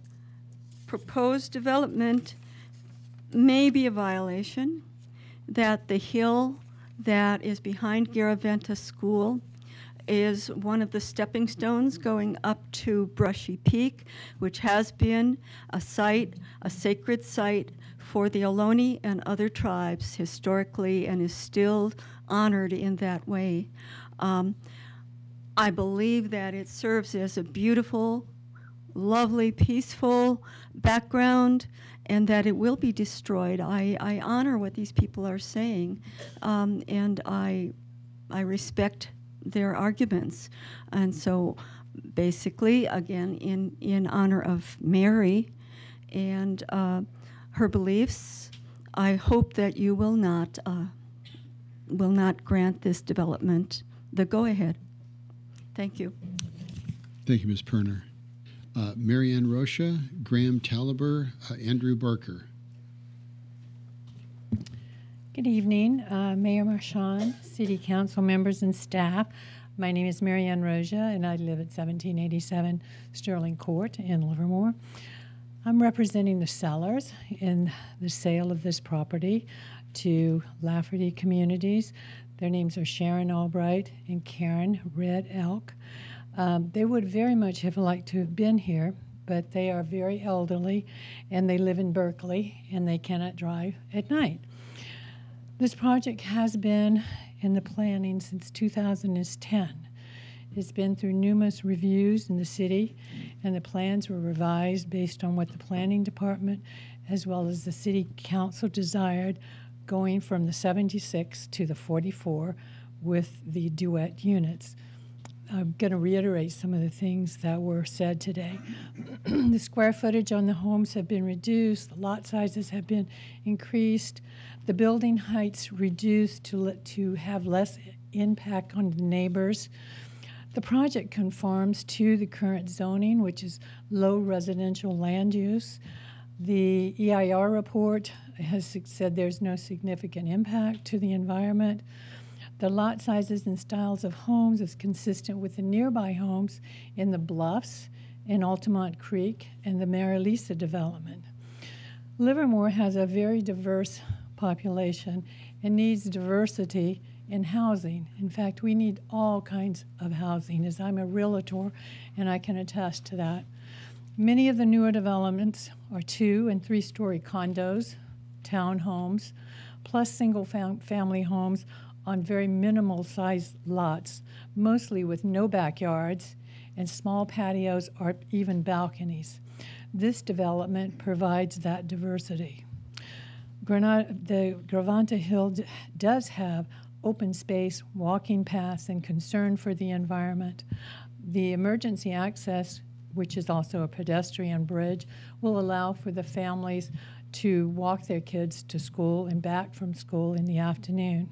proposed development may be a violation, that the hill that is behind Garaventa School is one of the stepping stones going up to Brushy Peak, which has been a site, a sacred site for the Ohlone and other tribes historically, and is still honored in that way. I believe that it serves as a beautiful, lovely, peaceful background, and that it will be destroyed. I honor what these people are saying, and I respect their arguments. And so basically, again, in honor of Mary and her beliefs, I hope that you will not grant this development the go-ahead. Thank you. Thank you, Ms. Perner. Mary Ann Rocha, Graham Taliber, Andrew Barker. Good evening, Mayor Marchand, City Council members and staff. My name is Mary Ann Rocha, and I live at 1787 Sterling Court in Livermore. I'm representing the sellers in the sale of this property to Lafferty Communities. Their names are Sharon Albright and Karen Red Elk. They would very much have liked to have been here, but they are very elderly and they live in Berkeley and they cannot drive at night. This project has been in the planning since 2010. It's been through numerous reviews in the city, and the plans were revised based on what the planning department as well as the city council desired, going from the 76 to the 44 with the duet units. I'm going to reiterate some of the things that were said today. The square footage on the homes have been reduced, the lot sizes have been increased, the building heights reduced to have less impact on the neighbors. The project conforms to the current zoning, which is low residential land use. The EIR report has said there's no significant impact to the environment. The lot sizes and styles of homes is consistent with the nearby homes in the Bluffs, in Altamont Creek, and the Mary Lisa development. Livermore has a very diverse population and needs diversity in housing. In fact, we need all kinds of housing, as I'm a realtor and I can attest to that. Many of the newer developments are 2- and 3-story condos, townhomes, plus single-family homes on very minimal sized lots, mostly with no backyards and small patios or even balconies. This development provides that diversity. The Garaventa Hill does have open space, walking paths, and concern for the environment. The emergency access, which is also a pedestrian bridge, will allow for the families to walk their kids to school and back from school in the afternoon.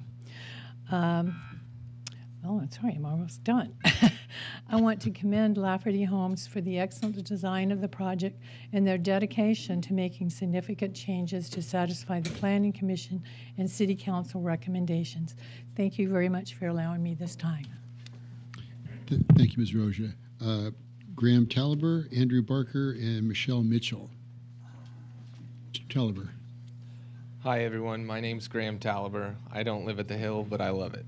Oh, sorry, I'm almost done. I want to commend Lafferty Homes for the excellent design of the project and their dedication to making significant changes to satisfy the Planning Commission and City Council recommendations. Thank you very much for allowing me this time. Thank you, Ms. Roja. Graham Taliber, Andrew Barker, and Michelle Mitchell. Mr. Taliber. Hi, everyone. My name's Graham Taliber. I don't live at the Hill, but I love it.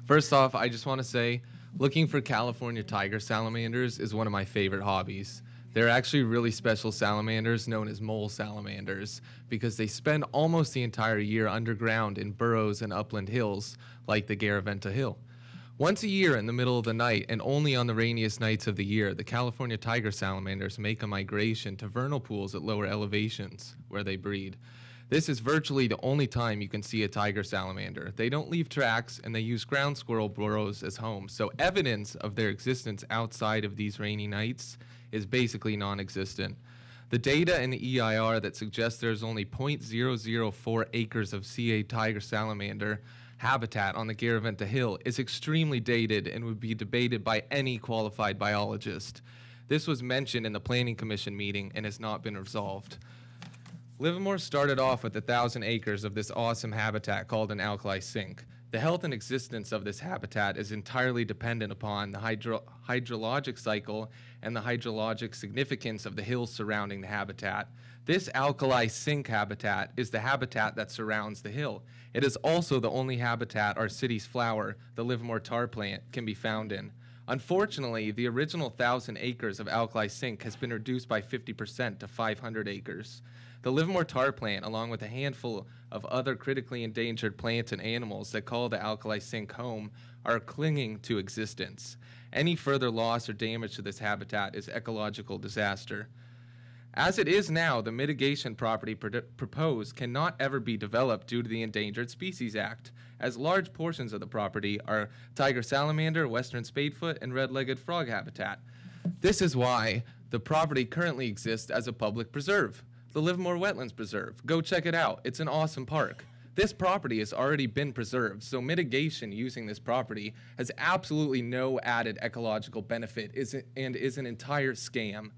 First off, I just want to say, looking for California tiger salamanders is one of my favorite hobbies. They're actually really special salamanders known as mole salamanders because they spend almost the entire year underground in burrows and upland hills like the Garaventa Hill. Once a year in the middle of the night, and only on the rainiest nights of the year, the California tiger salamanders make a migration to vernal pools at lower elevations where they breed. This is virtually the only time you can see a tiger salamander. They don't leave tracks, and they use ground squirrel burrows as homes, so evidence of their existence outside of these rainy nights is basically non-existent. The data in the EIR that suggests there's only 0.004 acres of CA tiger salamander habitat on the Garaventa Hill is extremely dated and would be debated by any qualified biologist. This was mentioned in the Planning Commission meeting and has not been resolved. Livermore started off with 1,000 acres of this awesome habitat called an alkali sink. The health and existence of this habitat is entirely dependent upon the hydrologic cycle and the hydrologic significance of the hills surrounding the habitat. This alkali sink habitat is the habitat that surrounds the hill. It is also the only habitat our city's flower, the Livermore tar plant, can be found in. Unfortunately, the original 1,000 acres of alkali sink has been reduced by 50% to 500 acres. The Livermore tar plant, along with a handful of other critically endangered plants and animals that call the alkali sink home, are clinging to existence. Any further loss or damage to this habitat is ecological disaster. As it is now, the mitigation property proposed cannot ever be developed due to the Endangered Species Act, as large portions of the property are tiger salamander, western spadefoot, and red-legged frog habitat. This is why the property currently exists as a public preserve. The Livermore Wetlands Preserve. Go check it out. It's an awesome park. This property has already been preserved, so mitigation using this property has absolutely no added ecological benefit and is an entire scam.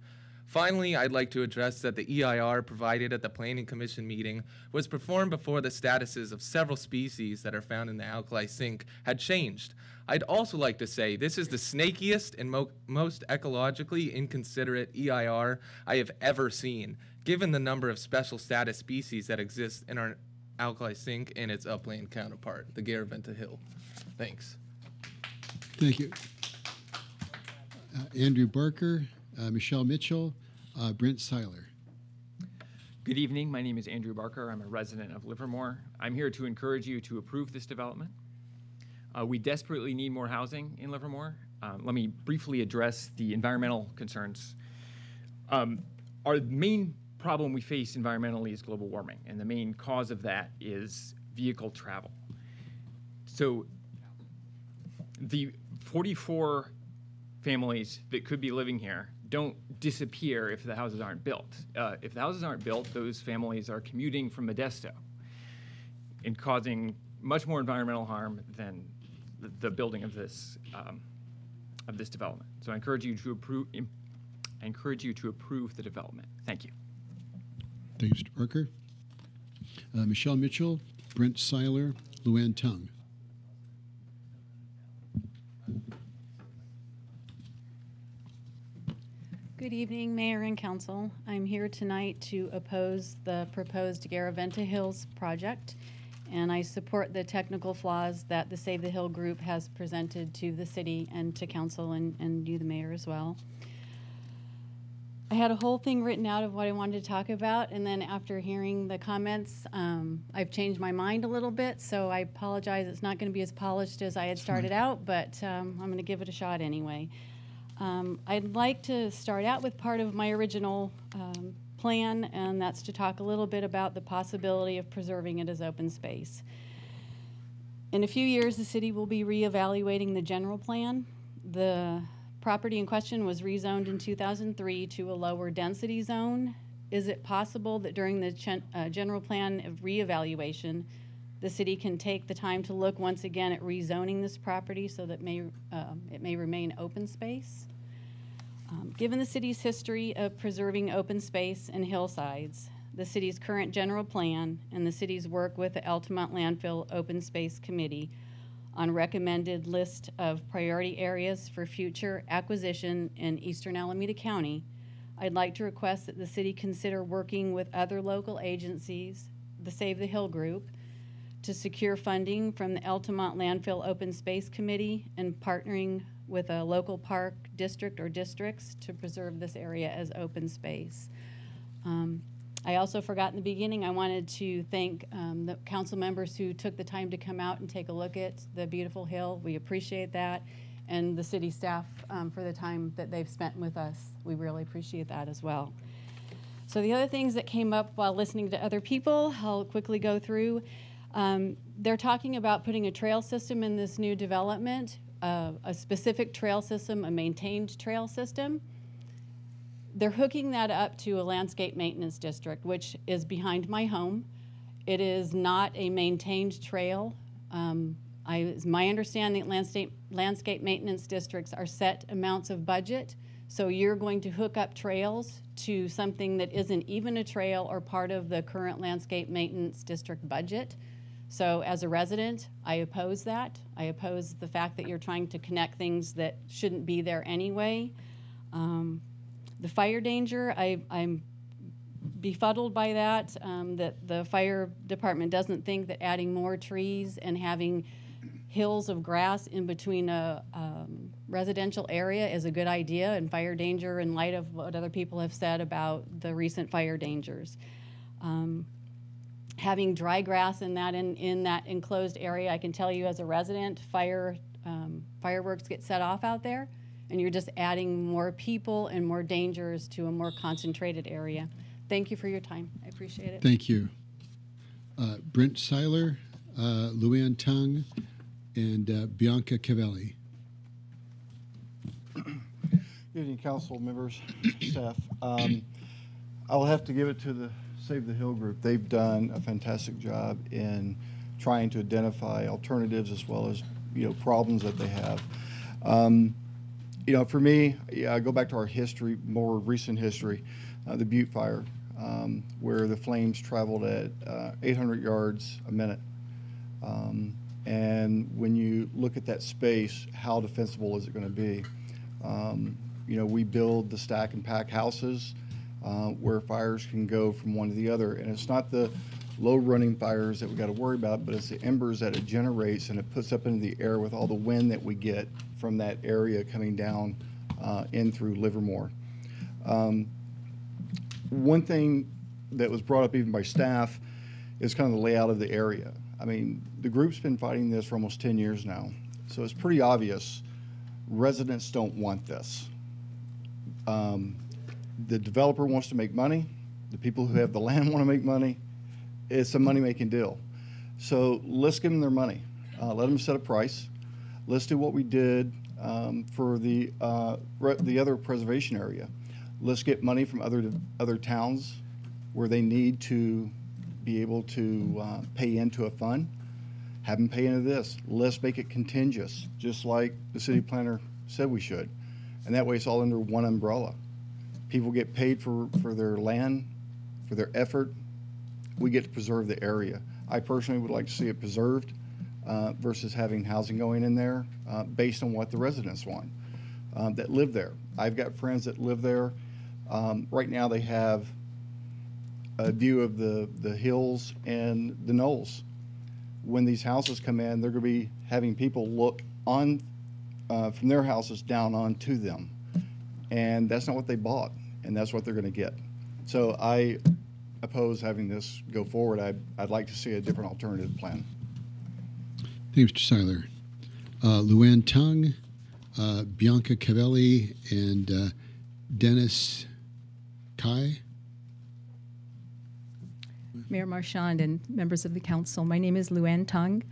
Finally, I'd like to address that the EIR provided at the Planning Commission meeting was performed before the statuses of several species that are found in the alkali sink had changed. I'd also like to say this is the snakiest and most ecologically inconsiderate EIR I have ever seen, given the number of special status species that exist in our alkali sink and its upland counterpart, the Garaventa Hill. Thanks. Thank you. Andrew Barker, Michelle Mitchell, Brent Seiler. Good evening. My name is Andrew Barker. I'm a resident of Livermore. I'm here to encourage you to approve this development. We desperately need more housing in Livermore. Let me briefly address the environmental concerns. Our main problem we face environmentally is global warming, and the main cause of that is vehicle travel. So the 44 families that could be living here don't disappear if the houses aren't built. If the houses aren't built, those families are commuting from Modesto and causing much more environmental harm than the building of this development. So I encourage you to approve. I encourage you to approve the development. Thank you. Thank you, Mr. Barker. Michelle Mitchell, Brent Seiler, Luann Tung. Good evening, Mayor and Council. I'm here tonight to oppose the proposed Garaventa Hills project, and I support the technical flaws that the Save the Hill group has presented to the city and to Council and you, the Mayor, as well. I had a whole thing written out of what I wanted to talk about, and then after hearing the comments, I've changed my mind a little bit, so I apologize. It's not going to be as polished as I had started out, but I'm going to give it a shot anyway. I'd like to start out with part of my original plan, and that's to talk a little bit about the possibility of preserving it as open space. In a few years, the city will be reevaluating the general plan. The property in question was rezoned in 2003 to a lower density zone. Is it possible that during the general plan of reevaluation, the city can take the time to look once again at rezoning this property so that it may remain open space. Given the city's history of preserving open space and hillsides, the city's current general plan, and the city's work with the Altamont Landfill Open Space Committee on recommended list of priority areas for future acquisition in eastern Alameda County, I'd like to request that the city consider working with other local agencies, the Save the Hill Group, to secure funding from the Altamont Landfill Open Space Committee and partnering with a local park district or districts to preserve this area as open space. I also forgot in the beginning, I wanted to thank the council members who took the time to come out and take a look at the beautiful hill. We appreciate that. And the city staff for the time that they've spent with us. We really appreciate that as well. So the other things that came up while listening to other people, I'll quickly go through. They're talking about putting a trail system in this new development, a specific trail system, a maintained trail system. They're hooking that up to a landscape maintenance district, which is behind my home. It is not a maintained trail. It's my understanding that landscape maintenance districts are set amounts of budget, so you're going to hook up trails to something that isn't even a trail or part of the current landscape maintenance district budget. So as a resident, I oppose that. I oppose the fact that you're trying to connect things that shouldn't be there anyway. The fire danger, I'm befuddled by that, that the fire department doesn't think that adding more trees and having hills of grass in between a residential area is a good idea, and fire danger in light of what other people have said about the recent fire dangers. Having dry grass in that enclosed area, I can tell you as a resident, fireworks get set off out there, and you're just adding more people and more dangers to a more concentrated area. Thank you for your time. I appreciate it. Thank you. Brent Seiler, Luann Tung, and Bianca Cavelli. Good evening, council members, staff. I'll have to give it to the Save the Hill group. They've done a fantastic job in trying to identify alternatives as well as problems that they have. For me, I go back to our history, more recent history, the Butte Fire, where the flames traveled at 800 yards a minute. And when you look at that space, how defensible is it going to be? We build the stack and pack houses where fires can go from one to the other. And it's not the low-running fires that we got to worry about, but it's the embers that it generates and it puts up into the air with all the wind that we get from that area coming down in through Livermore. One thing that was brought up even by staff is kind of the layout of the area. I mean, the group's been fighting this for almost 10 years now, so it's pretty obvious residents don't want this. The developer wants to make money. The people who have the land want to make money. It's a money-making deal. So let's give them their money. Let them set a price. Let's do what we did for the other preservation area. Let's get money from other towns where they need to be able to pay into a fund. Have them pay into this. Let's make it contingent, just like the city planner said we should. And that way it's all under one umbrella. People get paid for their land, for their effort. We get to preserve the area. I personally would like to see it preserved versus having housing going in there based on what the residents want that live there. I've got friends that live there. Right now they have a view of the hills and the knolls. When these houses come in, they're going to be having people look on from their houses down onto them. And that's not what they bought, and that's what they're going to get. So I oppose having this go forward. I'd like to see a different alternative plan. Thanks, Mr. Seiler. Luann Tung, Bianca Cavelli, and Dennis Kai. Mayor Marchand and members of the council, my name is Luann Tung.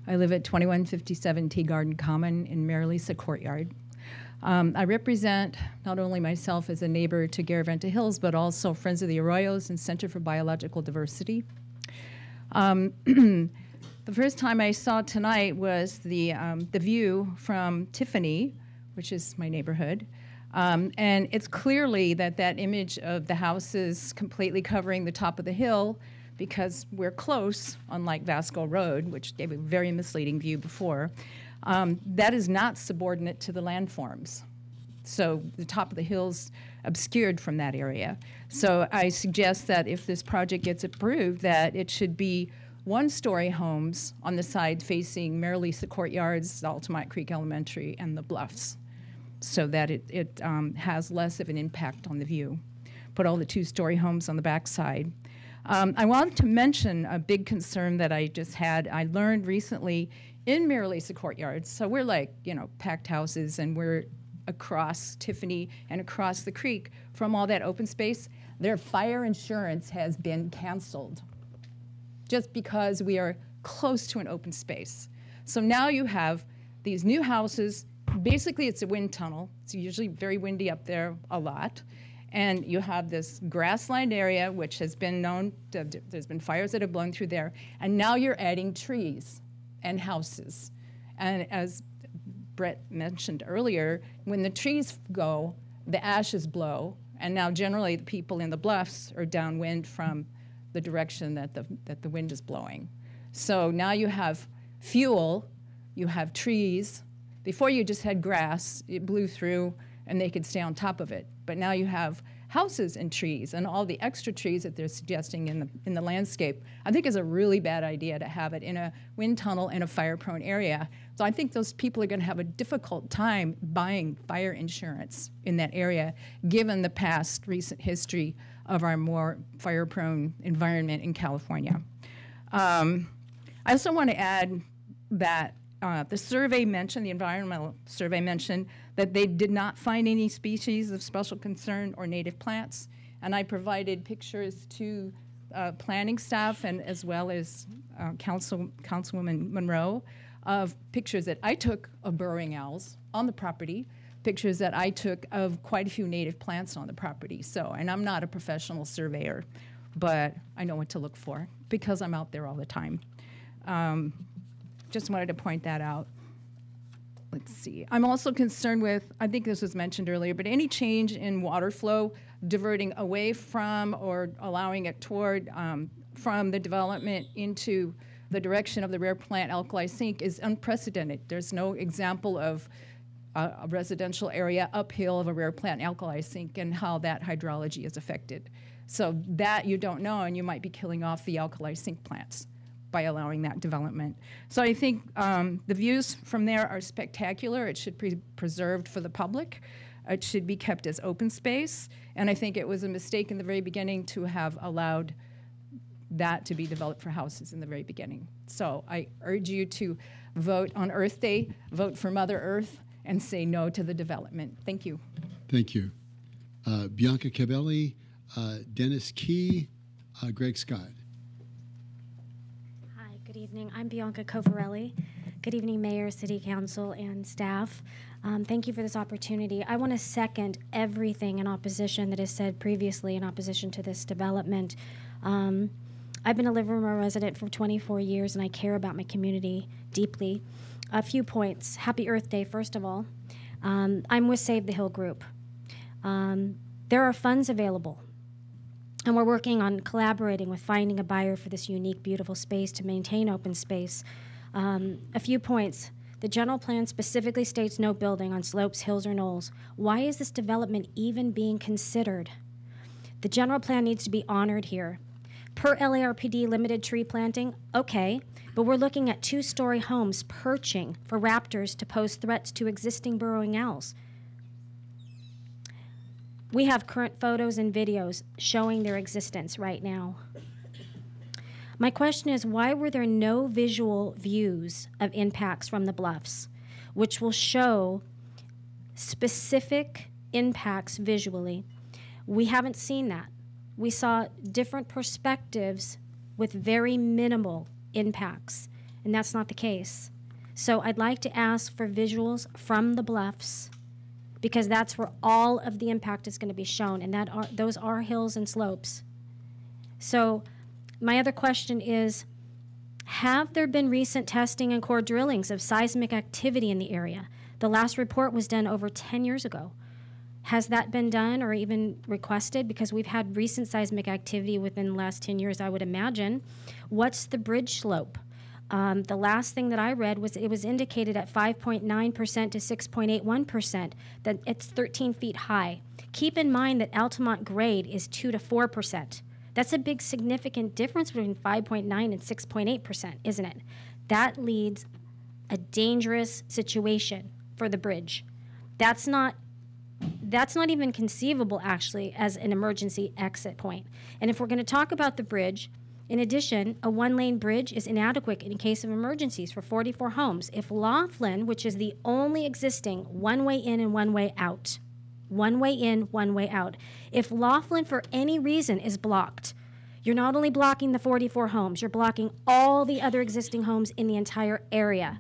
I live at 2157 Tea Garden Common in Marilisa Courtyard. I represent not only myself as a neighbor to Garaventa Hills, but also Friends of the Arroyos and Center for Biological Diversity. The first time I saw tonight was the view from Tiffany, which is my neighborhood. And it's clearly that image of the houses completely covering the top of the hill, because we're close, unlike Vasco Road, which gave a very misleading view before, that is not subordinate to the landforms. So the top of the hill's obscured from that area. So I suggest that if this project gets approved, that it should be one-story homes on the side facing Mary Lisa Courtyards, Altamont Creek Elementary, and the Bluffs, so that it has less of an impact on the view. Put all the two-story homes on the back side. I wanted to mention a big concern that I just had. I learned recently in Mary Lisa Courtyards, so we're like, packed houses, and we're across Tiffany and across the creek from all that open space. Their fire insurance has been canceled just because we are close to an open space. So now you have these new houses. Basically, it's a wind tunnel. It's usually very windy up there a lot. And you have this grassland area, which has been known, there's been fires that have blown through there. And now you're adding trees and houses. And as Brett mentioned earlier, when the trees go, the ashes blow. And now generally the people in the bluffs are downwind from the direction that the wind is blowing. So now you have fuel, you have trees. Before you just had grass, it blew through and they could stay on top of it. But now you have houses and trees, and all the extra trees that they're suggesting in the landscape, I think is a really bad idea to have it in a wind tunnel in a fire-prone area. So I think those people are going to have a difficult time buying fire insurance in that area, given the past recent history of our more fire-prone environment in California. I also want to add that the survey mentioned, the environmental survey mentioned, that they did not find any species of special concern or native plants. And I provided pictures to planning staff and as well as Councilwoman Monroe of pictures that I took of burrowing owls on the property, pictures that I took of quite a few native plants on the property. So, and I'm not a professional surveyor, but I know what to look for because I'm out there all the time. Just wanted to point that out. Let's see. I'm also concerned with, I think this was mentioned earlier, but any change in water flow diverting away from or allowing it toward from the development into the direction of the rare plant alkali sink is unprecedented. There's no example of a residential area uphill of a rare plant alkali sink and how that hydrology is affected. So that you don't know, and you might be killing off the alkali sink plants by allowing that development. So I think the views from there are spectacular. It should be preserved for the public. It should be kept as open space. And I think it was a mistake in the very beginning to have allowed that to be developed for houses in the very beginning. So I urge you to vote on Earth Day, vote for Mother Earth, and say no to the development. Thank you. Thank you. Bianca Cabelli, Dennis Key, Greg Scott. Good evening. I'm Bianca Covarelli. Good evening, Mayor, City Council, and staff. Thank you for this opportunity. I want to second everything in opposition that is said previously in opposition to this development. I've been a Livermore resident for 24 years, and I care about my community deeply. A few points. Happy Earth Day, first of all. I'm with Save the Hill Group. There are funds available. And we're working on collaborating with finding a buyer for this unique, beautiful space to maintain open space. A few points. The general plan specifically states no building on slopes, hills, or knolls. Why is this development even being considered? The general plan needs to be honored here. Per LARPD limited tree planting, okay, but we're looking at two-story homes perching for raptors to pose threats to existing burrowing owls. We have current photos and videos showing their existence right now. My question is, why were there no visual views of impacts from the bluffs, which will show specific impacts visually? We haven't seen that. We saw different perspectives with very minimal impacts, and that's not the case. So I'd like to ask for visuals from the bluffs, because that's where all of the impact is going to be shown, and those are hills and slopes. So my other question is, Have there been recent testing and core drillings of seismic activity in the area? The last report was done over 10 years ago. Has that been done or even requested? Because we've had recent seismic activity within the last 10 years, I would imagine. What's the bridge slope? The last thing that I read was it was indicated at 5.9% to 6.81% that it's 13 feet high. Keep in mind that Altamont grade is 2 to 4%. That's a big significant difference between 5.9 and 6.8%, isn't it? That leads a dangerous situation for the bridge. That's not even conceivable, actually, as an emergency exit point. And if we're going to talk about the bridge, in addition, a one-lane bridge is inadequate in case of emergencies for 44 homes. If Laughlin, which is the only existing one-way in and one-way out, one-way in, one-way out, if Laughlin for any reason is blocked, you're not only blocking the 44 homes, you're blocking all the other existing homes in the entire area.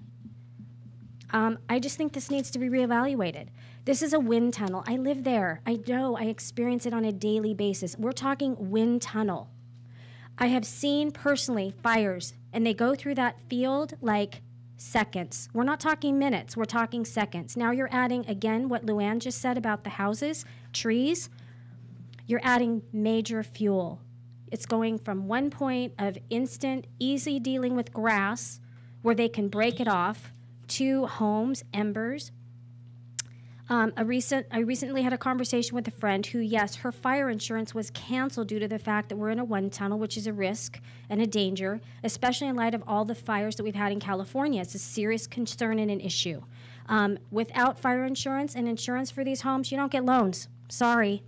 I just think this needs to be reevaluated. This is a wind tunnel. I live there. I know. I experience it on a daily basis. We're talking wind tunnel. I have seen personally fires, and they go through that field like seconds. We're not talking minutes. We're talking seconds. Now you're adding, again, what Luann just said about the houses, trees. You're adding major fuel. It's going from one point of instant, easy dealing with grass where they can break it off to homes, embers. I recently had a conversation with a friend who, yes, her fire insurance was canceled due to the fact that we're in a wind tunnel, which is a risk and a danger, especially in light of all the fires that we've had in California. It's a serious concern and an issue. Without fire insurance and insurance for these homes, you don't get loans. Sorry.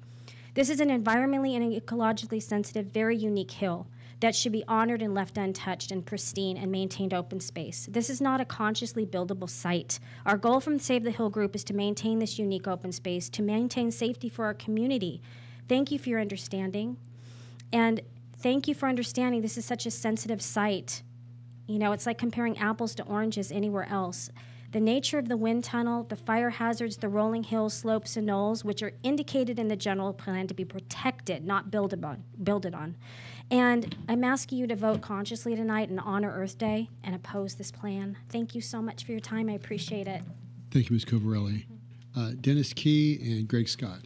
This is an environmentally and ecologically sensitive, very unique hill that should be honored and left untouched and pristine and maintained open space. This is not a consciously buildable site. Our goal from the Save the Hill group is to maintain this unique open space, to maintain safety for our community. Thank you for your understanding. And thank you for understanding this is such a sensitive site. You know, it's like comparing apples to oranges anywhere else. The nature of the wind tunnel, the fire hazards, the rolling hills, slopes, and knolls, which are indicated in the general plan to be protected, not builded on. And I'm asking you to vote consciously tonight and honor Earth Day and oppose this plan. Thank you so much for your time. I appreciate it. Thank you, Ms. Covarelli. Dennis Key and Greg Scott.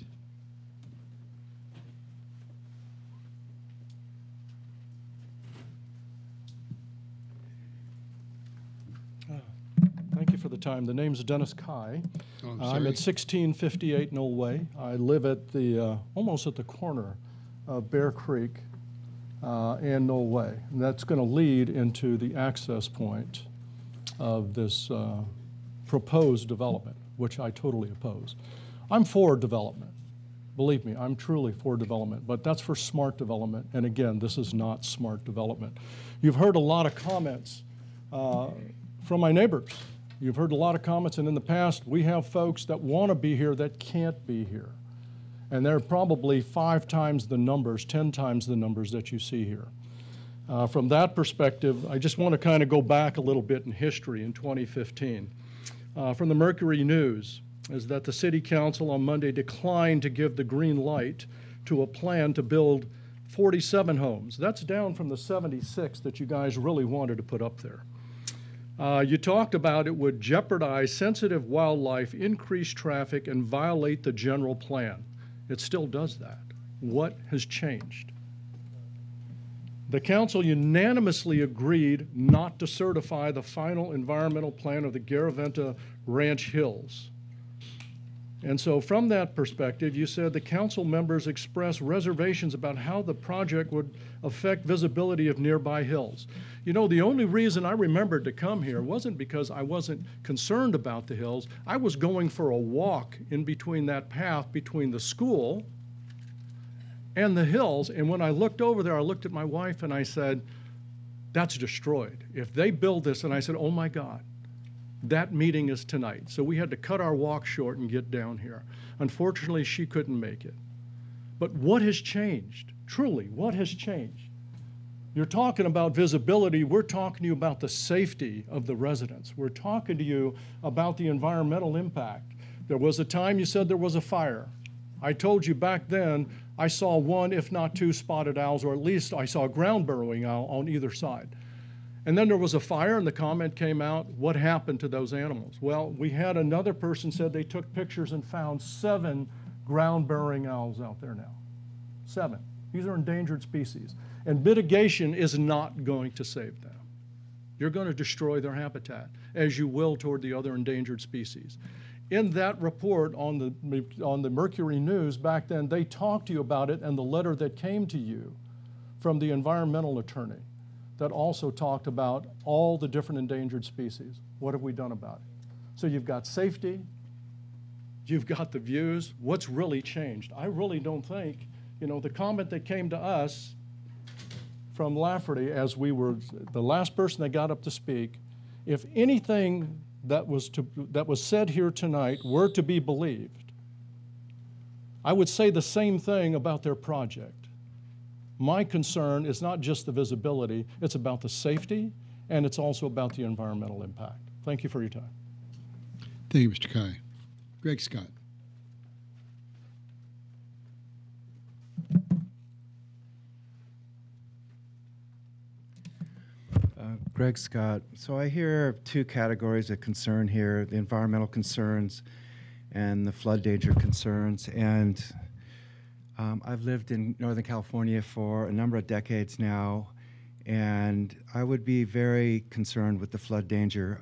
Thank you for the time. The name's Dennis Kai. Oh, I'm at 1658 Knoll Way. I live at the almost at the corner of Bear Creek and Knoll Way. And that's going to lead into the access point of this proposed development, which I totally oppose. I'm for development. Believe me, I'm truly for development, but that's for smart development. And again, this is not smart development. You've heard a lot of comments from my neighbors. You've heard a lot of comments, and in the past, we have folks that want to be here that can't be here. And they're probably 5 times the numbers, 10 times the numbers that you see here. From that perspective, I just want to kind of go back a little bit in history in 2015. From the Mercury News is that the City Council on Monday declined to give the green light to a plan to build 47 homes. That's down from the 76 that you guys really wanted to put up there. You talked about it would jeopardize sensitive wildlife, increase traffic, and violate the general plan. It still does that. What has changed? The council unanimously agreed not to certify the final environmental plan of the Garaventa Ranch Hills. And so from that perspective, you said the council members expressed reservations about how the project would affect visibility of nearby hills. You know, the only reason I remembered to come here wasn't because I wasn't concerned about the hills. I was going for a walk in between that path between the school and the hills. And when I looked over there, I looked at my wife and I said, that's destroyed. If they build this, and I said, oh my God. That meeting is tonight. So we had to cut our walk short and get down here. Unfortunately, she couldn't make it. But what has changed? Truly, what has changed? You're talking about visibility. We're talking to you about the safety of the residents. We're talking to you about the environmental impact. There was a time you said there was a fire. I told you back then I saw 1, if not 2 spotted owls, or at least I saw a ground burrowing owl on either side. And then there was a fire, and the comment came out, what happened to those animals? Well, we had another person said they took pictures and found 7 ground-burrowing owls out there now. 7. These are endangered species. And mitigation is not going to save them. You're going to destroy their habitat, as you will toward the other endangered species. In that report on the Mercury News back then, they talked to you about it, and the letter that came to you from the environmental attorney that also talked about all the different endangered species. What have we done about it? So you've got safety, you've got the views. What's really changed? I really don't think, the comment that came to us from Lafferty as we were the last person that got up to speak, if anything that was said here tonight were to be believed, I would say the same thing about their project. My concern is not just the visibility, it's about the safety, and it's also about the environmental impact. Thank you for your time. Thank you, Mr. Kai. Greg Scott. Greg Scott. So I hear 2 categories of concern here, the environmental concerns and the flood danger concerns. And I've lived in Northern California for a number of decades now, and I would be very concerned with the flood danger.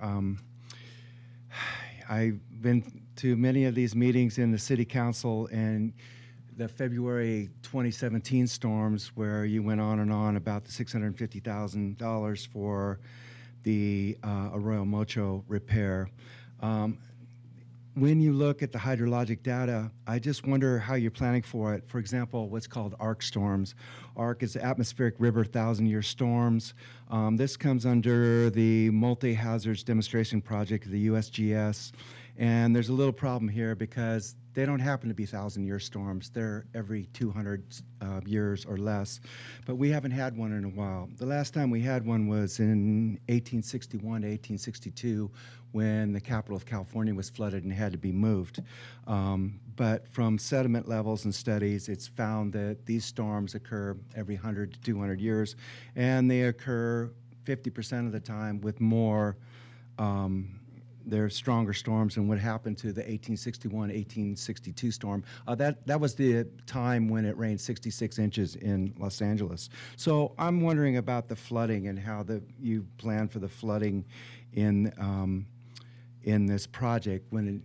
I've been to many of these meetings in the City Council and the February 2017 storms where you went on and on about the $650,000 for the Arroyo Mocho repair. When you look at the hydrologic data, I just wonder how you're planning for it. For example, what's called ARC storms. ARC is the Atmospheric River 1,000-Year Storms. This comes under the Multi-Hazards Demonstration Project of the USGS. And there's a little problem here because they don't happen to be 1,000-year storms. They're every 200 years or less. But we haven't had one in a while. The last time we had one was in 1861 to 1862 when the capital of California was flooded and had to be moved. But from sediment levels and studies, it's found that these storms occur every 100 to 200 years, and they occur 50% of the time with more they're stronger storms than what happened to the 1861-1862 storm. That was the time when it rained 66 inches in Los Angeles. So I'm wondering about the flooding and how you plan for the flooding in this project when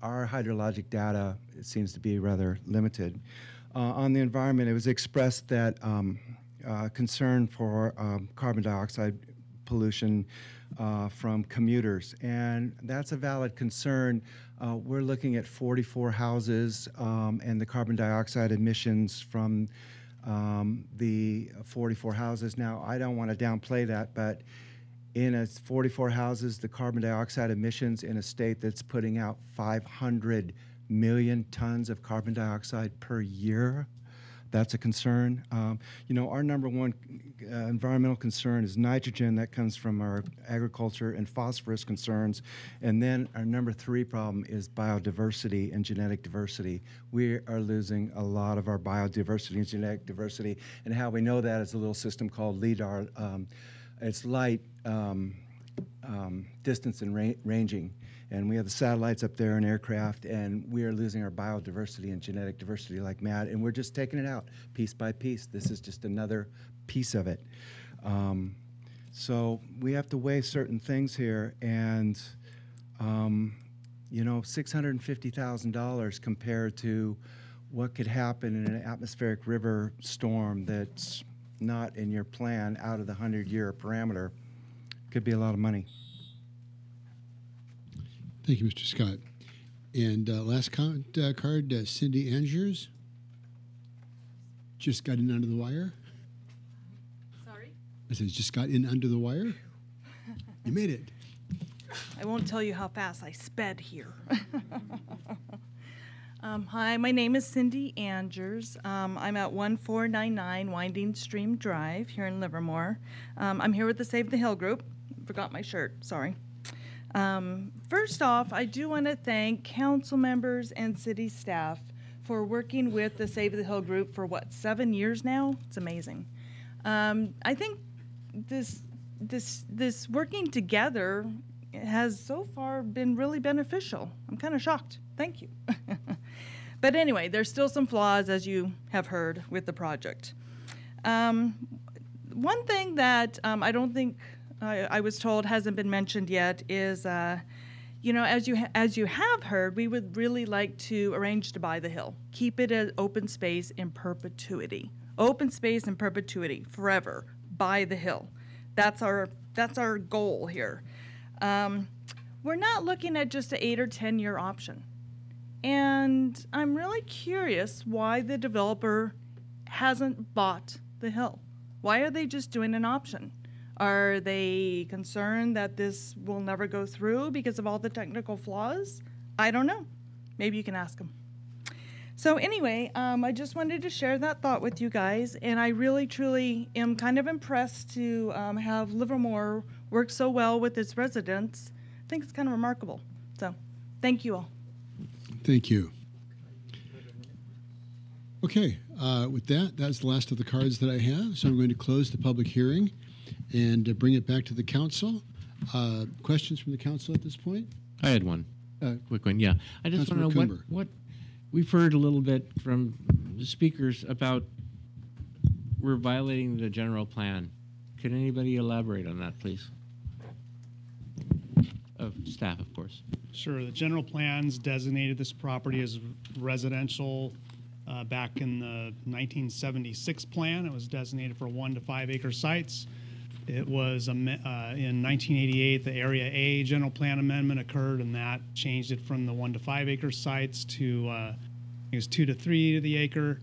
our hydrologic data seems to be rather limited. On the environment, it was expressed that concern for carbon dioxide pollution from commuters, and that's a valid concern. We're looking at 44 houses and the carbon dioxide emissions from the 44 houses. Now, I don't want to downplay that, but in 44 houses, the carbon dioxide emissions in a state that's putting out 500 million tons of carbon dioxide per year, that's a concern. Our number one environmental concern is nitrogen. That comes from our agriculture and phosphorus concerns. And then our number 3 problem is biodiversity and genetic diversity. We are losing a lot of our biodiversity and genetic diversity. And how we know that is a little system called LIDAR. It's light, distance, and ranging. And we have the satellites up there and aircraft, and we are losing our biodiversity and genetic diversity like mad, and we're just taking it out piece by piece. This is just another piece of it. So we have to weigh certain things here, and $650,000 compared to what could happen in an atmospheric river storm that's not in your plan out of the 100-year parameter could be a lot of money. Thank you, Mr. Scott. And last comment card, Cindy Angers. Just got in under the wire. Sorry? I said, just got in under the wire. You made it. I won't tell you how fast I sped here. Hi, my name is Cindy Angers. I'm at 1499 Winding Stream Drive here in Livermore. I'm here with the Save the Hill group. Forgot my shirt, sorry. First off, I do want to thank council members and city staff for working with the Save the Hill group for 7 years now? It's amazing. I think this this working together has so far been really beneficial. I'm kind of shocked. Thank you. But anyway, there's still some flaws, as you have heard, with the project. One thing that I don't think I was told hasn't been mentioned yet is, you know, as you have heard, we would really like to arrange to buy the hill, keep it as open space in perpetuity, open space in perpetuity, forever. Buy the hill. That's our goal here. We're not looking at just an 8 or 10-year option. And I'm really curious why the developer hasn't bought the hill. Why are they just doing an option? Are they concerned that this will never go through because of all the technical flaws? I don't know. Maybe you can ask them. So anyway, I just wanted to share that thought with you guys, and I really, truly am kind of impressed to have Livermore work so well with its residents. I think it's kind of remarkable. So thank you all. Thank you. Okay, with that, that's the last of the cards that I have. So I'm going to close the public hearing and bring it back to the council. Questions from the council at this point? I had one. Quick one, yeah. I just want to know what we've heard a little bit from the speakers about we're violating the general plan. Could anybody elaborate on that, please? Of staff, of course. Sure. The general plans designated this property as residential back in the 1976 plan. It was designated for 1 to 5 acre sites. It was in 1988, the Area A general plan amendment occurred, and that changed it from the 1 to 5 acre sites to it was 2 to 3 to the acre.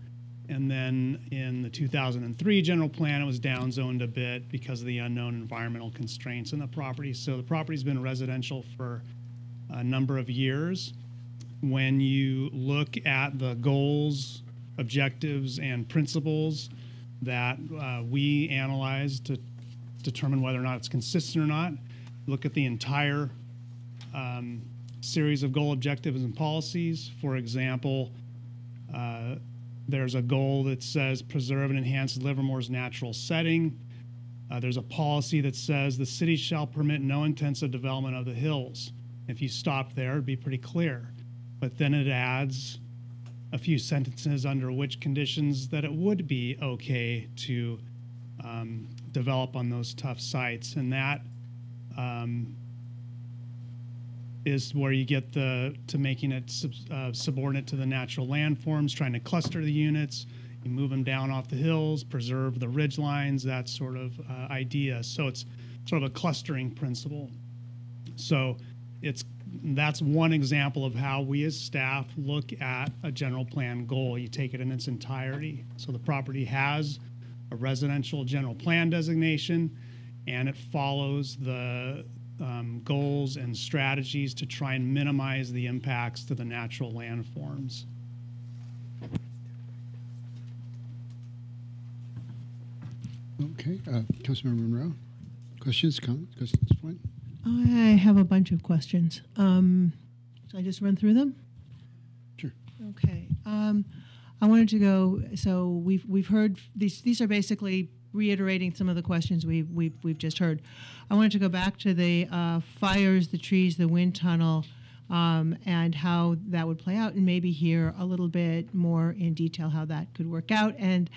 And then in the 2003 general plan, it was downzoned a bit because of the unknown environmental constraints in the property. So the property's been residential for a number of years. When you look at the goals, objectives, and principles that we analyzed to determine whether or not it's consistent or not, look at the entire series of goal, objectives, and policies. For example, there's a goal that says preserve and enhance Livermore's natural setting. There's a policy that says the city shall permit no intensive development of the hills. If you stop there, it'd be pretty clear. But then it adds a few sentences under which conditions that it would be okay to develop on those tough sites. And that is where you get to making it subordinate to the natural landforms, trying to cluster the units, you move them down off the hills, preserve the ridge lines, that sort of idea. So it's sort of a clustering principle. So that's one example of how we as staff look at a general plan goal. You take it in its entirety. So the property has a residential general plan designation, and it follows the goals and strategies to try and minimize the impacts to the natural landforms. Okay, Councilmember Monroe, questions, comments, at this point? I have a bunch of questions. Should I just run through them? Sure. Okay. I wanted to go. So we've heard these. These are basically reiterating some of the questions we've just heard. I wanted to go back to the fires, the trees, the wind tunnel, and how that would play out, and maybe hear a little bit more in detail how that could work out, and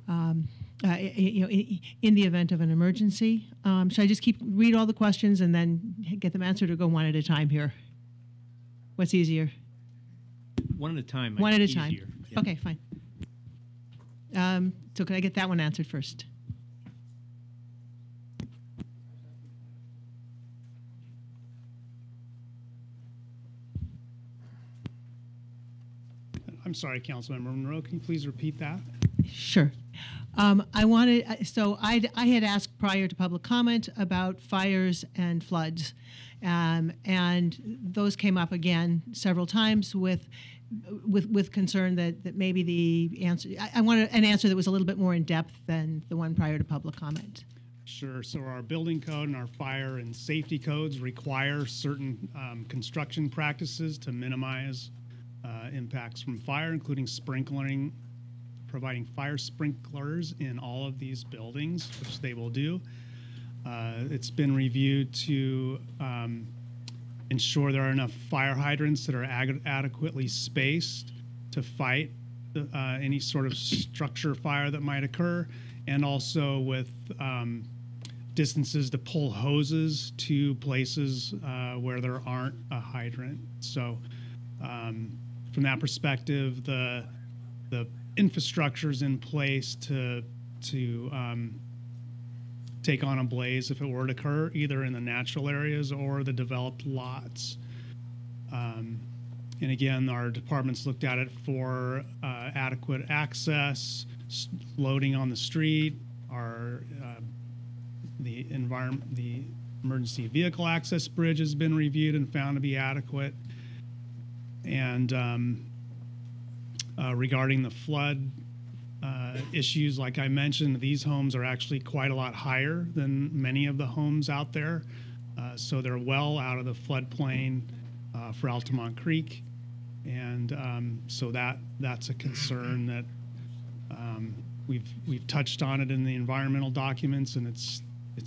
in the event of an emergency. Should I just read all the questions and then get them answered, or go one at a time here? What's easier? One at a time. One at a time. Yeah. Okay, fine. So could I get that one answered first? I'm sorry, Councilmember Monroe. Can you please repeat that? Sure. I had asked prior to public comment about fires and floods, and those came up again several times with concern that maybe the answer, I wanted an answer that was a little bit more in depth than the one prior to public comment. Sure. So our building code and our fire and safety codes require certain construction practices to minimize impacts from fire, including providing fire sprinklers in all of these buildings, which they will do. It's been reviewed to ensure there are enough fire hydrants that are adequately spaced to fight any sort of structure fire that might occur, and also with distances to pull hoses to places where there aren't a hydrant. So from that perspective, the infrastructure is in place to take on a blaze if it were to occur, either in the natural areas or the developed lots. And again, our departments looked at it for adequate access, loading on the street, the emergency vehicle access bridge has been reviewed and found to be adequate. And regarding the flood issues, like I mentioned, these homes are actually quite a lot higher than many of the homes out there. So they're well out of the floodplain for Altamont Creek. And so that's a concern that we've touched on it in the environmental documents, and it's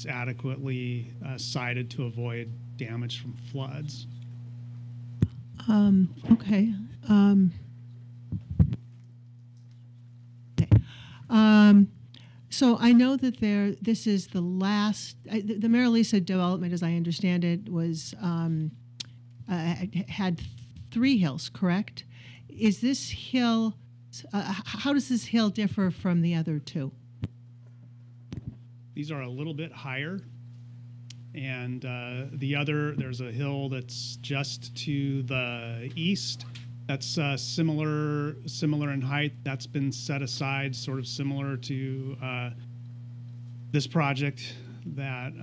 adequately cited to avoid damage from floods. Okay. So I know that this is the last, the Mara Lisa development, as I understand it, was had 3 hills, correct? Is this hill, how does this hill differ from the other 2? These are a little bit higher. And there's a hill that's just to the east. That's similar in height. That's been set aside, sort of similar to this project that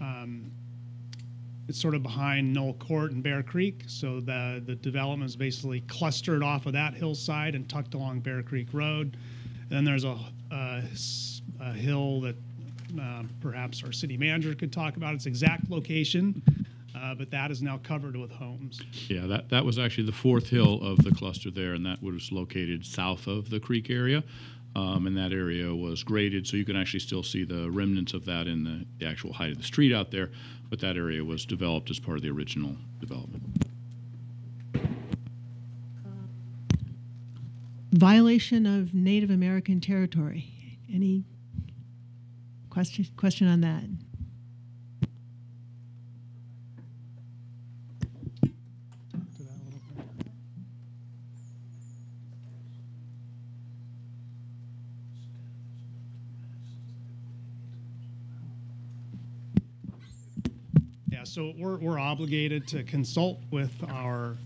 it's sort of behind Knoll Court and Bear Creek. So the development is basically clustered off of that hillside and tucked along Bear Creek Road. Then there's a hill that perhaps our city manager could talk about its exact location, but that is now covered with homes. Yeah, that was actually the 4th hill of the cluster there, and that was located south of the creek area. And that area was graded, so you can actually still see the remnants of that in the actual height of the street out there, but that area was developed as part of the original development. Violation of Native American territory. Any question on that? Yeah, so we're obligated to consult with our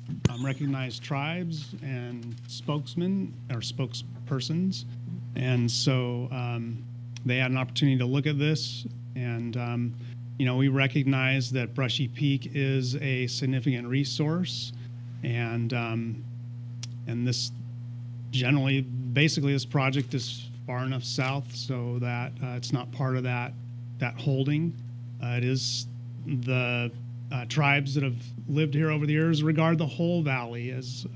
recognized tribes and spokesmen or spokespersons, and so they had an opportunity to look at this, and we recognize that Brushy Peak is a significant resource, and this generally, basically, this project is far enough south so that it's not part of that holding. It is the tribes that have lived here over the years regard the whole valley as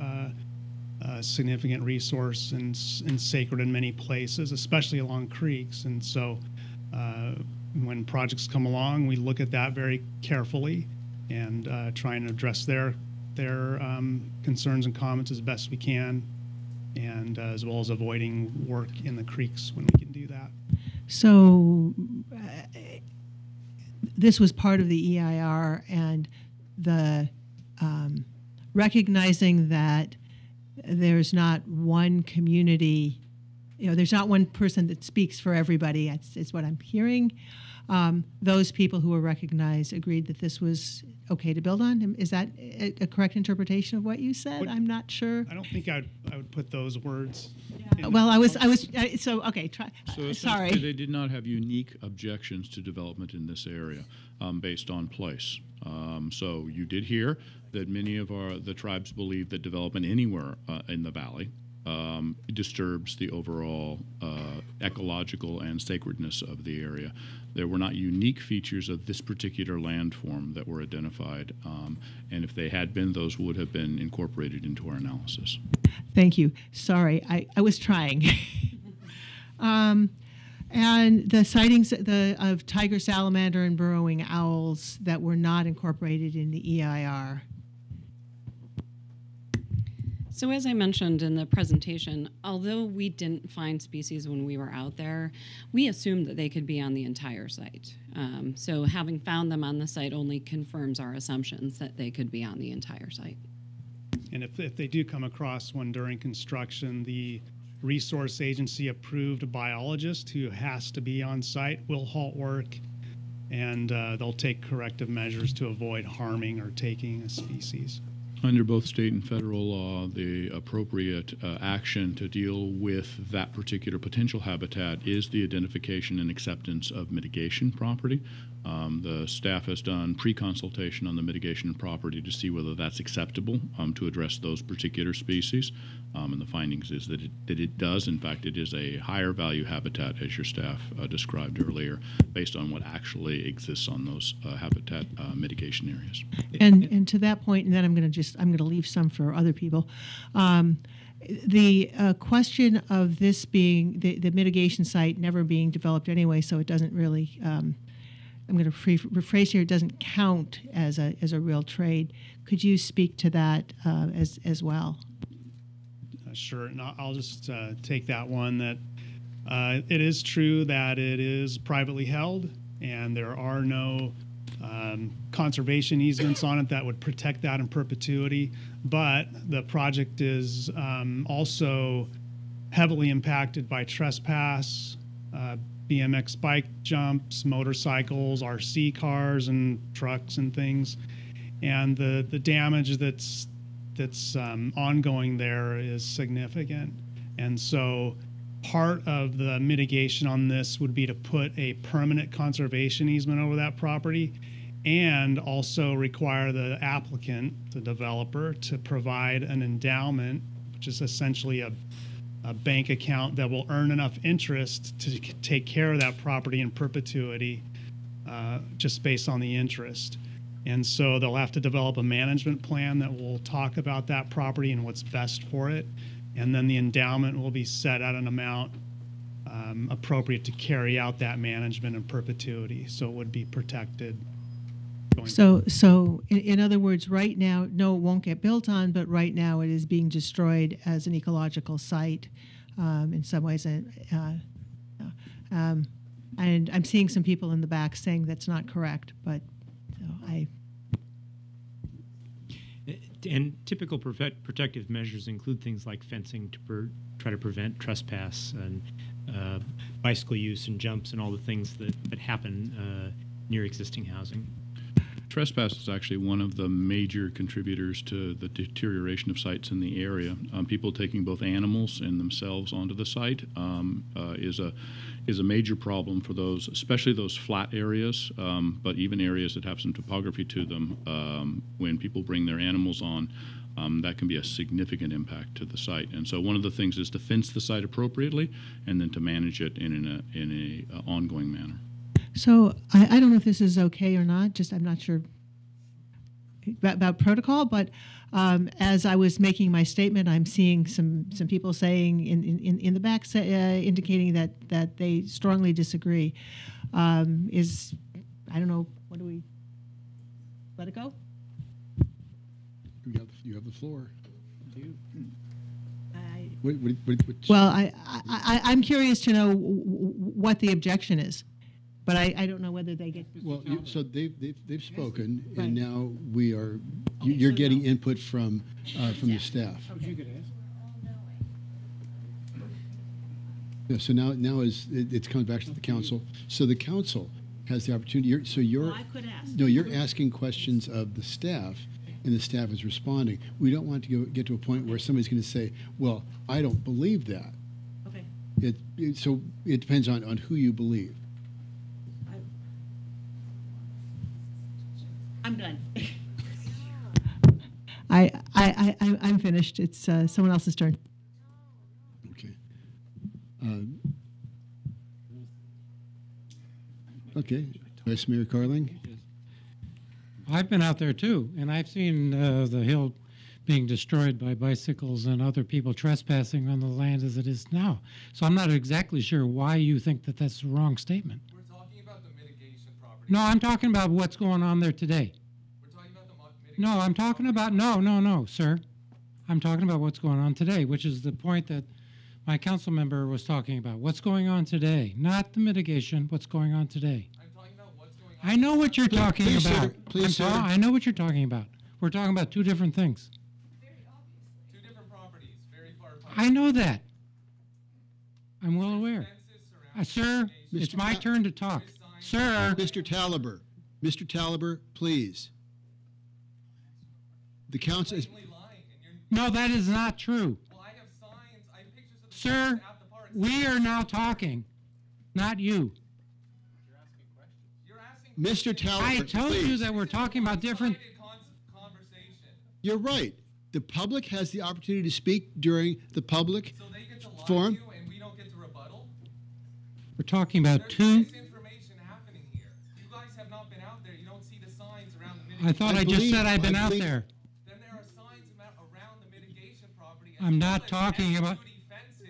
a significant resource and sacred in many places, especially along creeks. And so when projects come along, we look at that very carefully and try and address their concerns and comments as best we can, and as well as avoiding work in the creeks when we can do that. So this was part of the EIR, and the recognizing that there's not one community, there's not one person that speaks for everybody. It's what I'm hearing. Those people who were recognized agreed that this was okay to build on. Is that a correct interpretation of what you said? I'm not sure. I don't think I would put those words. Well, so okay. Sorry. They did not have unique objections to development in this area based on place. So you did hear that many of the tribes believe that development anywhere in the valley disturbs the overall ecological and sacredness of the area. There were not unique features of this particular landform that were identified, and if they had been, those would have been incorporated into our analysis. Thank you. Sorry, I was trying. And the sightings of tiger, salamander, and burrowing owls that were not incorporated in the EIR. So as I mentioned in the presentation, although we didn't find species when we were out there, we assumed that they could be on the entire site. So having found them on the site only confirms our assumptions that they could be on the entire site. And if they do come across one during construction, the resource agency approved biologist who has to be on site will halt work, and they'll take corrective measures to avoid harming or taking a species. Under both state and federal law, the appropriate action to deal with that particular potential habitat is the identification and acceptance of mitigation property. The staff has done pre-consultation on the mitigation property to see whether that's acceptable to address those particular species. And the findings is that it does. In fact, it is a higher value habitat, as your staff described earlier, based on what actually exists on those habitat mitigation areas. And to that point, and then I'm going to leave some for other people. The question of this being the mitigation site never being developed anyway, so it doesn't really. I'm going to rephrase here. It doesn't count as a real trade. Could you speak to that as well? Sure, and I'll just take that one. That it is true that it is privately held, and there are no conservation easements on it that would protect that in perpetuity. But the project is also heavily impacted by trespass, BMX bike jumps, motorcycles, RC cars, and trucks and things. And the damage that's ongoing there is significant. And so part of the mitigation on this would be to put a permanent conservation easement over that property, and also require the applicant, the developer, to provide an endowment, which is essentially a bank account that will earn enough interest to take care of that property in perpetuity, just based on the interest. And so they'll have to develop a management plan that will talk about that property and what's best for it. And then the endowment will be set at an amount appropriate to carry out that management in perpetuity. So it would be protected. So in other words, right now, no, it won't get built on, but right now it is being destroyed as an ecological site in some ways. And I'm seeing some people in the back saying that's not correct, but And typical protective measures include things like fencing to try to prevent trespass and bicycle use and jumps and all the things that happen near existing housing. Trespass is actually one of the major contributors to the deterioration of sites in the area. People taking both animals and themselves onto the site is a major problem for those, especially those flat areas, but even areas that have some topography to them. When people bring their animals on, that can be a significant impact to the site. And so one of the things is to fence the site appropriately and then to manage it in a ongoing manner. So I don't know if this is okay or not, I'm not sure about protocol, but as I was making my statement, I'm seeing some people saying in the back indicating that they strongly disagree. I don't know, what do we, let it go? You have the floor. Well, I'm curious to know what the objection is. But I don't know whether they get. Well, so they've spoken, Right. and now you're getting input from the staff. Yeah, so now it's coming back to the council. So the council has the opportunity. I could ask. No, you're asking questions of the staff, and the staff is responding. We don't want to get to a point where somebody's going to say, "Well, I don't believe that." Okay. So it depends on who you believe. I'm done. I'm finished. It's someone else's turn. Okay. Okay. Vice Mayor Carling. I've been out there too, and I've seen the hill being destroyed by bicycles and other people trespassing on the land as it is now. So I'm not exactly sure why you think that that's the wrong statement. We're talking about the mitigation property. No, I'm talking about what's going on there today. We're talking about the mitigation. No, I'm talking about, no, sir. I'm talking about what's going on today, which is the point that my council member was talking about. What's going on today? Not the mitigation, what's going on today. I'm talking about what's going on. I know what you're talking please, about. sir. Please, sir. I know what you're talking about. We're talking about two different things. Two different properties, very far apart. I know that. I'm well aware. Sir, it's my turn to talk. Sir. Mr. Taliber, please. The council is... No, that is not true. Well, I have signs, I have pictures of the Sir, signs at the park. we are now talking, not you. Mr. Taliber, I told please. you that we're talking about different... You're right. The public has the opportunity to speak during the public forum. And we don't get to rebuttal? We're talking about There's two... misinformation happening here. You guys have not been out there. You don't see the signs around the mitigation. I thought I just said I've been out there. Then there are signs around the mitigation property. I'm not talking about...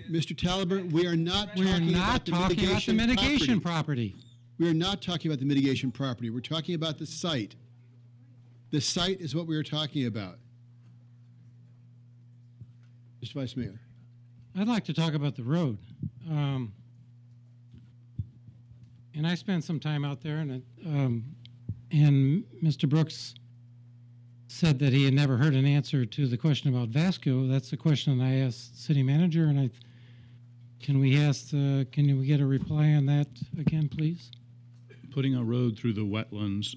Mr. Taliber, we are not We're talking not about the talking about the mitigation property. We are not talking about the mitigation property. We're talking about the site. The site is what we are talking about. Mr. Vice Mayor. I'd like to talk about the road. And I spent some time out there, and Mr. Brooks said that he had never heard an answer to the question about Vasco. That's the question I asked the city manager, and can we get a reply on that again, please? Putting a road through the wetlands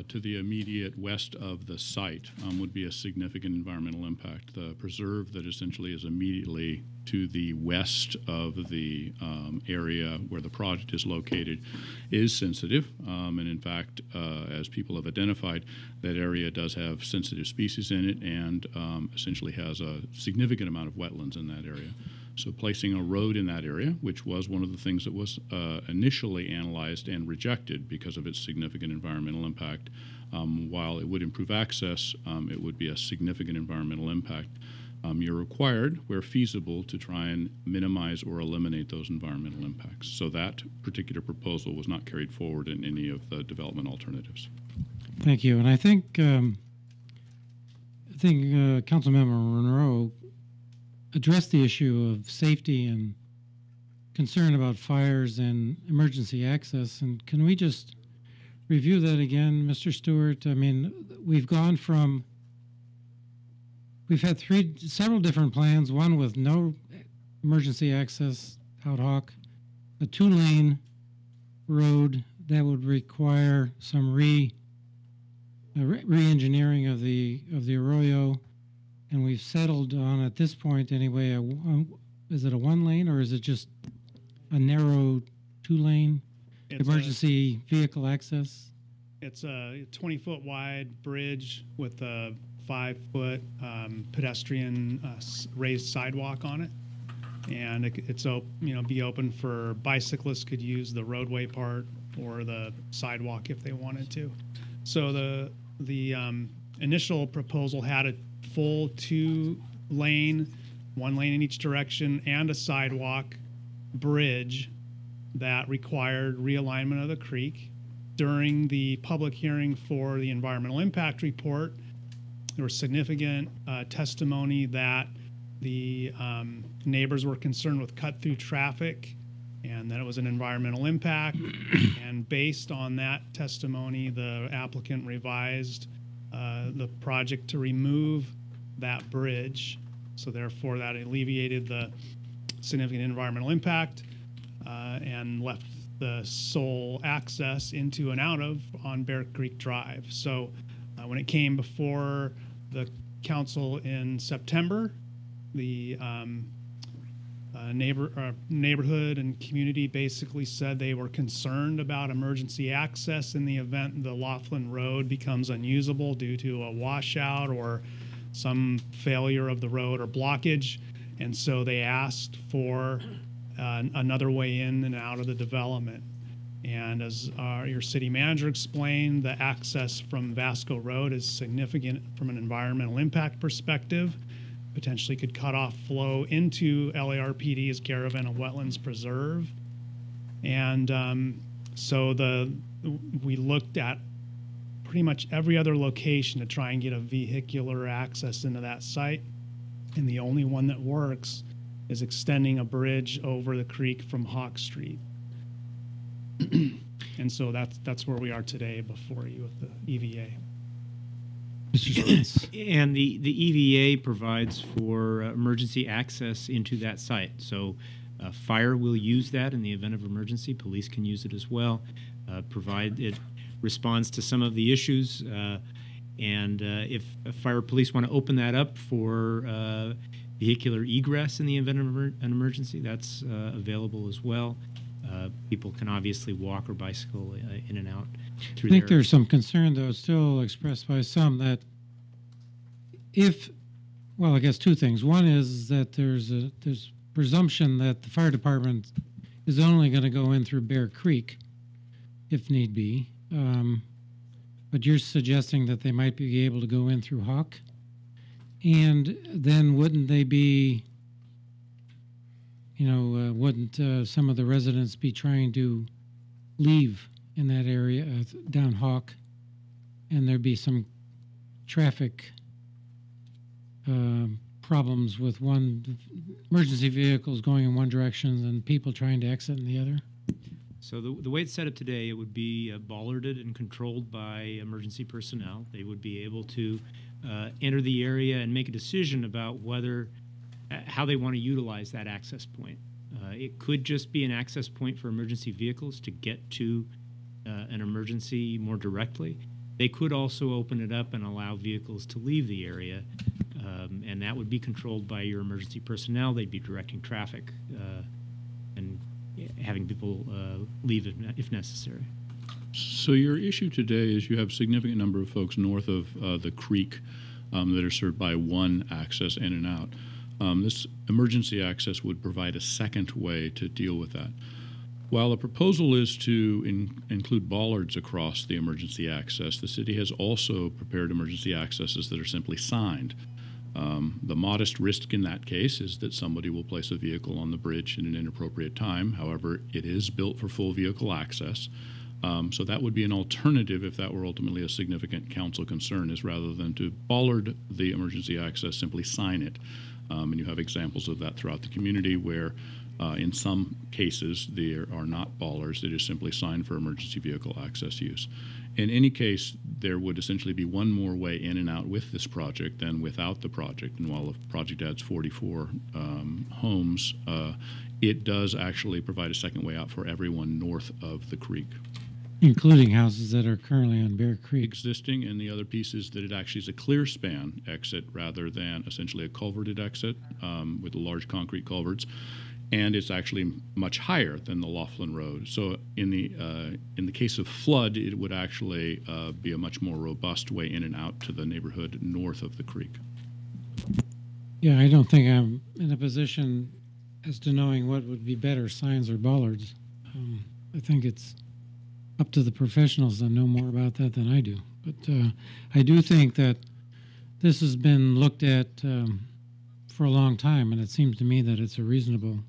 to the immediate west of the site would be a significant environmental impact. The preserve that essentially is immediately to the west of the area where the project is located is sensitive. And in fact, as people have identified, that area does have sensitive species in it and essentially has a significant amount of wetlands in that area. So placing a road in that area, which was one of the things that was initially analyzed and rejected because of its significant environmental impact, while it would improve access, it would be a significant environmental impact. You're required, where feasible, to try and minimize or eliminate those environmental impacts. So that particular proposal was not carried forward in any of the development alternatives. Thank you. And I think Councilmember Monroe addressed the issue of safety and concern about fires and emergency access. And can we just review that again, Mr. Stewart? I mean, we've had several different plans, one with no emergency access out Hawk, a 2-lane road that would require some re-engineering of the arroyo. And we've settled on, at this point anyway, is it a 1-lane or is it just a narrow 2-lane emergency vehicle access? It's a 20-foot wide bridge with a 5-foot pedestrian raised sidewalk on it, and it's be open for bicyclists could use the roadway part or the sidewalk if they wanted to. So the initial proposal had a full 2-lane, 1 lane in each direction, and a sidewalk bridge that required realignment of the creek. During the public hearing for the environmental impact report, there was significant testimony that the neighbors were concerned with cut-through traffic and that it was an environmental impact. And based on that testimony, the applicant revised the project to remove that bridge. So therefore, that alleviated the significant environmental impact and left the sole access into and out of on Bear Creek Drive. So when it came before the council in September, the neighborhood and community basically said they were concerned about emergency access in the event the Laughlin Road becomes unusable due to a washout or some failure of the road or blockage. And so they asked for another way in and out of the development. And as your city manager explained, the access from Vasco Road is significant from an environmental impact perspective. Potentially could cut off flow into LARPD's Garaventa Wetlands Preserve. And so we looked at pretty much every other location to try and get a vehicular access into that site. And the only one that works is extending a bridge over the creek from Hawk Street. And so that's where we are today before you with the EVA. And the EVA provides for emergency access into that site. So fire will use that in the event of emergency. Police can use it as well. Provide it responds to some of the issues. And if fire police want to open that up for vehicular egress in the event of an emergency, that's available as well. People can obviously walk or bicycle in and out through I think there. there's some concern, though, still expressed by some that well, I guess two things. One is that there's presumption that the fire department is only going to go in through Bear Creek if need be. But you're suggesting that they might be able to go in through Hawk. And then wouldn't they be, wouldn't some of the residents be trying to leave in that area down Hawk, and there'd be some traffic problems with emergency vehicles going in one direction and people trying to exit in the other? So the way it's set up today, it would be bollarded and controlled by emergency personnel. They would be able to enter the area and make a decision about how they want to utilize that access point. It could just be an access point for emergency vehicles to get to an emergency more directly. They could also open it up and allow vehicles to leave the area, and that would be controlled by your emergency personnel. They'd be directing traffic and having people leave if necessary. So your issue today is you have a significant number of folks north of the creek that are served by one access in and out. This emergency access would provide a second way to deal with that. While the proposal is to include bollards across the emergency access, the city has also prepared emergency accesses that are simply signed. The modest risk in that case is that somebody will place a vehicle on the bridge in an inappropriate time. However, it is built for full vehicle access. So that would be an alternative if that were ultimately a significant council concern, is rather than to bollard the emergency access, simply sign it. And you have examples of that throughout the community where in some cases there are not bollards, they just simply sign for emergency vehicle access use. In any case, there would essentially be one more way in and out with this project than without the project. And while the project adds 44 homes, it does actually provide a second way out for everyone north of the creek. Including houses that are currently on Bear Creek. Existing, and the other piece is that it actually is a clear span exit rather than essentially a culverted exit with large concrete culverts. And it's actually much higher than the Laughlin Road. So in the case of flood, it would actually be a much more robust way in and out to the neighborhood north of the creek. Yeah, I don't think I'm in a position as to knowing what would be better, signs or bollards. I think it's up to the professionals that know more about that than I do. But I do think that this has been looked at for a long time, and it seems to me that it's a reasonable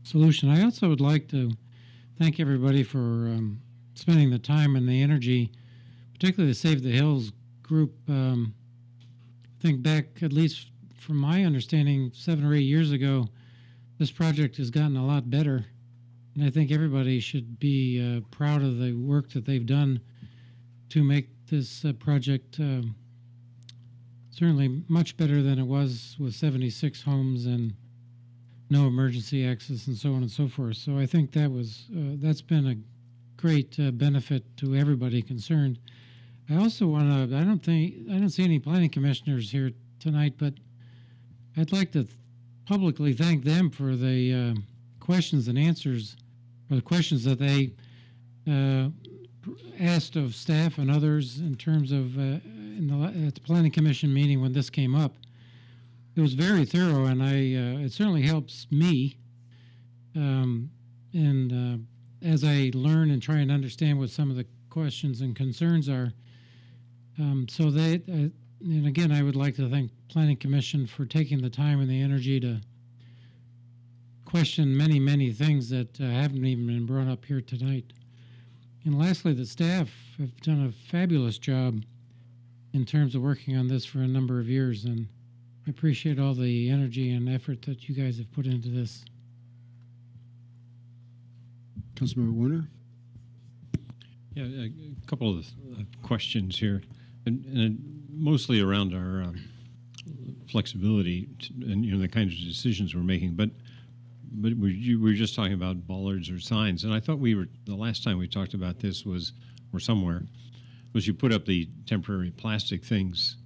solution. I also would like to thank everybody for spending the time and the energy, particularly the Save the Hills group. I think back, at least from my understanding, 7 or 8 years ago, this project has gotten a lot better. And I think everybody should be proud of the work that they've done to make this project certainly much better than it was with 76 homes and no emergency access and so on and so forth. So I think that's been a great benefit to everybody concerned. I also want to, I don't see any planning commissioners here tonight, but I'd like to publicly thank them for the questions and answers, or the questions that they asked of staff and others in terms of at the Planning Commission meeting when this came up. It was very thorough, and it certainly helps me in as I learn and try and understand what some of the questions and concerns are. And again, I would like to thank Planning Commission for taking the time and the energy to question many, many things that haven't even been brought up here tonight. And lastly, the staff have done a fabulous job in terms of working on this for a number of years, and I appreciate all the energy and effort that you guys have put into this. Councilmember Warner? Yeah, a couple of questions here, and mostly around our flexibility and the kinds of decisions we're making. But we were just talking about bollards or signs, and I thought the last time we talked about this was you put up the temporary plastic things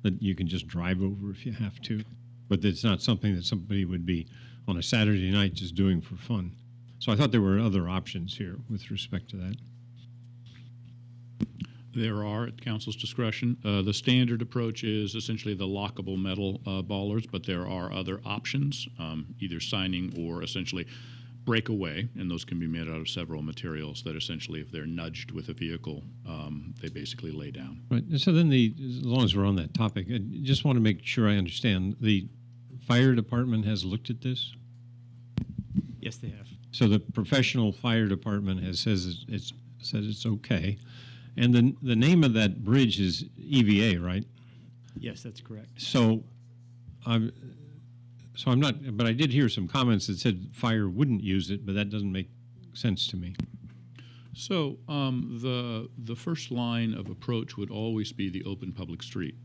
that you can just drive over if you have to, but it's not something that somebody would be on a Saturday night just doing for fun. So I thought there were other options here with respect to that. There are, at council's discretion. The standard approach is essentially the lockable metal bollards, but there are other options, either signing or essentially breakaway, and those can be made out of several materials that essentially, if they're nudged with a vehicle, they basically lay down. Right. So then, as long as we're on that topic, I just want to make sure I understand. The fire department has looked at this? Yes, they have. So the professional fire department said it's okay. And the name of that bridge is EVA, right? Yes, that's correct. So I'm not, but I did hear some comments that said fire wouldn't use it, but that doesn't make sense to me. So the first line of approach would always be the open public street.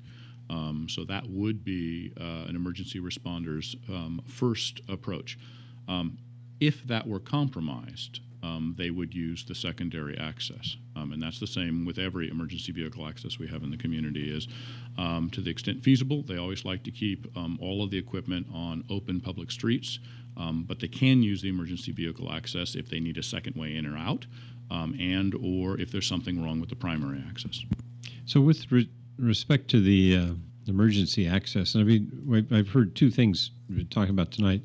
So that would be an emergency responder's first approach. If that were compromised, they would use the secondary access. And that's the same with every emergency vehicle access we have in the community is, to the extent feasible, they always like to keep all of the equipment on open public streets, but they can use the emergency vehicle access if they need a second way in or out, and or if there's something wrong with the primary access. So with respect to the emergency access, and I mean, I've heard two things we're talking about tonight,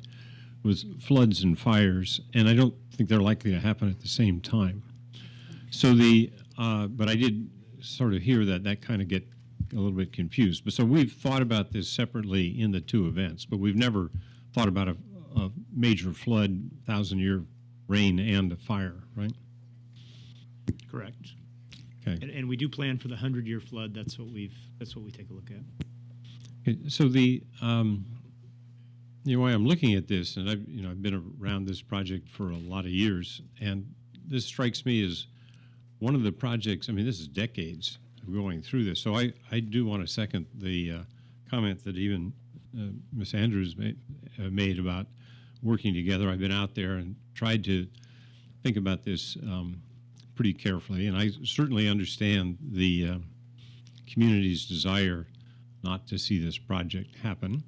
was floods and fires, and I don't think they're likely to happen at the same time. So but I did sort of hear that kind of get a little bit confused. But so we've thought about this separately in the two events, but we've never thought about a major flood, 1,000-year rain, and a fire, right? Correct. Okay. And we do plan for the 100-year flood. That's what we take a look at. Okay, so why I'm looking at this, and I've been around this project for a lot of years, and this strikes me as one of the projects. I mean, this is decades of going through this. So I do want to second the comment that even Ms. Andrews made about working together. I've been out there and tried to think about this pretty carefully, and I certainly understand the community's desire not to see this project happen.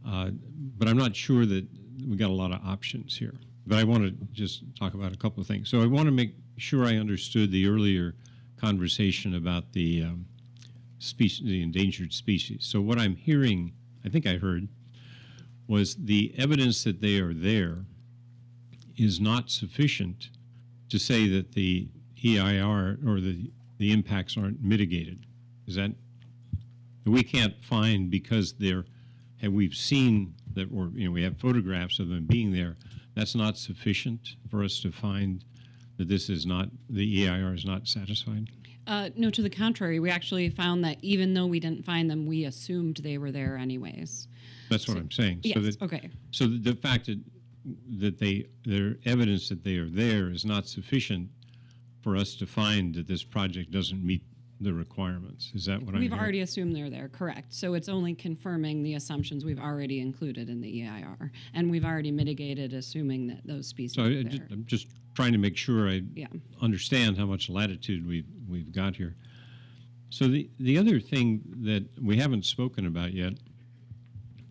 But I'm not sure that we got a lot of options here. But I want to just talk about a couple of things. So I want to make sure I understood the earlier conversation about the endangered species. So what I'm hearing, I think I heard, was the evidence that they are there is not sufficient to say that the EIR or the impacts aren't mitigated. Is that we can't find because we've seen that, or we have photographs of them being there. That's not sufficient for us to find that this is not, the EIR is not satisfied? No, to the contrary. We actually found that even though we didn't find them, we assumed they were there anyways. That's what I'm saying. Yes, okay. So the fact that their evidence that they are there is not sufficient for us to find that this project doesn't meet the requirements. Is that what I'm We've hearing? already assumed they're there, correct. So it's only confirming the assumptions we've already included in the EIR. And we've already mitigated assuming that those species So are there. I'm just trying to make sure I understand how much latitude we've got here. So the other thing that we haven't spoken about yet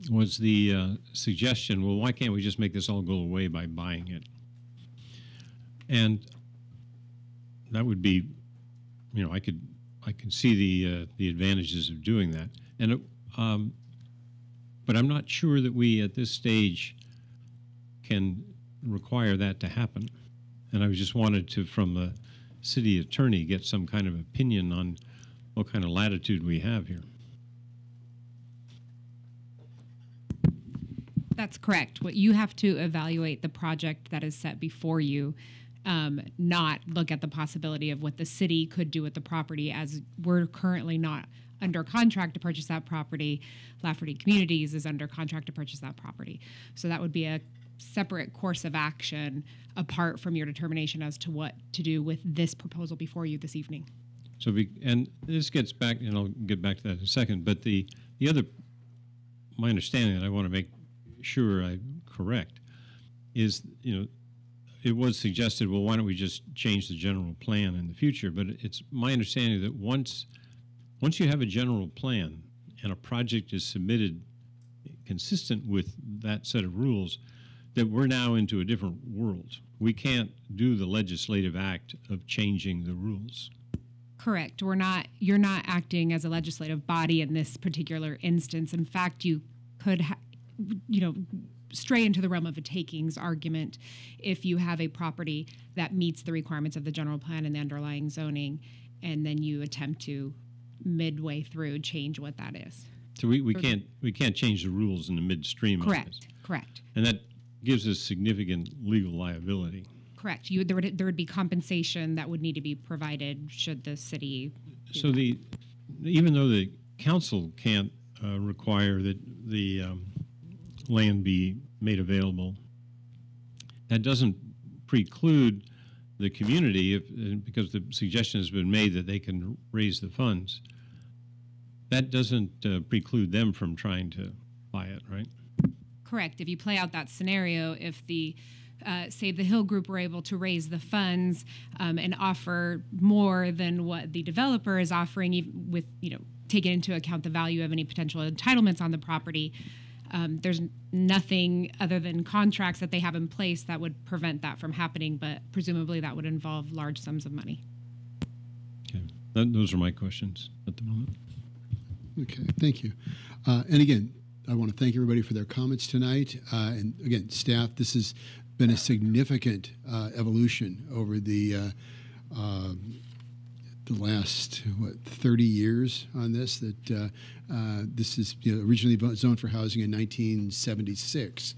was the suggestion, well, why can't we just make this all go away by buying it? And that would be, I can see the advantages of doing that, and but I'm not sure that we at this stage can require that to happen. And I just wanted to, from the city attorney, get some kind of opinion on what kind of latitude we have here. That's correct. What you have to evaluate the project that is set before you, not look at the possibility of what the city could do with the property, as we're currently not under contract to purchase that property. Lafferty Communities is under contract to purchase that property. So that would be a separate course of action apart from your determination as to what to do with this proposal before you this evening. So, and this gets back, and I'll get back to that in a second, but the other, my understanding that I want to make sure I'm correct, is, it was suggested, well, why don't we just change the general plan in the future? But it's my understanding that once you have a general plan and a project is submitted consistent with that set of rules, that we're now into a different world. We can't do the legislative act of changing the rules. Correct. You're not acting as a legislative body in this particular instance. In fact, you could stray into the realm of a takings argument if you have a property that meets the requirements of the general plan and the underlying zoning, and then you attempt to midway through change what that is. So we can't change the rules in the midstream. Correct. Correct. And that gives us significant legal liability. Correct. There would be compensation that would need to be provided should the city. So even though the council can't require that the land be made available, that doesn't preclude the community, because the suggestion has been made that they can raise the funds. That doesn't preclude them from trying to buy it, right? Correct. If you play out that scenario, if the Save the Hill group were able to raise the funds and offer more than what the developer is offering, even with taking into account the value of any potential entitlements on the property, there's nothing other than contracts that they have in place that would prevent that from happening, but presumably that would involve large sums of money. Okay. Those are my questions at the moment. Okay, thank you. And again, I want to thank everybody for their comments tonight. And again, staff, this has been a significant evolution over the last 30 years on this. That this is originally zoned for housing in 1976,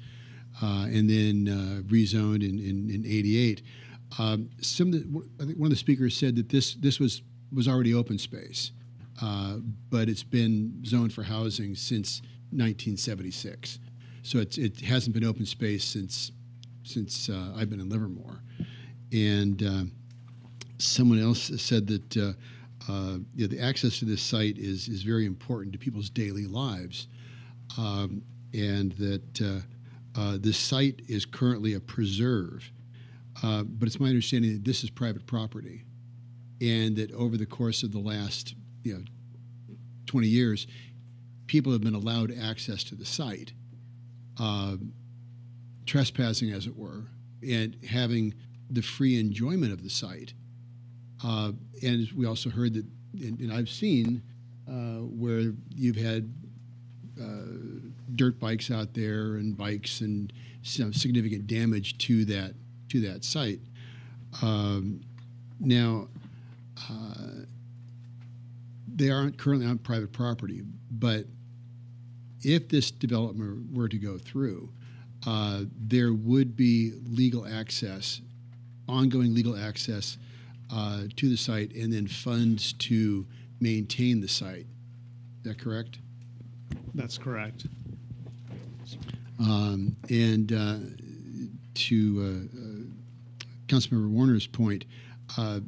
and then rezoned in 88. I think one of the speakers said that this was already open space, but it's been zoned for housing since 1976. So it hasn't been open space since I've been in Livermore. And someone else said that the access to this site is very important to people's daily lives, and that this site is currently a preserve. But it's my understanding that this is private property, and that over the course of the last 20 years, people have been allowed access to the site, trespassing, as it were, and having the free enjoyment of the site. And we also heard that, and I've seen where you've had dirt bikes out there and bikes and some significant damage to that site. Now, they aren't currently on private property, but if this development were to go through, there would be ongoing legal access to the site, and then funds to maintain the site. Is that correct? That's correct. And to Councilmember Warner's point, to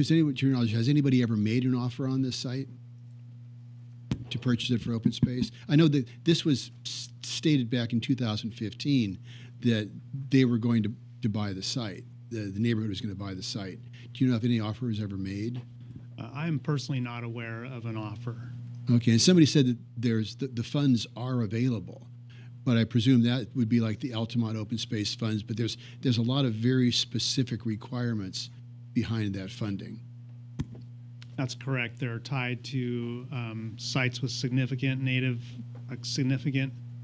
your knowledge, has anybody ever made an offer on this site to purchase it for open space? I know that this was stated back in 2015 that they were going to buy the site. The neighborhood was going to buy the site. Do you know if any offer was ever made? I'm personally not aware of an offer. Okay, and somebody said that the funds are available, but I presume that would be like the Altamont open space funds, but there's a lot of very specific requirements behind that funding. That's correct. They're tied to sites with significant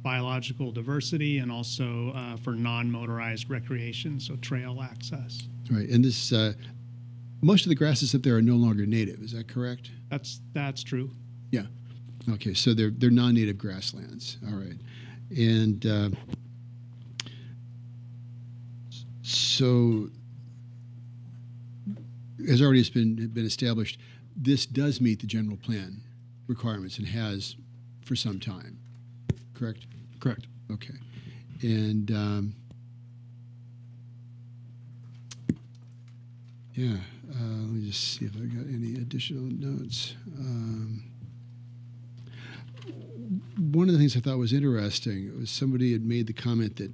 biological diversity and also for non-motorized recreation, so trail access. Right, and this most of the grasses up there are no longer native. Is that correct? That's true. Yeah. Okay, so they're non-native grasslands. All right, and so as already has been established, this does meet the general plan requirements and has for some time. Correct? Correct. Okay, and yeah. Let me just see if I got any additional notes. One of the things I thought was interesting was somebody had made the comment that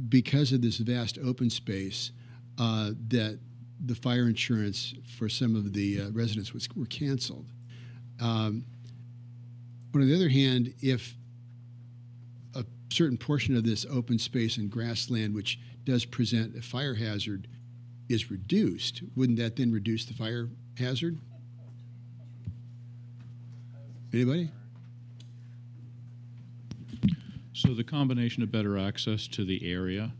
because of this vast open space, that the fire insurance for some of the residents were canceled. But on the other hand, if a certain portion of this open space and grassland, which does present a fire hazard, is reduced, wouldn't that then reduce the fire hazard? Anybody? So the combination of better access to the area,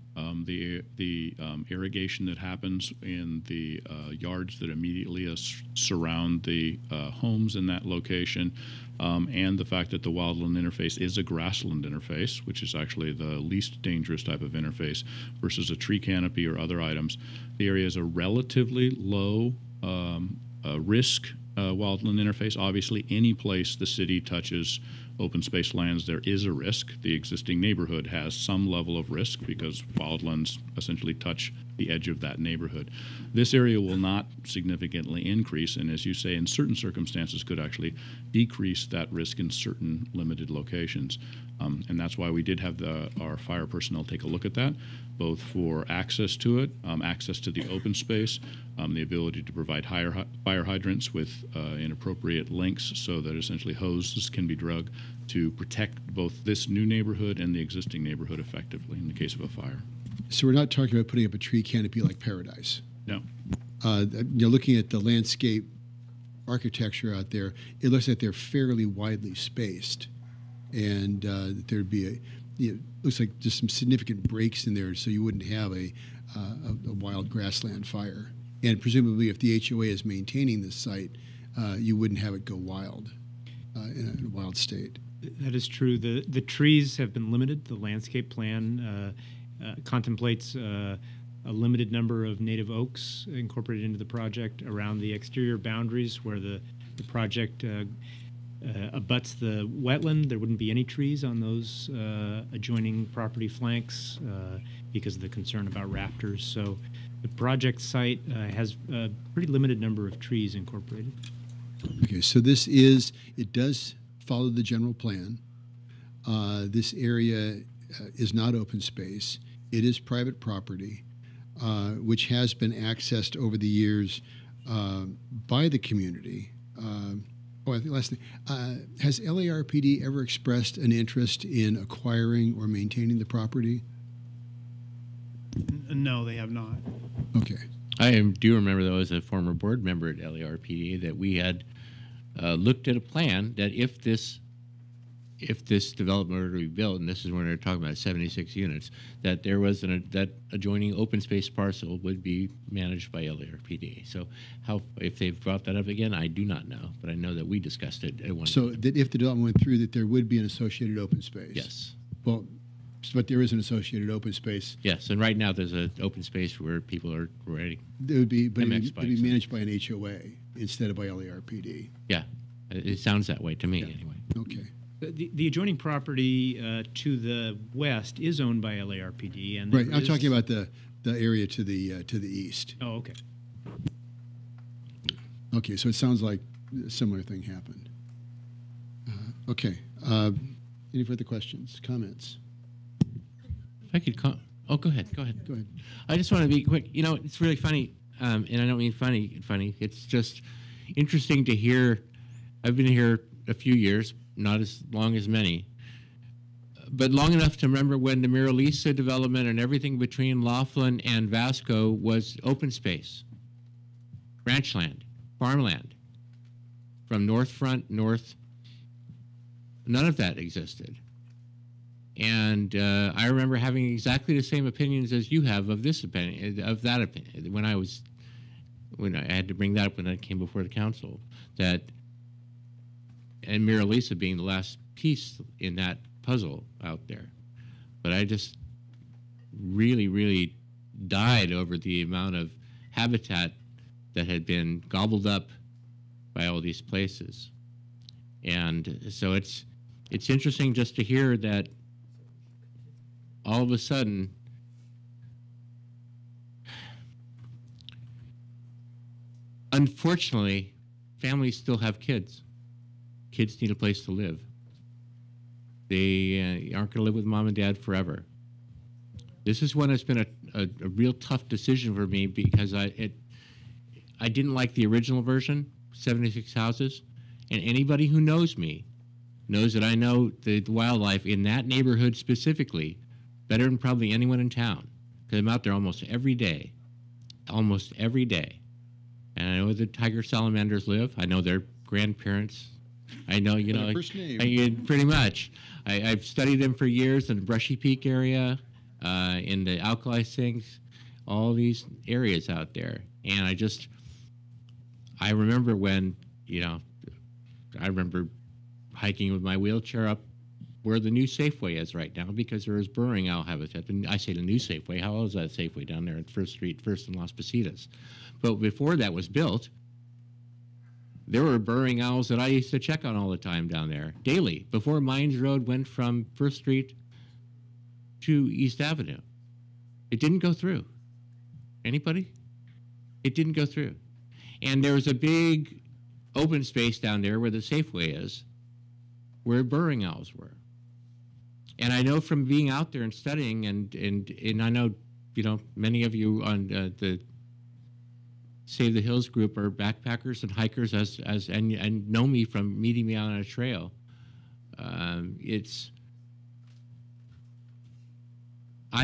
the irrigation that happens in the yards that immediately surround the homes in that location, and the fact that the wildland interface is a grassland interface, which is actually the least dangerous type of interface versus a tree canopy or other items. The area is a relatively low risk wildland interface. Obviously, any place the city touches open space lands, there is a risk. The existing neighborhood has some level of risk because wildlands essentially touch the edge of that neighborhood. This area will not significantly increase, and as you say, in certain circumstances could actually decrease that risk in certain limited locations. And that's why we did have our fire personnel take a look at that, both for access to it, access to the open space, the ability to provide fire hydrants with inappropriate lengths so that essentially hoses can be drug to protect both this new neighborhood and the existing neighborhood effectively in the case of a fire. So we're not talking about putting up a tree canopy like Paradise. No. Looking at the landscape architecture out there, it looks like they're fairly widely spaced, and there'd be looks like just some significant breaks in there, so you wouldn't have a wild grassland fire. And presumably, if the HOA is maintaining this site, you wouldn't have it go wild in a wild state. That is true. The trees have been limited. The landscape plan contemplates a limited number of native oaks incorporated into the project around the exterior boundaries where the project abuts the wetland. There wouldn't be any trees on those adjoining property flanks because of the concern about raptors. So the project site has a pretty limited number of trees incorporated. Okay, so it does follow the general plan. This area is not open space. It is private property, which has been accessed over the years by the community. I think last thing, has LARPD ever expressed an interest in acquiring or maintaining the property? No, they have not. Okay. I do remember, though, as a former board member at LARPD, that we had looked at a plan that if this development were to be built, and this is when they're talking about 76 units, that there was that adjoining open space parcel would be managed by LARPD. So if they've brought that up again, I do not know, but I know that we discussed it at one So time. that if the development went through, that there would be an associated open space? Yes. Well, but there is an associated open space. Yes, and right now there's an open space where people are riding. It would be, but it'd MX be managed by an HOA instead of by LARPD. Yeah, it sounds that way to me anyway. Okay. The adjoining property to the west is owned by LARPD, and Right, I'm talking about the area to the east. Oh, okay. Okay, so it sounds like a similar thing happened. Okay. Any further questions, comments? If I could oh, go ahead. Go ahead. Go ahead. I just want to be quick. You know, it's really funny, and I don't mean funny. It's just interesting to hear. I've been here a few years, not as long as many, but long enough to remember when the Mira Lisa development and everything between Laughlin and Vasco was open space, ranch land, farmland, from North Front north. None of that existed. And I remember having exactly the same opinions as you have of this opinion, of that opinion, when I had to bring that up when I came before the council, that, and Mira Lisa being the last piece in that puzzle out there. But I just really, really died over the amount of habitat that had been gobbled up by all these places. And so it's interesting just to hear that all of a sudden unfortunately, families still have kids. Kids need a place to live. They aren't going to live with mom and dad forever. This is one that's been a real tough decision for me because I didn't like the original version, 76 houses, and anybody who knows me knows that I know the wildlife in that neighborhood specifically better than probably anyone in town, because I'm out there almost every day. And I know where the tiger salamanders live. I know their grandparents. I know, First name. pretty much. I've studied them for years in the Brushy Peak area, in the alkali sinks, all these areas out there. And I remember when, I remember hiking with my wheelchair up where the new Safeway is right now because there is burrowing owl habitat. And I say the new Safeway. How old is that Safeway down there at First Street, First and Las Positas? But before that was built, there were burrowing owls that I used to check on all the time down there, daily, before Mines Road went from First Street to East Avenue. It didn't go through. Anybody? It didn't go through. And there was a big open space down there where the Safeway is, where burrowing owls were. And I know from being out there and studying, and I know, many of you on the Save the Hills group are backpackers and hikers and know me from meeting me out on a trail. I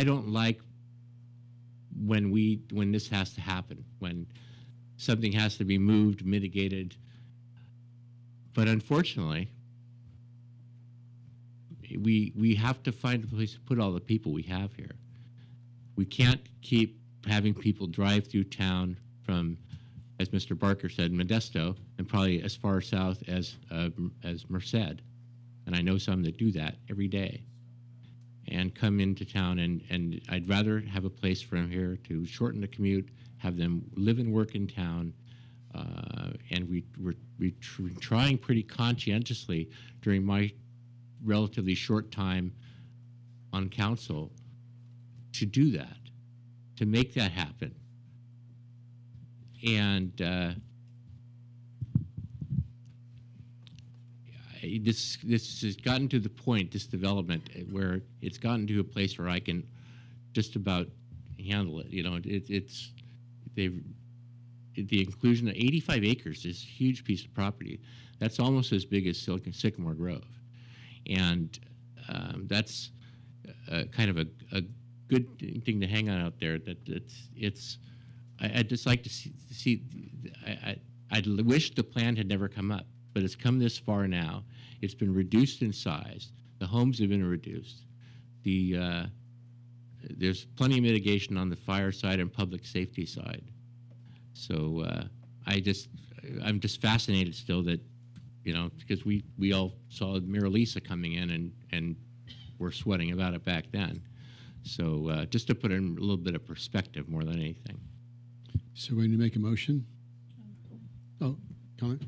don't like when this has to happen, when something has to be moved, mitigated. But unfortunately, we have to find a place to put all the people we have here. We can't keep having people drive through town from, as Mr. Barker said, Modesto, and probably as far south as Merced. And I know some that do that every day and come into town. And I'd rather have a place for them here to shorten the commute, have them live and work in town. And we're trying pretty conscientiously during my relatively short time on council to do that, to make that happen. And this has gotten to the point, this development, where it's gotten to a place where I can just about handle it. The inclusion of 85 acres is a huge piece of property. That's almost as big as Sycamore Grove. And that's kind of a good thing to hang on out there. I'd just like to see I wish the plan had never come up, but it's come this far now. It's been reduced in size. The homes have been reduced. There's plenty of mitigation on the fire side and public safety side. So I'm just fascinated still that, because we all saw Mira Lisa coming in and were sweating about it back then. So just to put in a little bit of perspective more than anything. So we're going to make a motion? Oh, comment?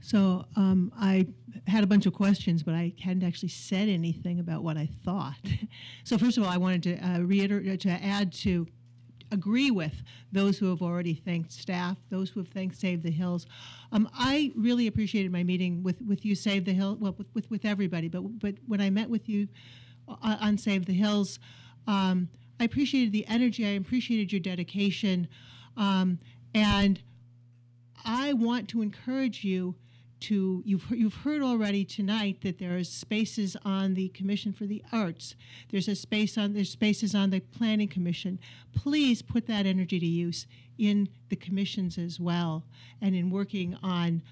So I had a bunch of questions, but I hadn't actually said anything about what I thought. So first of all, I wanted to reiterate, to add to, agree with those who have already thanked staff, those who have thanked Save the Hills. I really appreciated my meeting with you, Save the Hills, well, with everybody, but when I met with you on Save the Hills, I appreciated the energy, I appreciated your dedication, and I want to encourage you to, you've heard already tonight that there are spaces on the Commission for the Arts. There's spaces on the Planning Commission. Please put that energy to use in the commissions as well, and in working on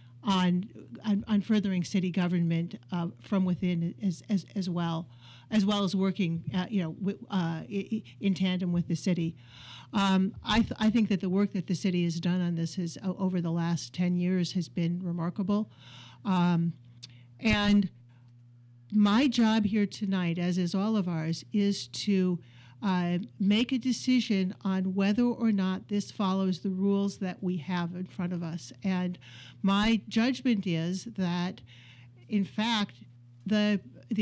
furthering city government from within as well. as well as working, in tandem with the city. I think that the work that the city has done on this has, over the last 10 years has been remarkable. And my job here tonight, as is all of ours, is to make a decision on whether or not this follows the rules that we have in front of us. And my judgment is that, in fact, the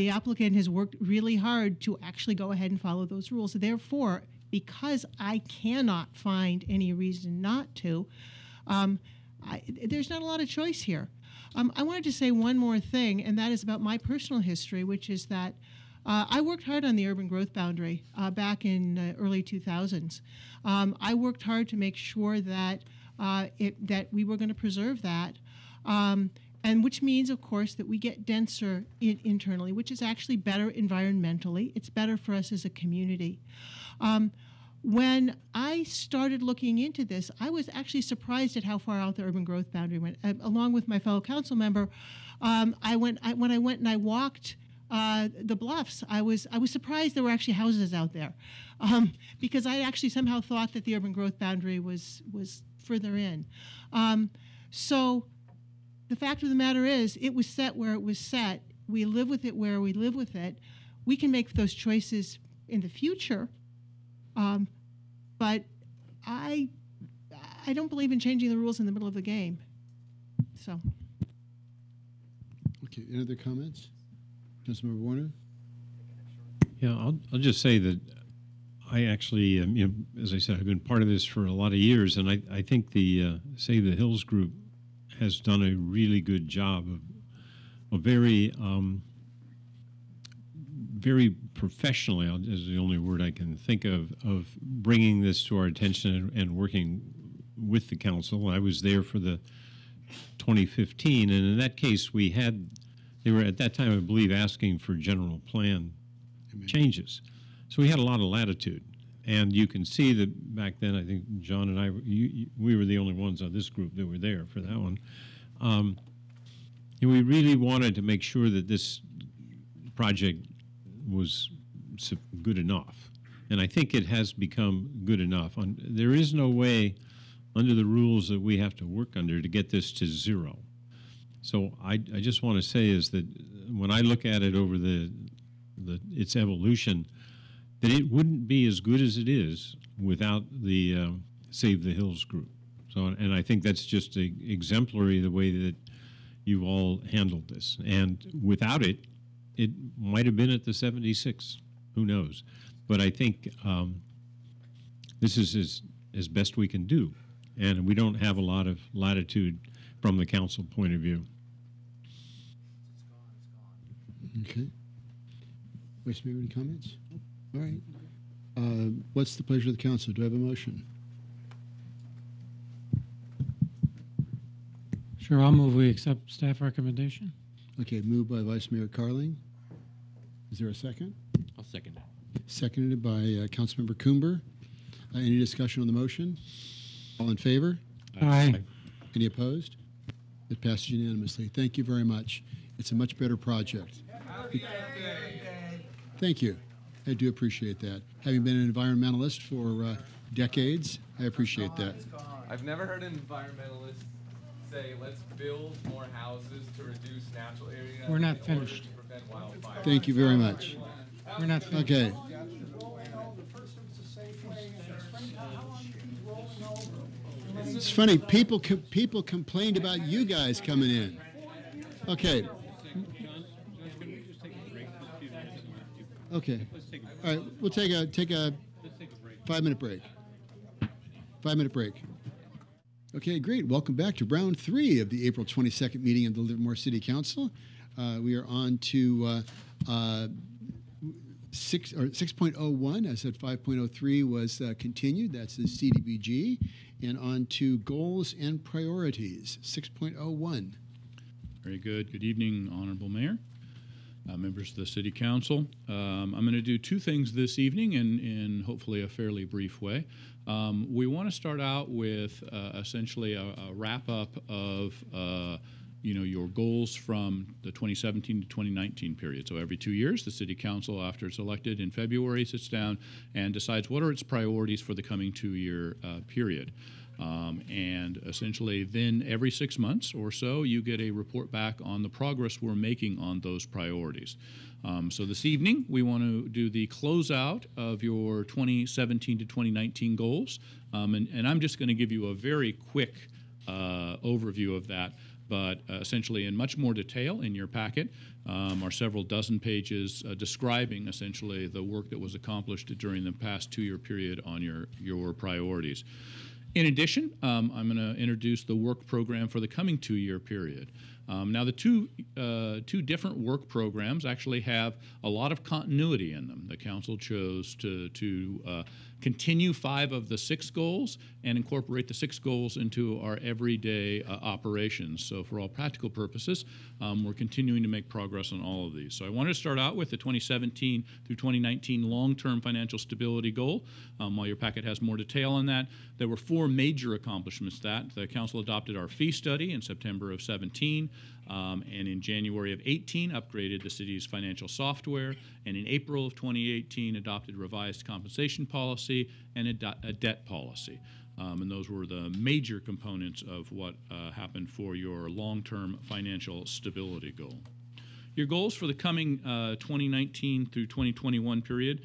applicant has worked really hard to actually go ahead and follow those rules. Therefore, because I cannot find any reason not to, there's not a lot of choice here. I wanted to say one more thing, and that is about my personal history, which is that I worked hard on the urban growth boundary back in the early 2000s. I worked hard to make sure that that we were going to preserve that, and which means, of course, that we get denser internally, which is actually better environmentally. It's better for us as a community. When I started looking into this, I was actually surprised at how far out the urban growth boundary went. Along with my fellow council member, when I went and I walked the bluffs, I was surprised there were actually houses out there, because I actually somehow thought that the urban growth boundary was further in. So the fact of the matter is, it was set where it was set. We live with it where we live with it. We can make those choices in the future, but I don't believe in changing the rules in the middle of the game. So. Okay. Any other comments? Councilmember Warner? Yeah, I'll just say that I actually, as I said, I've been part of this for a lot of years, and I think the Save the Hills group has done a really good job of very professionally, is the only word I can think of bringing this to our attention and working with the council. I was there for the 2015, and in that case, they were at that time, I believe, asking for general plan changes. So we had a lot of latitude. And you can see that back then, I think John and I, we were the only ones on this group that were there for that one. And we really wanted to make sure that this project was good enough. And I think it has become good enough. There is no way under the rules that we have to work under to get this to zero. So I just want to say is that when I look at it over its evolution, that it wouldn't be as good as it is without the Save the Hills group. So, and I think that's just exemplary the way that you've all handled this. And without it, it might have been at the 76. Who knows? But I think this is as best we can do. And we don't have a lot of latitude from the council point of view. Okay. Vice Mayor, any comments? All right. What's the pleasure of the council? Do I have a motion? Sure, I'll move we accept staff recommendation. Okay, moved by Vice Mayor Carling. Is there a second? I'll second that. Seconded by Councilmember Coomber. Any discussion on the motion? All in favor? Aye. Any opposed? It passes unanimously. Thank you very much. It's a much better project. Thank you. I do appreciate that. Having been an environmentalist for decades, I appreciate that. I've never heard an environmentalist say, let's build more houses to reduce natural area. We're not finished. To prevent wildfire. Thank you very much. We're not finished. Okay. It's funny, people complained about you guys coming in. Okay. Okay. All right, we'll take a 5-minute break. 5-minute break. Okay, great. Welcome back to round 3 of the April 22nd meeting of the Livermore City Council. We are on to 6.01. I said 5.03 was continued. That's the CDBG. And on to goals and priorities. 6.01. Very good. Good evening, Honorable Mayor, members of the City Council. I'm going to do 2 things this evening in hopefully a fairly brief way. We want to start out with essentially a wrap-up of your goals from the 2017 to 2019 period. So every 2 years, the City Council, after it's elected in February, sits down and decides what are its priorities for the coming 2-year period. And essentially then every 6 months or so, you get a report back on the progress we're making on those priorities. So this evening, we want to do the closeout of your 2017 to 2019 goals. And I'm just going to give you a very quick overview of that. But essentially in much more detail in your packet are several dozen pages describing essentially the work that was accomplished during the past 2-year period on your priorities. In addition, I'm going to introduce the work program for the coming 2-year period. Now, the two different work programs actually have a lot of continuity in them. The Council chose to continue 5 of the 6 goals and incorporate the 6 goals into our everyday operations. So for all practical purposes, we're continuing to make progress on all of these. So I wanted to start out with the 2017 through 2019 long-term financial stability goal. While your packet has more detail on that, there were 4 major accomplishments that the Council adopted our fee study in September of 17, and in January of 18 upgraded the city's financial software, and in April of 2018 adopted revised compensation policy and a debt policy. And those were the major components of what happened for your long-term financial stability goal. Your goals for the coming 2019 through 2021 period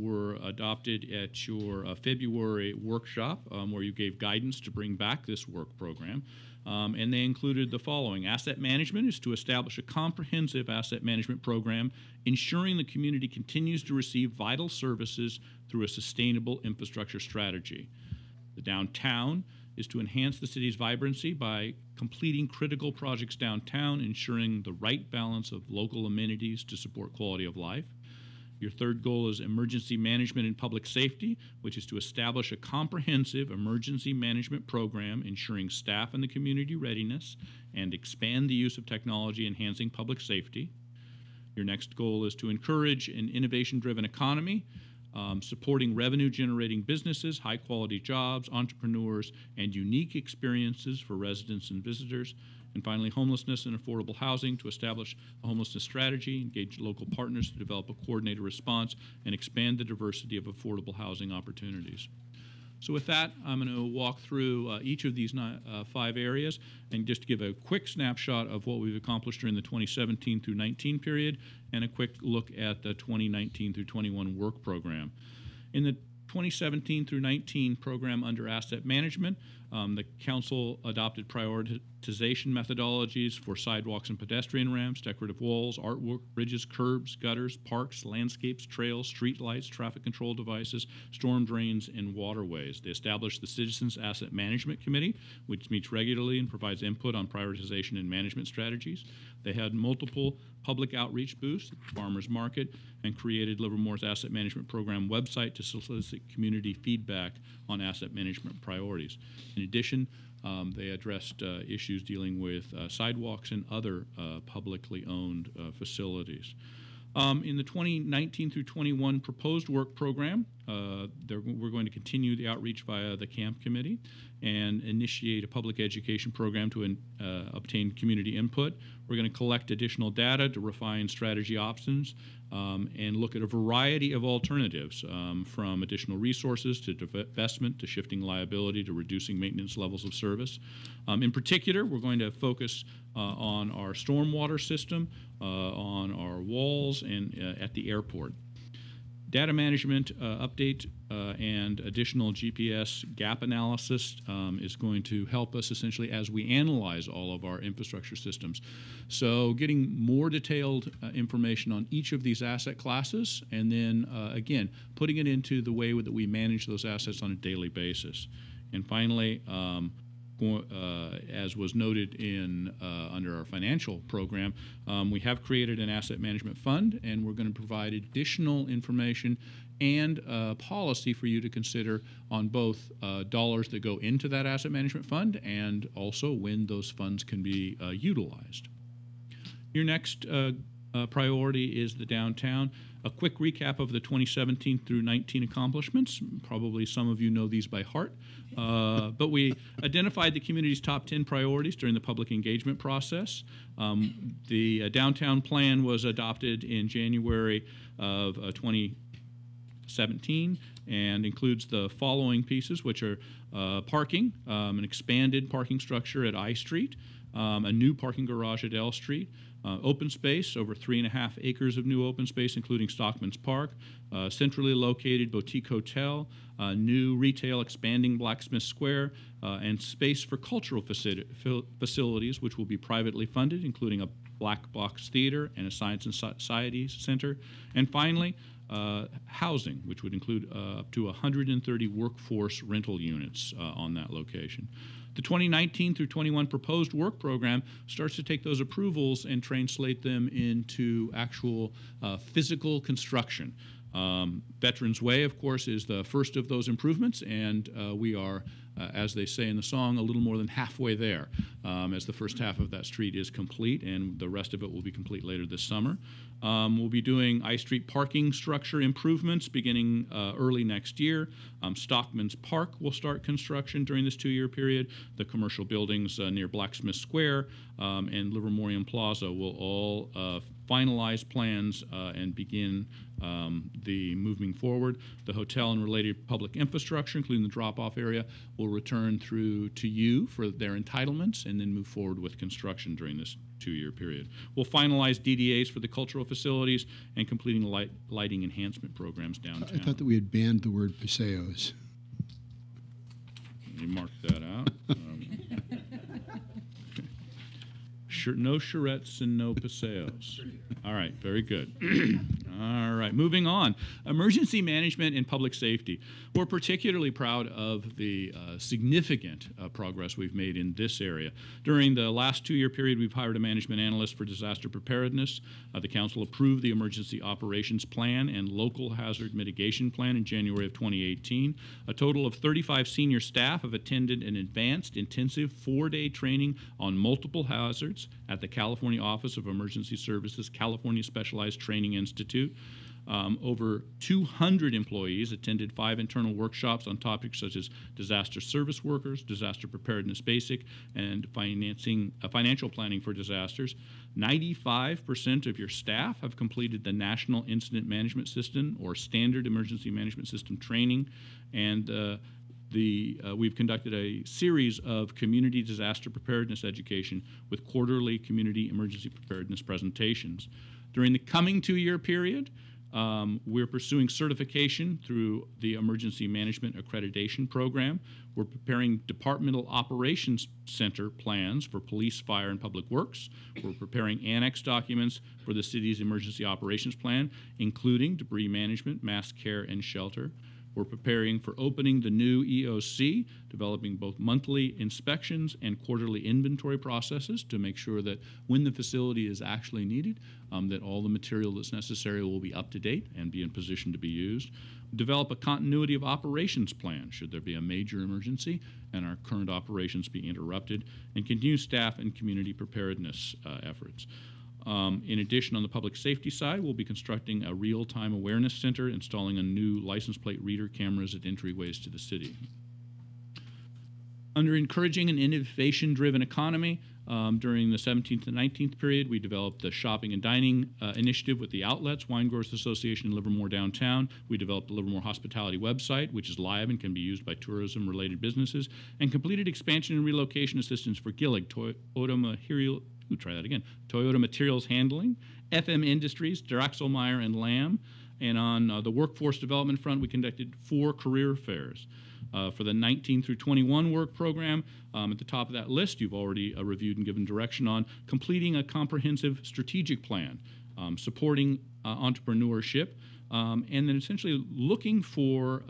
were adopted at your February workshop, where you gave guidance to bring back this work program. And they included the following. Asset management is to establish a comprehensive asset management program, ensuring the community continues to receive vital services through a sustainable infrastructure strategy. The downtown is to enhance the city's vibrancy by completing critical projects downtown, ensuring the right balance of local amenities to support quality of life. Your third goal is emergency management and public safety, which is to establish a comprehensive emergency management program ensuring staff and the community readiness and expand the use of technology enhancing public safety. Your next goal is to encourage an innovation-driven economy, supporting revenue-generating businesses, high-quality jobs, entrepreneurs, and unique experiences for residents and visitors. And finally, homelessness and affordable housing, to establish a homelessness strategy, engage local partners to develop a coordinated response, and expand the diversity of affordable housing opportunities. So with that, I'm going to walk through each of these 5 areas and just give a quick snapshot of what we've accomplished during the 2017 through 19 period and a quick look at the 2019 through 21 work program. In the 2017 through 19 program under asset management, the Council adopted prioritization methodologies for sidewalks and pedestrian ramps, decorative walls, artwork, bridges, curbs, gutters, parks, landscapes, trails, street lights, traffic control devices, storm drains, and waterways. They established the Citizens Asset Management Committee, which meets regularly and provides input on prioritization and management strategies. They had multiple public outreach booths at the farmers market and created Livermore's asset management program website to solicit community feedback on asset management priorities. In addition, they addressed issues dealing with sidewalks and other publicly owned facilities. In the 2019 through 21 proposed work program, we're going to continue the outreach via the Camp Committee and initiate a public education program to obtain community input. We're going to collect additional data to refine strategy options and look at a variety of alternatives, from additional resources to divestment to shifting liability to reducing maintenance levels of service. In particular, we're going to focus on our stormwater system, on our walls, and at the airport. Data management update and additional GPS gap analysis is going to help us essentially as we analyze all of our infrastructure systems. So getting more detailed information on each of these asset classes, and then again, putting it into the way that we manage those assets on a daily basis. And finally, as was noted in under our financial program, we have created an asset management fund, and we're going to provide additional information and policy for you to consider on both dollars that go into that asset management fund and also when those funds can be utilized. Your next priority is the downtown. A quick recap of the 2017 through 19 accomplishments. Probably some of you know these by heart. But we identified the community's top 10 priorities during the public engagement process. The downtown plan was adopted in January of 2017 and includes the following pieces, which are parking, an expanded parking structure at I Street, a new parking garage at L Street, open space, over 3.5 acres of new open space, including Stockman's Park, centrally located boutique hotel, new retail expanding Blacksmith Square, and space for cultural facilities, which will be privately funded, including a black box theater and a science and society center. And finally, housing, which would include up to 130 workforce rental units on that location. The 2019 through 21 proposed work program starts to take those approvals and translate them into actual physical construction. Veterans Way, of course, is the first of those improvements, and we are, as they say in the song, a little more than halfway there, as the first half of that street is complete, and the rest of it will be complete later this summer. We'll be doing I Street parking structure improvements beginning early next year. Stockman's Park will start construction during this 2-year period. The commercial buildings near Blacksmith Square and Livermore Plaza will all finalize plans and begin the moving forward. The hotel and related public infrastructure, including the drop-off area, will return through to you for their entitlements and then move forward with construction during this 2-year period. We'll finalize DDAs for the cultural facilities and completing lighting enhancement programs downtown. I thought that we had banned the word paseos. Let me mark that out. No charrettes and no paseos. All right, very good. All right, moving on. Emergency management and public safety. We're particularly proud of the significant progress we've made in this area. During the last 2-year period, we've hired a management analyst for disaster preparedness. The council approved the emergency operations plan and local hazard mitigation plan in January of 2018. A total of 35 senior staff have attended an advanced, intensive 4-day training on multiple hazards at the California Office of Emergency Services California Specialized Training Institute. Over 200 employees attended 5 internal workshops on topics such as disaster service workers, disaster preparedness basic, and financial planning for disasters. 95% of your staff have completed the National Incident Management System or Standard Emergency Management System training, and we've conducted a series of community disaster preparedness education with quarterly community emergency preparedness presentations. During the coming 2-year period, we're pursuing certification through the Emergency Management Accreditation Program. We're preparing Departmental Operations Center plans for police, fire, and public works. We're preparing annex documents for the city's Emergency Operations Plan, including debris management, mass care, and shelter. We're preparing for opening the new EOC, developing both monthly inspections and quarterly inventory processes to make sure that when the facility is actually needed, that all the material that's necessary will be up to date and be in position to be used. Develop a continuity of operations plan should there be a major emergency and our current operations be interrupted, and continue staff and community preparedness efforts. In addition, on the public safety side, we'll be constructing a real-time awareness center, installing a new license plate reader cameras at entryways to the city. Under encouraging an innovation-driven economy, during the 17th and 19th period, we developed the shopping and dining initiative with the outlets, Wine Growers Association in Livermore downtown. We developed the Livermore Hospitality website, which is live and can be used by tourism-related businesses, and completed expansion and relocation assistance for Gillig, Toyota Materials Handling, FM Industries, Drexelmeyer and Lamb. And on the workforce development front, we conducted 4 career fairs. For the 19 through 21 work program, at the top of that list, you've already reviewed and given direction on completing a comprehensive strategic plan, supporting entrepreneurship, and then essentially looking for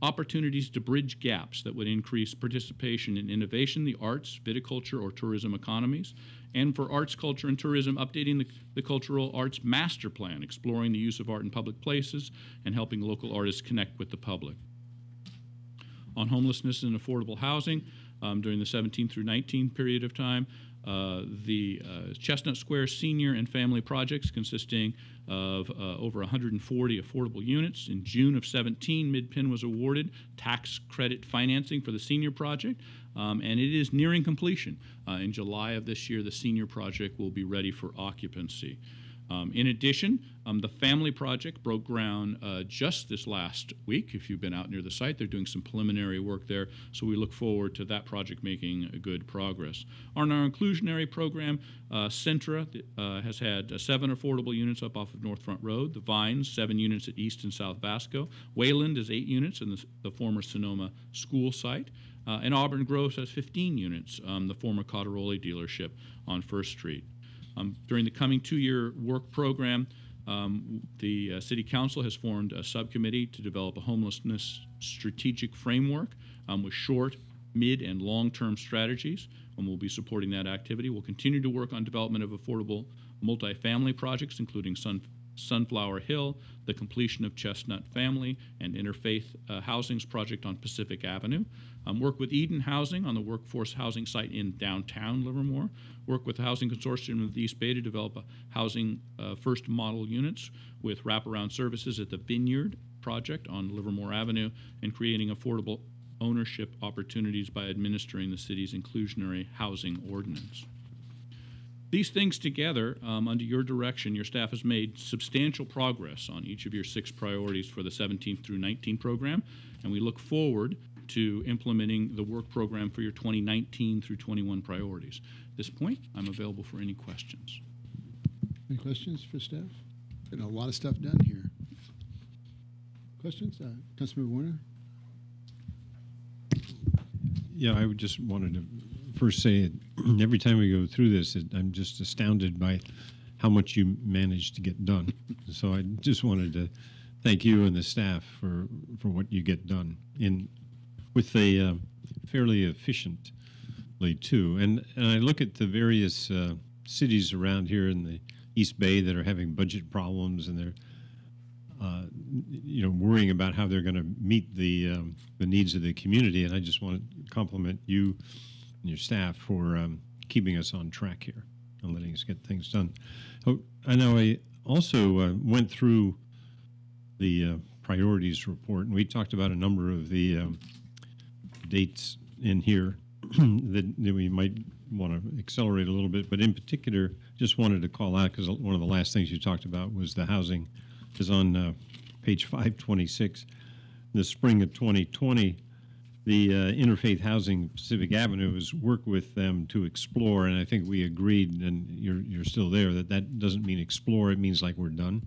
opportunities to bridge gaps that would increase participation in innovation, the arts, viticulture, or tourism economies. And for arts, culture, and tourism, updating the Cultural Arts Master Plan, exploring the use of art in public places, and helping local artists connect with the public. On homelessness and affordable housing, during the 17 through 19 period of time, the Chestnut Square Senior and Family Projects, consisting of over 140 affordable units. In June of 17, Mid-Penn was awarded tax credit financing for the senior project, and it is nearing completion. In July of this year, the senior project will be ready for occupancy. In addition, the family project broke ground just this last week. If you've been out near the site, they're doing some preliminary work there, so we look forward to that project making good progress. On our inclusionary program, Centra has had 7 affordable units up off of North Front Road, the Vines, 7 units at East and South Vasco, Wayland is 8 units in the former Sonoma school site, and Auburn Groves has 15 units, the former Cotteroli dealership on First Street. During the coming 2-year work program, the City Council has formed a subcommittee to develop a homelessness strategic framework with short, mid, and long-term strategies, and we'll be supporting that activity. We'll continue to work on development of affordable multifamily projects, including Sunflower Hill, the completion of Chestnut Family, and Interfaith Housing's project on Pacific Avenue. Work with Eden Housing on the workforce housing site in downtown Livermore. Work with the Housing Consortium of the East Bay to develop a housing first model units with wraparound services at the Vineyard project on Livermore Avenue, and creating affordable ownership opportunities by administering the city's inclusionary housing ordinance. These things together, under your direction, your staff has made substantial progress on each of your 6 priorities for the 17th through 19 program, and we look forward to implementing the work program for your 2019 through 21 priorities. At this point, I'm available for any questions. Any questions for staff? Getting a lot of stuff done here. Questions? Councilmember Warner? Yeah, I would just wanted to first say, every time we go through this, I'm just astounded by how much you managed to get done. So I just wanted to thank you and the staff for what you get done with a fairly efficiently too. And I look at the various cities around here in the East Bay that are having budget problems, and they're worrying about how they're going to meet the needs of the community. And I just want to compliment you and your staff for keeping us on track here and letting us get things done. Oh, I know I also went through the priorities report, and we talked about a number of the dates in here that we might want to accelerate a little bit, but in particular, just wanted to call out, because one of the last things you talked about was the housing is on page 526. In the spring of 2020, the Interfaith Housing Pacific Avenue is work with them to explore, and I think we agreed, and you're still there, that doesn't mean explore, it means like we're done.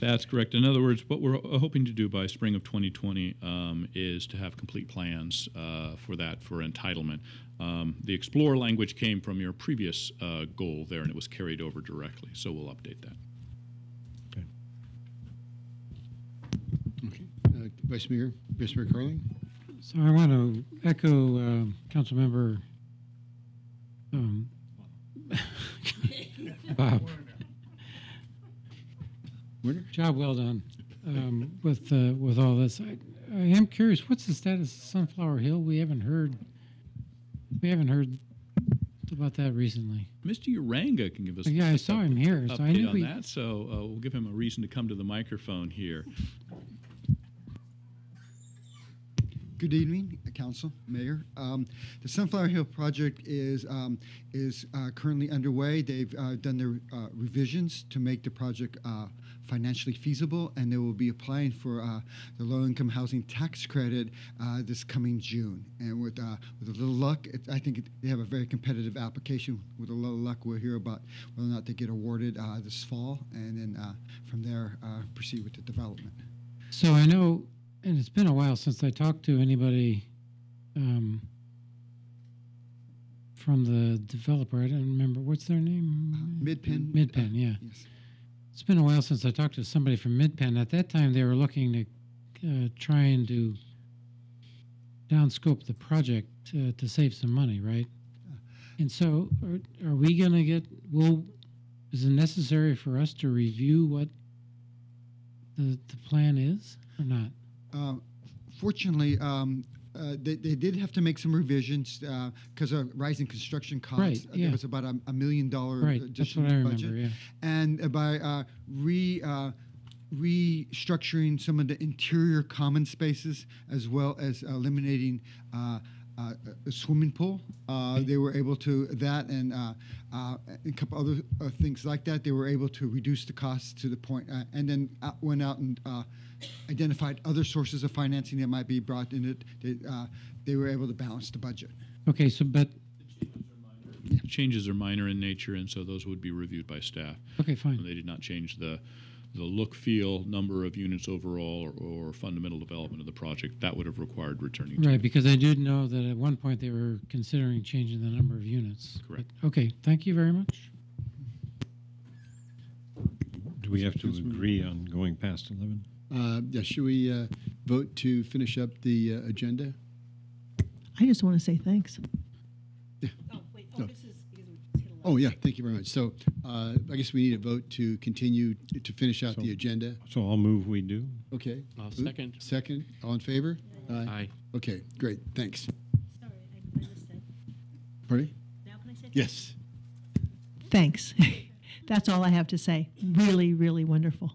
That's correct. In other words, what we're hoping to do by spring of 2020 is to have complete plans for entitlement. The explore language came from your previous goal there, and it was carried over directly, so we'll update that. Okay. Vice Mayor Carling? So I want to echo Councilmember Bob. Job well done with all this. I am curious, what's the status of Sunflower Hill? We haven't heard about that recently. Mr. Uranga can give us. Yeah, I saw him here, so I knew on that. So we'll give him a reason to come to the microphone here. Good evening, Council, Mayor. The Sunflower Hill project is currently underway. They've done their revisions to make the project financially feasible, and they will be applying for the low-income housing tax credit this coming June. And with a little luck, I think they have a very competitive application. With a little luck, we'll hear about whether or not they get awarded this fall, and then from there proceed with the development. So I know. And it's been a while since I talked to anybody from the developer. I don't remember. What's their name? Mid-Penn. Mid-Penn, yeah. Yes. It's been a while since I talked to somebody from Mid-Penn. At that time, they were looking to try and do downscope the project to save some money, right? And so are we going to is it necessary for us to review what the plan is or not? Fortunately, they did have to make some revisions because of rising construction costs. Right, yeah. There was about $1 million Right, that's what I remember, budget. yeah. And by restructuring some of the interior common spaces as well as eliminating a swimming pool. They were able to, that and a couple other things like that, they were able to reduce the costs to the point, and then went out and identified other sources of financing that might be brought in it. They were able to balance the budget. Okay, so but changes are minor in nature, and so those would be reviewed by staff. Okay, fine. They did not change the look, feel, number of units overall, or fundamental development of the project. That would have required returning to. Right, because I did know that at one point they were considering changing the number of units. Correct. But, okay, thank you very much. Do we have to agree on going past 11? Yeah, should we vote to finish up the agenda? I just want to say thanks. Yeah. Oh, wait. No. This is because we just hit 11. Oh, yeah, thank you very much. So I guess we need a vote to continue to finish out the agenda. So I'll move we do. Okay. I'll second. Second. All in favor? Aye. Okay, great. Thanks. Sorry, I missed it. Pardon? Now can I say Yes. thanks? That's all I have to say. Really, really wonderful.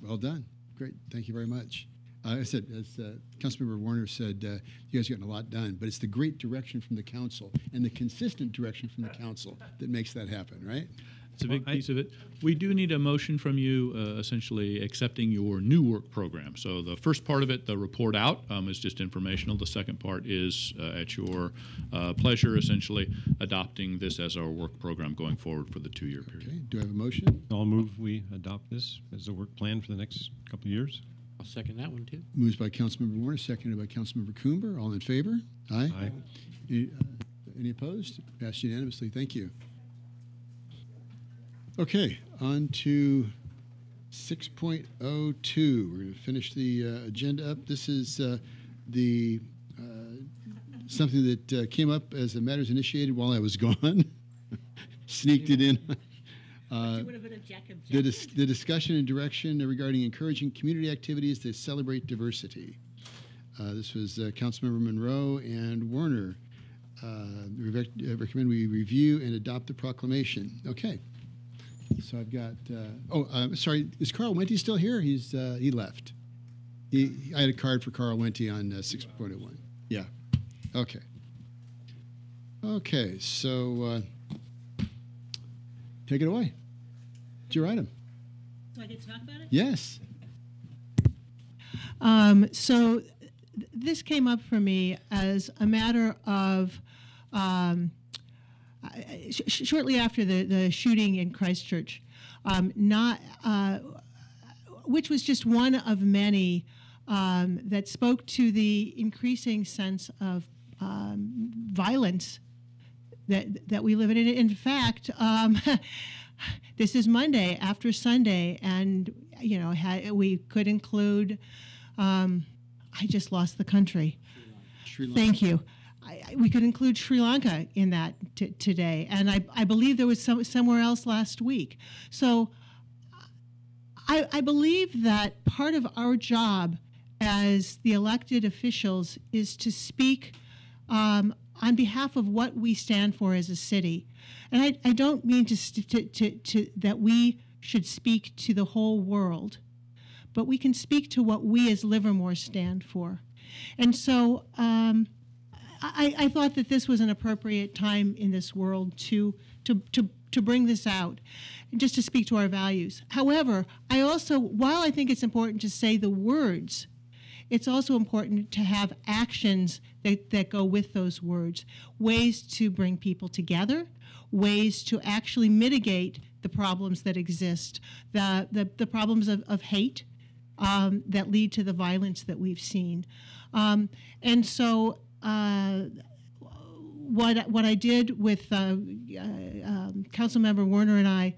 Well done. Great. Thank you very much. I said, as Councilmember Warner said, you guys are getting a lot done, but it's the great direction from the council and the consistent direction from the council that makes that happen, right? It's a big piece of it. We do need a motion from you essentially accepting your new work program. So the first part of it, the report out, is just informational. The second part is at your pleasure, essentially adopting this as our work program going forward for the 2-year period. Okay. Do I have a motion? I'll move we adopt this as a work plan for the next couple of years. I'll second that one too. Moves by Councilmember Warner, seconded by Councilmember Coomber. All in favor? Aye. Aye. Any opposed? Passed unanimously. Thank you. Okay, on to 6.02. We're going to finish the agenda up. This is the something that came up as the matters initiated while I was gone. Sneaked it in. The discussion and direction regarding encouraging community activities that celebrate diversity. This was Councilmember Monroe and Warner. Recommend we review and adopt the proclamation. Okay. So I've got. Sorry. Is Carl Wente still here? He left. I had a card for Carl Wente on 6.01. Yeah. Okay. Okay. So take it away. It's your item. Do I get to talk about it? Yes. So this came up for me as a matter of. Shortly after the shooting in Christchurch, which was just one of many that spoke to the increasing sense of violence that we live in. In fact, this is Monday after Sunday, and we could include. I just lost the country. Sri Lanka. Thank you. We could include Sri Lanka in that today, and I believe there was somewhere else last week. So I believe that part of our job as the elected officials is to speak on behalf of what we stand for as a city. And I don't mean to that we should speak to the whole world, but we can speak to what we as Livermore stand for. And so I thought that this was an appropriate time in this world to bring this out, just to speak to our values. However, while I think it's important to say the words, it's also important to have actions that go with those words, ways to bring people together, ways to actually mitigate the problems that exist, the problems of hate that lead to the violence that we've seen. And so what I did with Councilmember Warner and I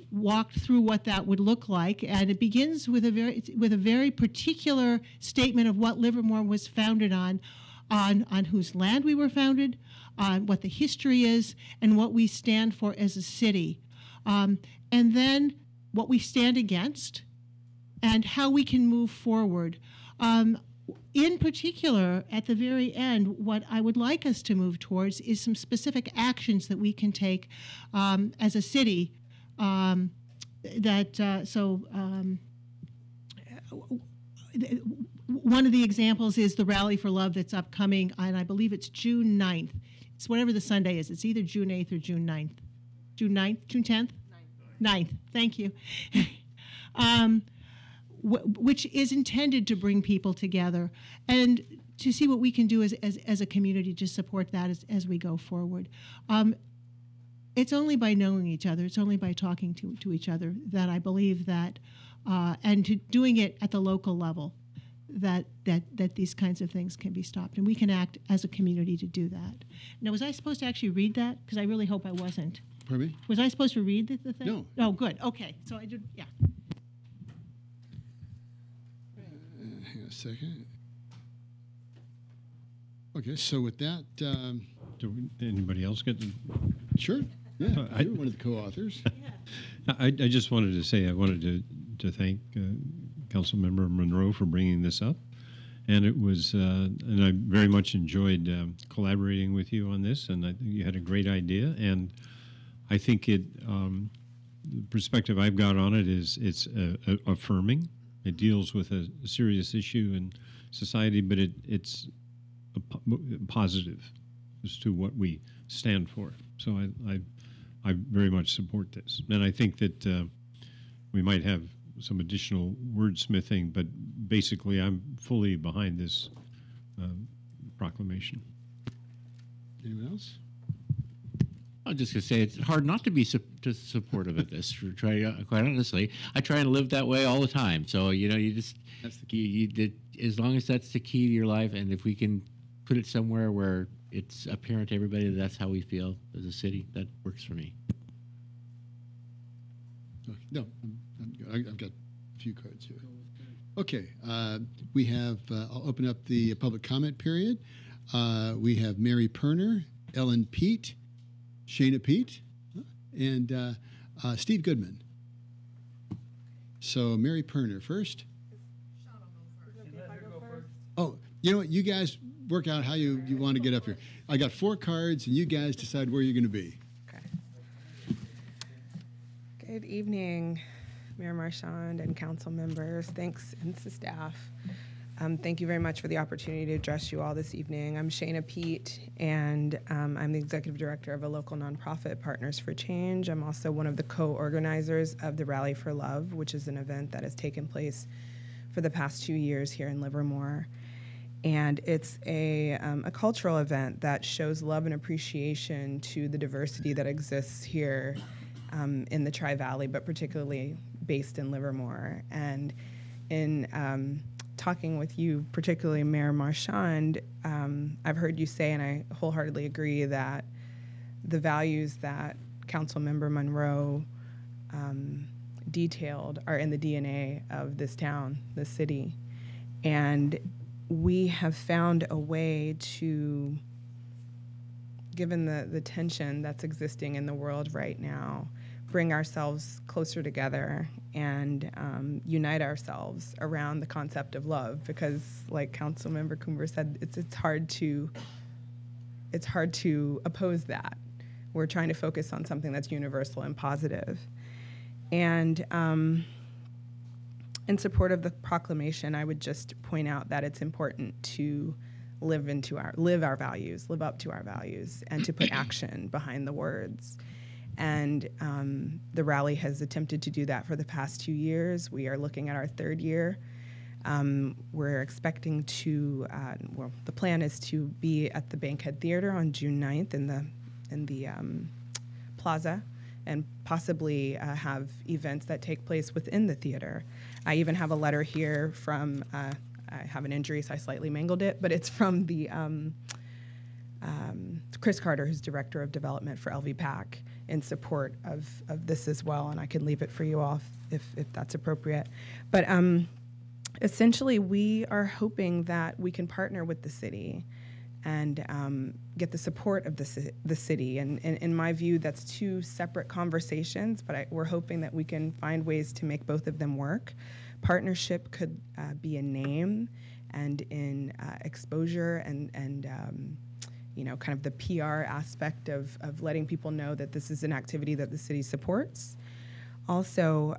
walked through what that would look like, and it begins with a very particular statement of what Livermore was founded on whose land we were founded, on what the history is, and what we stand for as a city, and then what we stand against, and how we can move forward. In particular, at the very end, what I would like us to move towards is some specific actions that we can take as a city. One of the examples is the Rally for Love that's upcoming, and I believe it's June 9th. It's whatever the Sunday is. It's either June 8th or June 9th. June 9th? June 10th? 9th. Thank you. Which is intended to bring people together and to see what we can do as a community to support that as we go forward. It's only by knowing each other, it's only by talking to each other that I believe that, and to doing it at the local level, that these kinds of things can be stopped. And we can act as a community to do that. Now, was I supposed to actually read that? Because I really hope I wasn't. Pardon me? Was I supposed to read the thing? No. Oh, good. Okay. So I did, yeah. Hang on a second. Okay, so with that... anybody else get to... Sure. Yeah, you're one of the co-authors. I just wanted to say I wanted to thank Councilmember Monroe for bringing this up. And it was, and I very much enjoyed collaborating with you on this, and I think you had a great idea. And I think the perspective I've got on it is it's affirming. It deals with a serious issue in society, but it's positive as to what we stand for. So I very much support this. And I think that we might have some additional wordsmithing, but basically I'm fully behind this proclamation. Anyone else? I was just going to say it's hard not to be supportive of this. Quite honestly, I try and live that way all the time. So you just that's the key. As long as that's the key to your life, and if we can put it somewhere where it's apparent to everybody that that's how we feel as a city, that works for me. No, I've got a few cards here. Okay, we have, I'll open up the public comment period. We have Mary Perner, Ellen Pete, Shana Pete, and Steve Goodman. So Mary Perner first. Oh, you know what? You guys work out how you want to get up here. I got 4 cards, and you guys decide where you're going to be. Good evening, Mayor Marchand and council members. Thanks, and to staff. Thank you very much for the opportunity to address you all this evening. I'm Shana Pete, and I'm the executive director of a local nonprofit, Partners for Change. I'm also one of the co-organizers of the Rally for Love, which is an event that has taken place for the past 2 years here in Livermore. And it's a cultural event that shows love and appreciation to the diversity that exists here in the Tri-Valley, but particularly based in Livermore. And in talking with you, particularly Mayor Marchand, I've heard you say, and I wholeheartedly agree, that the values that Councilmember Monroe detailed are in the DNA of this town, this city. And we have found a way to, given the tension that's existing in the world right now, bring ourselves closer together and unite ourselves around the concept of love, because, like Councilmember Coomer said, it's hard to oppose that. We're trying to focus on something that's universal and positive. And in support of the proclamation, I would just point out that it's important to live our values, live up to our values, and to put action behind the words. And the rally has attempted to do that for the past 2 years. We are looking at our 3rd year. We're expecting to, the plan is to be at the Bankhead Theater on June 9th in the plaza, and possibly have events that take place within the theater. I even have a letter here from, I have an injury, so I slightly mangled it, but it's from the Chris Carter, who's Director of Development for LVPAC, in support of this as well, and I can leave it for you all if that's appropriate. But essentially, we are hoping that we can partner with the city and get the support of the city. And in my view, that's 2 separate conversations, but we're hoping that we can find ways to make both of them work. Partnership could be a name, and in exposure and you know, kind of the PR aspect of letting people know that this is an activity that the city supports. Also,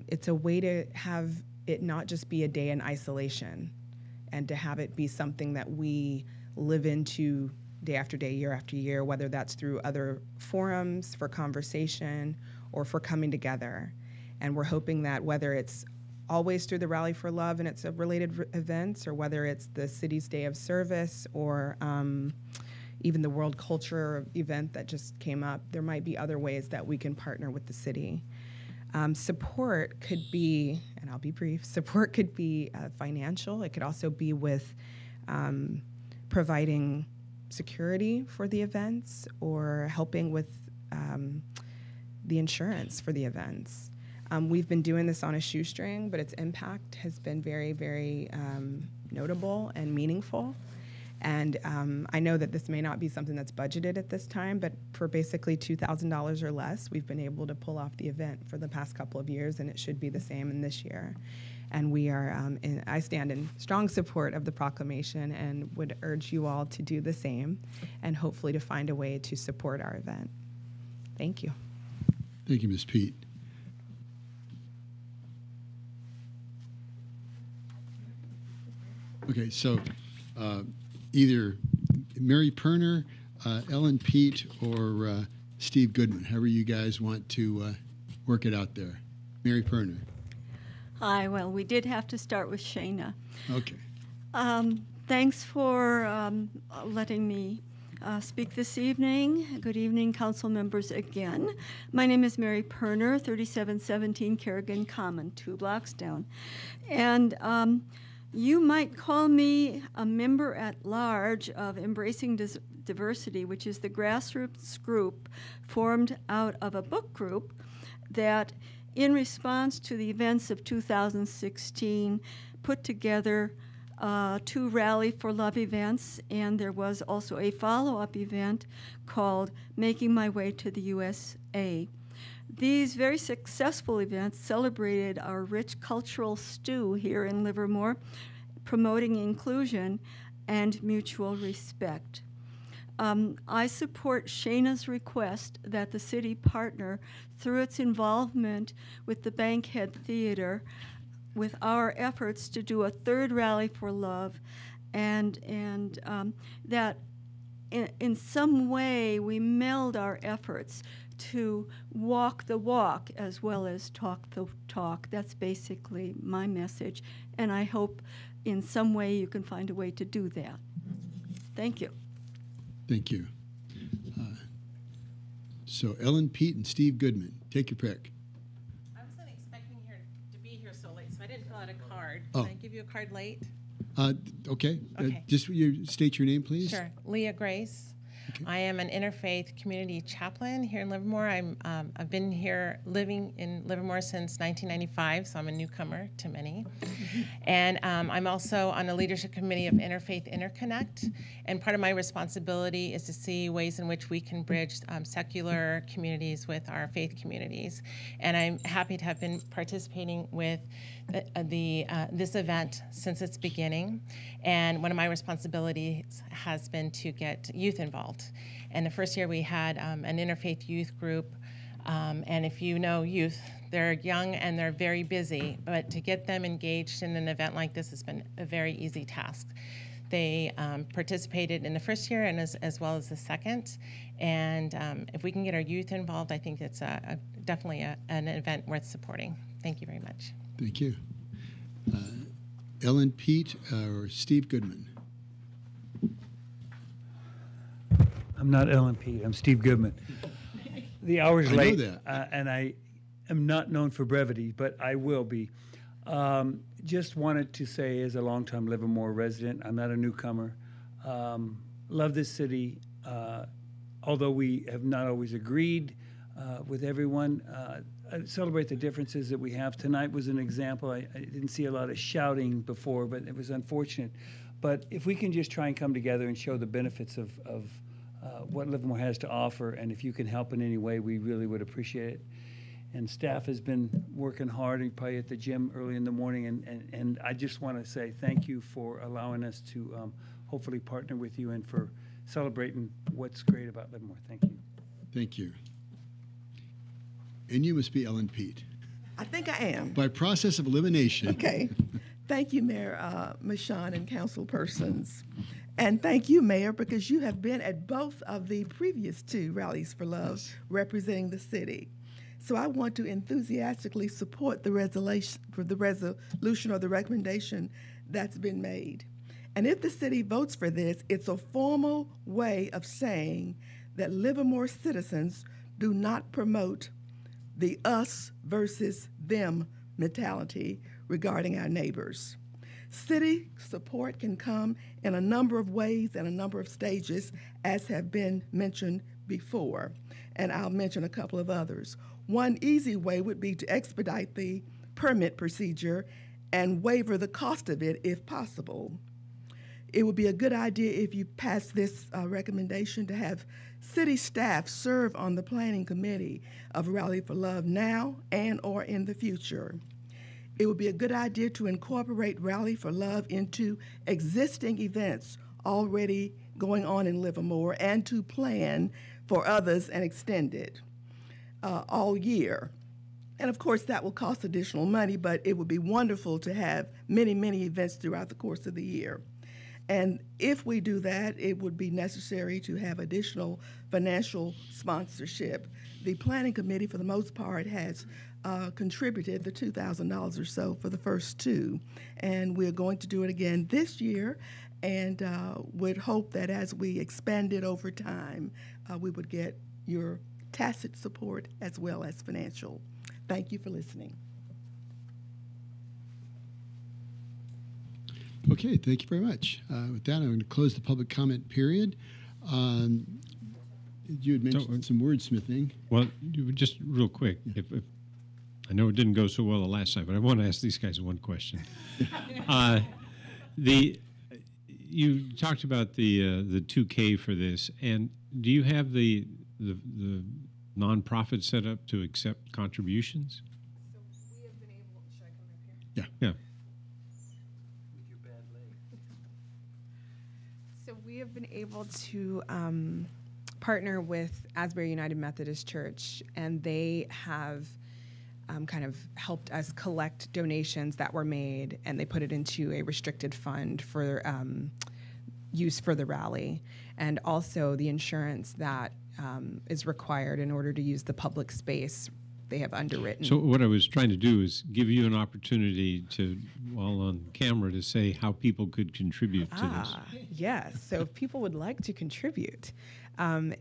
it's a way to have it not just be a day in isolation, and to have it be something that we live into day after day, year after year, whether that's through other forums for conversation or for coming together. And we're hoping that whether it's always through the Rally for Love and its related events, or whether it's the city's day of service, or even the World Culture event that just came up, there might be other ways that we can partner with the city. Support could be, and I'll be brief, support could be financial. It could also be with providing security for the events, or helping with the insurance for the events. We've been doing this on a shoestring, but its impact has been very, very notable and meaningful. And I know that this may not be something that's budgeted at this time, but for basically $2,000 or less, we've been able to pull off the event for the past couple of years, and it should be the same in this year. And we are, I stand in strong support of the proclamation and would urge you all to do the same, and hopefully to find a way to support our event. Thank you. Thank you, Ms. Pete. Okay, so either Mary Perner, Ellen Pete, or Steve Goodman, however you guys want to work it out there. Mary Perner. Hi, well, we did have to start with Shayna. Okay. Thanks for letting me speak this evening. Good evening, council members again. My name is Mary Perner, 3717 Kerrigan Common, 2 blocks down. And you might call me a member at large of Embracing Diversity, which is the grassroots group formed out of a book group that, in response to the events of 2016, put together 2 Rally for Love events, and there was also a follow-up event called Making My Way to the USA. These very successful events celebrated our rich cultural stew here in Livermore, promoting inclusion and mutual respect. I support Shayna's request that the city partner through its involvement with the Bankhead Theater with our efforts to do a 3rd Rally for Love, and that in some way we meld our efforts to walk the walk as well as talk the talk. That's basically my message, and I hope in some way you can find a way to do that. Thank you. Thank you. So Ellen Pete and Steve Goodman, take your pick. I wasn't expecting to be here so late, so I didn't fill out a card. Oh. Can I give you a card late? Okay. Okay. Just state your name, please. Sure. Leah Grace. Okay. I am an interfaith community chaplain here in Livermore. I've been here living in Livermore since 1995, so I'm a newcomer to many. And I'm also on the leadership committee of Interfaith Interconnect. And part of my responsibility is to see ways in which we can bridge secular communities with our faith communities. And I'm happy to have been participating with this event since its beginning. And one of my responsibilities has been to get youth involved. And the first year we had an interfaith youth group. And if you know youth, they're young and they're very busy, but to get them engaged in an event like this has been a very easy task. They participated in the first year and as well as the second. And if we can get our youth involved, I think it's definitely an event worth supporting. Thank you very much. Thank you. Ellen Pete or Steve Goodman? I'm not Ellen Pete. I'm Steve Goodman. The hour's late. I know that. And I am not known for brevity, but I will be. Just wanted to say, as a longtime Livermore resident, I'm not a newcomer. Love this city. Although we have not always agreed with everyone, I celebrate the differences that we have. Tonight was an example. I didn't see a lot of shouting before, but it was unfortunate. But if we can just try and come together and show the benefits of what Livermore has to offer, and if you can help in any way, we really would appreciate it. and staff has been working hard, and probably at the gym early in the morning. And I just want to say thank you for allowing us to hopefully partner with you and for celebrating what's great about Livermore. Thank you. Thank you. And you must be Ellen Pete. I think I am. By process of elimination. Okay. Thank you, Mayor Michon and council persons. And thank you, Mayor, because you have been at both of the previous two Rallies for Love representing the city. So I want to enthusiastically support the resolution or the recommendation that's been made. And if the city votes for this, it's a formal way of saying that Livermore citizens do not promote the us versus them mentality regarding our neighbors. City support can come in a number of ways and a number of stages, as have been mentioned before, and I'll mention a couple of others. One easy way would be to expedite the permit procedure and waiver the cost of it if possible. It would be a good idea if you pass this recommendation to have city staff serve on the planning committee of Rally for Love now and or in the future. It would be a good idea to incorporate Rally for Love into existing events already going on in Livermore and to plan for others and extend it all year. And of course, that will cost additional money, but it would be wonderful to have many, many events throughout the course of the year. And if we do that, it would be necessary to have additional financial sponsorship. The planning committee, for the most part, has contributed the $2,000 or so for the first two. And we're going to do it again this year, and would hope that as we expand it over time, we would get your tacit support as well as financial. Thank you for listening. Okay, thank you very much. With that, I'm going to close the public comment period. You had mentioned some wordsmithing. Well, just real quick, if I know it didn't go so well the last time, but I want to ask these guys one question. You talked about the 2K for this, and do you have the nonprofit set up to accept contributions? So we have been able. Should I come up here? Yeah. So we have been able to partner with Asbury United Methodist Church, and they have kind of helped us collect donations that were made, and they put it into a restricted fund for use for the rally, and also the insurance that is required in order to use the public space they have underwritten. So what I was trying to do is give you an opportunity to, while on camera, to say how people could contribute to this. Yes. So if people would like to contribute,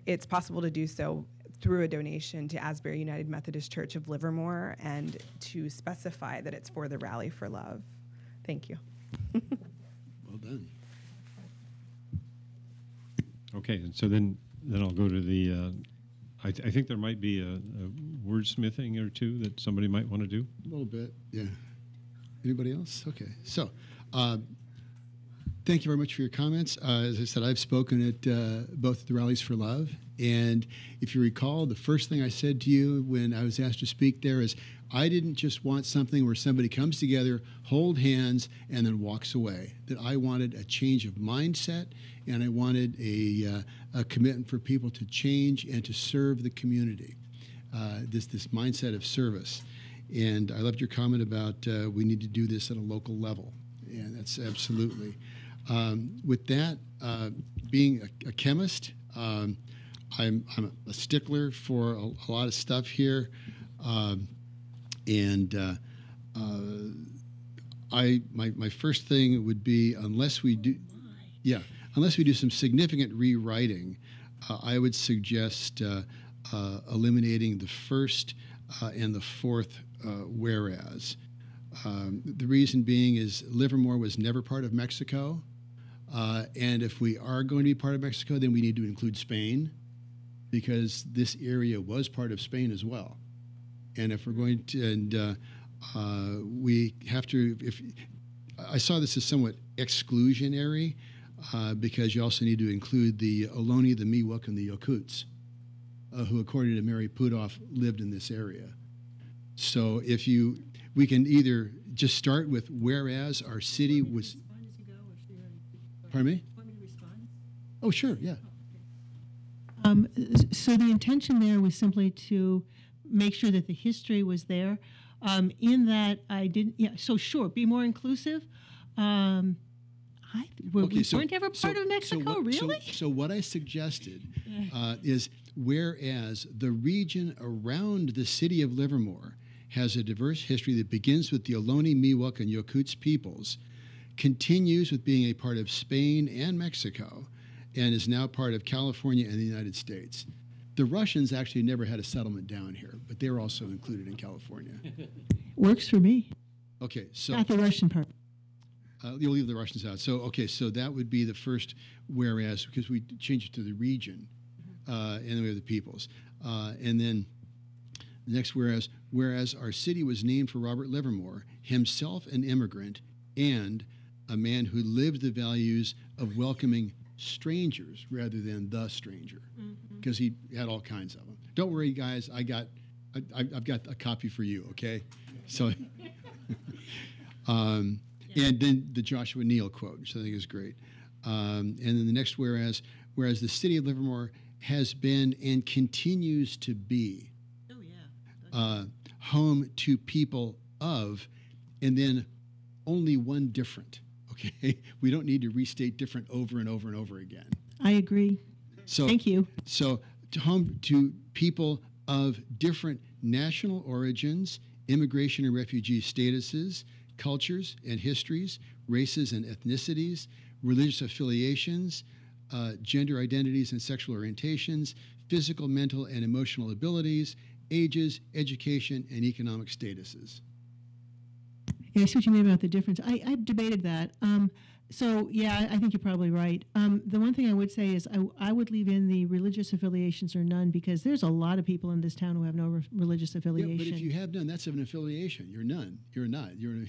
it's possible to do so through a donation to Asbury United Methodist Church of Livermore, and to specify that it's for the Rally for Love. Thank you. Well done. Okay, and so then I'll go to the, I think there might be a wordsmithing or two that somebody might want to do. A little bit, yeah. Anybody else? Okay, so thank you very much for your comments. As I said, I've spoken at both the Rallies for Love, and if you recall, the first thing I said to you when I was asked to speak there is, I didn't just want something where somebody comes together, hold hands, and then walks away. That I wanted a change of mindset, and I wanted a commitment for people to change and to serve the community. This mindset of service. And I loved your comment about we need to do this at a local level. And that's absolutely. With that, being a chemist, I'm a stickler for a lot of stuff here. My first thing would be, unless we do some significant rewriting, I would suggest eliminating the first and the fourth whereas. The reason being is Livermore was never part of Mexico, and if we are going to be part of Mexico, then we need to include Spain, because this area was part of Spain as well. And if we're going to, we have to, I saw this as somewhat exclusionary, because you also need to include the Ohlone, the Miwok, and the Yakuts, who, according to Mary Pudoff, lived in this area. So we can either just start with whereas our city was. Pardon me? Oh, sure, yeah. So the intention there was simply to make sure that the history was there. In that I didn't, yeah, so sure, be more inclusive. We weren't ever part of Mexico, really? So what I suggested is whereas the region around the city of Livermore has a diverse history that begins with the Ohlone, Miwok, and Yokuts peoples, continues with being a part of Spain and Mexico, and is now part of California and the United States. The Russians actually never had a settlement down here, but they're also included in California. Works for me. Okay, so not the Russian part. You'll leave the Russians out. So okay, so that would be the first whereas, because we changed it to the region, and then we have the peoples, and then the next whereas our city was named for Robert Livermore, himself an immigrant and a man who lived the values of welcoming strangers rather than the stranger, because he had all kinds of them. Don't worry, guys. I've got a copy for you. Okay, so and then the Joshua Neal quote, which I think is great, and then the next whereas the city of Livermore has been and continues to be home to people of, and then only one different. Okay, we don't need to restate different over and over and over again. I agree. So thank you. So home to people of different national origins, immigration and refugee statuses, cultures and histories, races and ethnicities, religious affiliations, gender identities and sexual orientations, physical, mental, and emotional abilities, ages, education, and economic statuses. Yeah, I see what you mean about the difference. I've debated that. So, yeah, I think you're probably right. The one thing I would say is I would leave in the religious affiliations or none, because there's a lot of people in this town who have no religious affiliation. Yeah, but if you have none, that's an affiliation. You're none. You're not. Not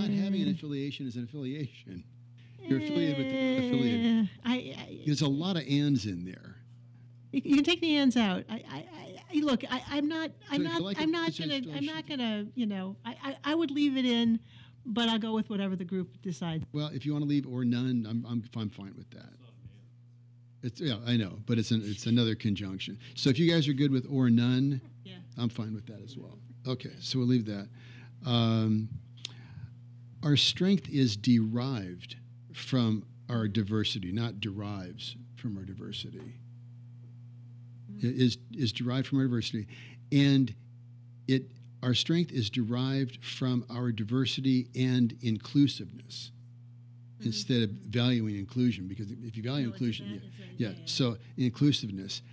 having an affiliation is an affiliation. You're affiliated with the affiliate. There's a lot of ands in there. You can take the ands out. Look. I'm not gonna. You know. I would leave it in, but I'll go with whatever the group decides. Well, if you want to leave or none, I'm fine with that. I know, but it's another conjunction. So if you guys are good with or none, I'm fine with that as well. Okay, so we'll leave that. Our strength is derived from our diversity, not derives from our diversity. It is derived from our diversity, and our strength is derived from our diversity and inclusiveness, instead of valuing inclusion. Because if you value inclusion, so inclusiveness,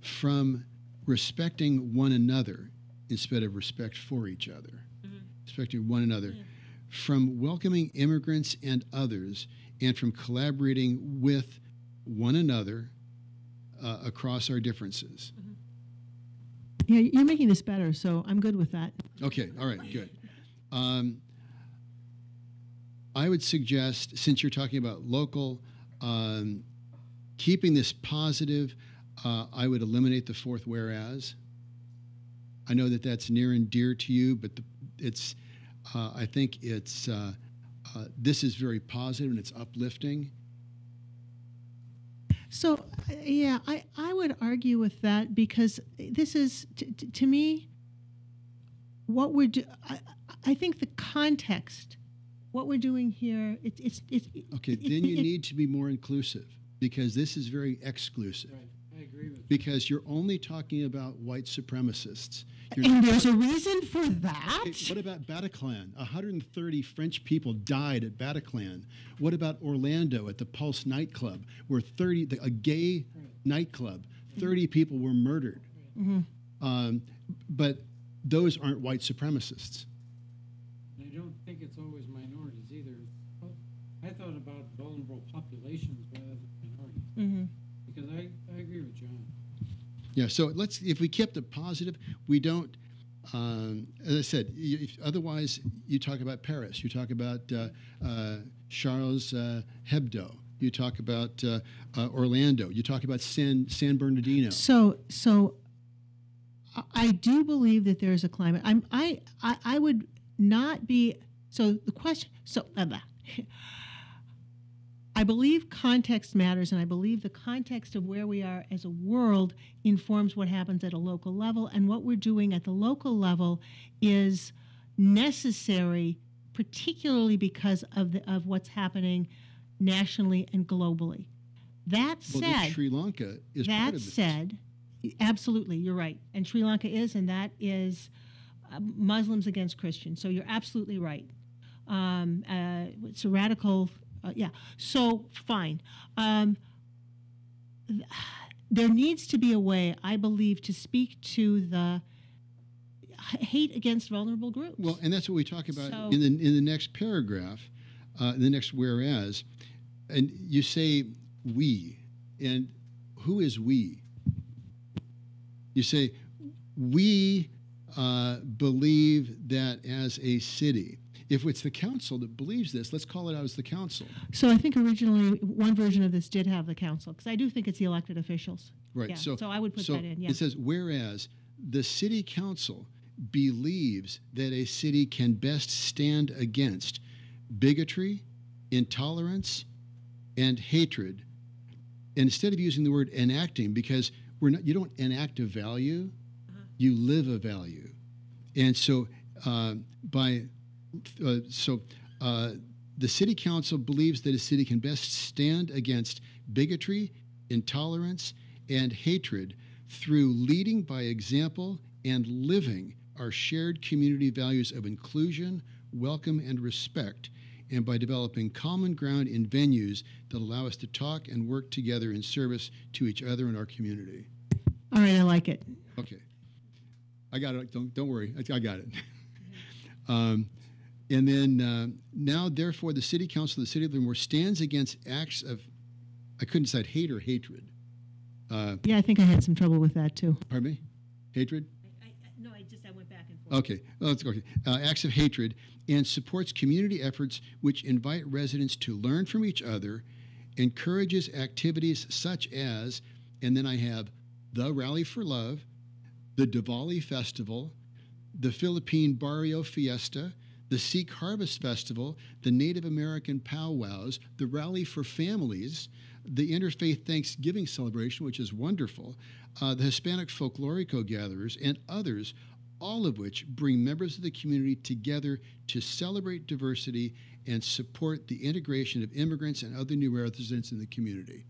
from respecting one another instead of respect for each other, respecting one another, from welcoming immigrants and others, and from collaborating with one another across our differences. Yeah, you're making this better, so I'm good with that. Okay, all right, good. I would suggest, since you're talking about local, keeping this positive, I would eliminate the fourth whereas. I know that that's near and dear to you, but I think this is very positive and it's uplifting. So, yeah, I would argue with that, because this is, to me, what we're doing. I think the context, what we're doing here, it's okay, then you need to be more inclusive, because this is very exclusive. Right. I agree with because you're only talking about white supremacists. And there's a reason for that? Okay, what about Bataclan? 130 French people died at Bataclan. What about Orlando at the Pulse nightclub, where a gay nightclub, 30 people were murdered? But those aren't white supremacists. I don't think it's always minorities either. I thought about vulnerable populations rather than minorities. Because I agree with John. Yeah, so if we kept it positive, we don't, as I said, otherwise you talk about Paris, you talk about Charles Hebdo, you talk about Orlando, you talk about San Bernardino. So I do believe that there is a climate. I would not be, so the question, I believe context matters, and I believe the context of where we are as a world informs what happens at a local level, and what we're doing at the local level is necessary, particularly because of what's happening nationally and globally. That said, Sri Lanka is part of this. That said, absolutely, you're right, and Sri Lanka is, and that is Muslims against Christians. So you're absolutely right. It's a radical. Yeah. So fine. There needs to be a way, I believe, to speak to the hate against vulnerable groups. Well, and that's what we talk about in the next paragraph, the next whereas, and you say we, and who is we? You say we believe that as a city. If it's the council that believes this, let's call it out as the council. So I think originally one version of this did have the council, because I do think it's the elected officials. Right. Yeah, so I would put that in. Yeah. It says, whereas the city council believes that a city can best stand against bigotry, intolerance, and hatred. And instead of using the word enacting, because you don't enact a value, you live a value. And so the city council believes that a city can best stand against bigotry, intolerance, and hatred through leading by example and living our shared community values of inclusion, welcome, and respect, and by developing common ground in venues that allow us to talk and work together in service to each other and our community. All right, I like it. Okay. I got it. Don't worry. I got it. And then now, therefore, the City Council of the City of Livermore stands against acts of, I couldn't decide, hate or hatred. Yeah, I think I had some trouble with that too. Pardon me? Hatred? I went back and forth. Okay. Let's go. Acts of hatred, and supports community efforts which invite residents to learn from each other, encourages activities such as, and then I have the Rally for Love, the Diwali Festival, the Philippine Barrio Fiesta, the Sikh Harvest Festival, the Native American powwows, the Rally for Families, the Interfaith Thanksgiving Celebration, which is wonderful, the Hispanic Folklorico Gatherers, and others, all of which bring members of the community together to celebrate diversity and support the integration of immigrants and other new residents in the community.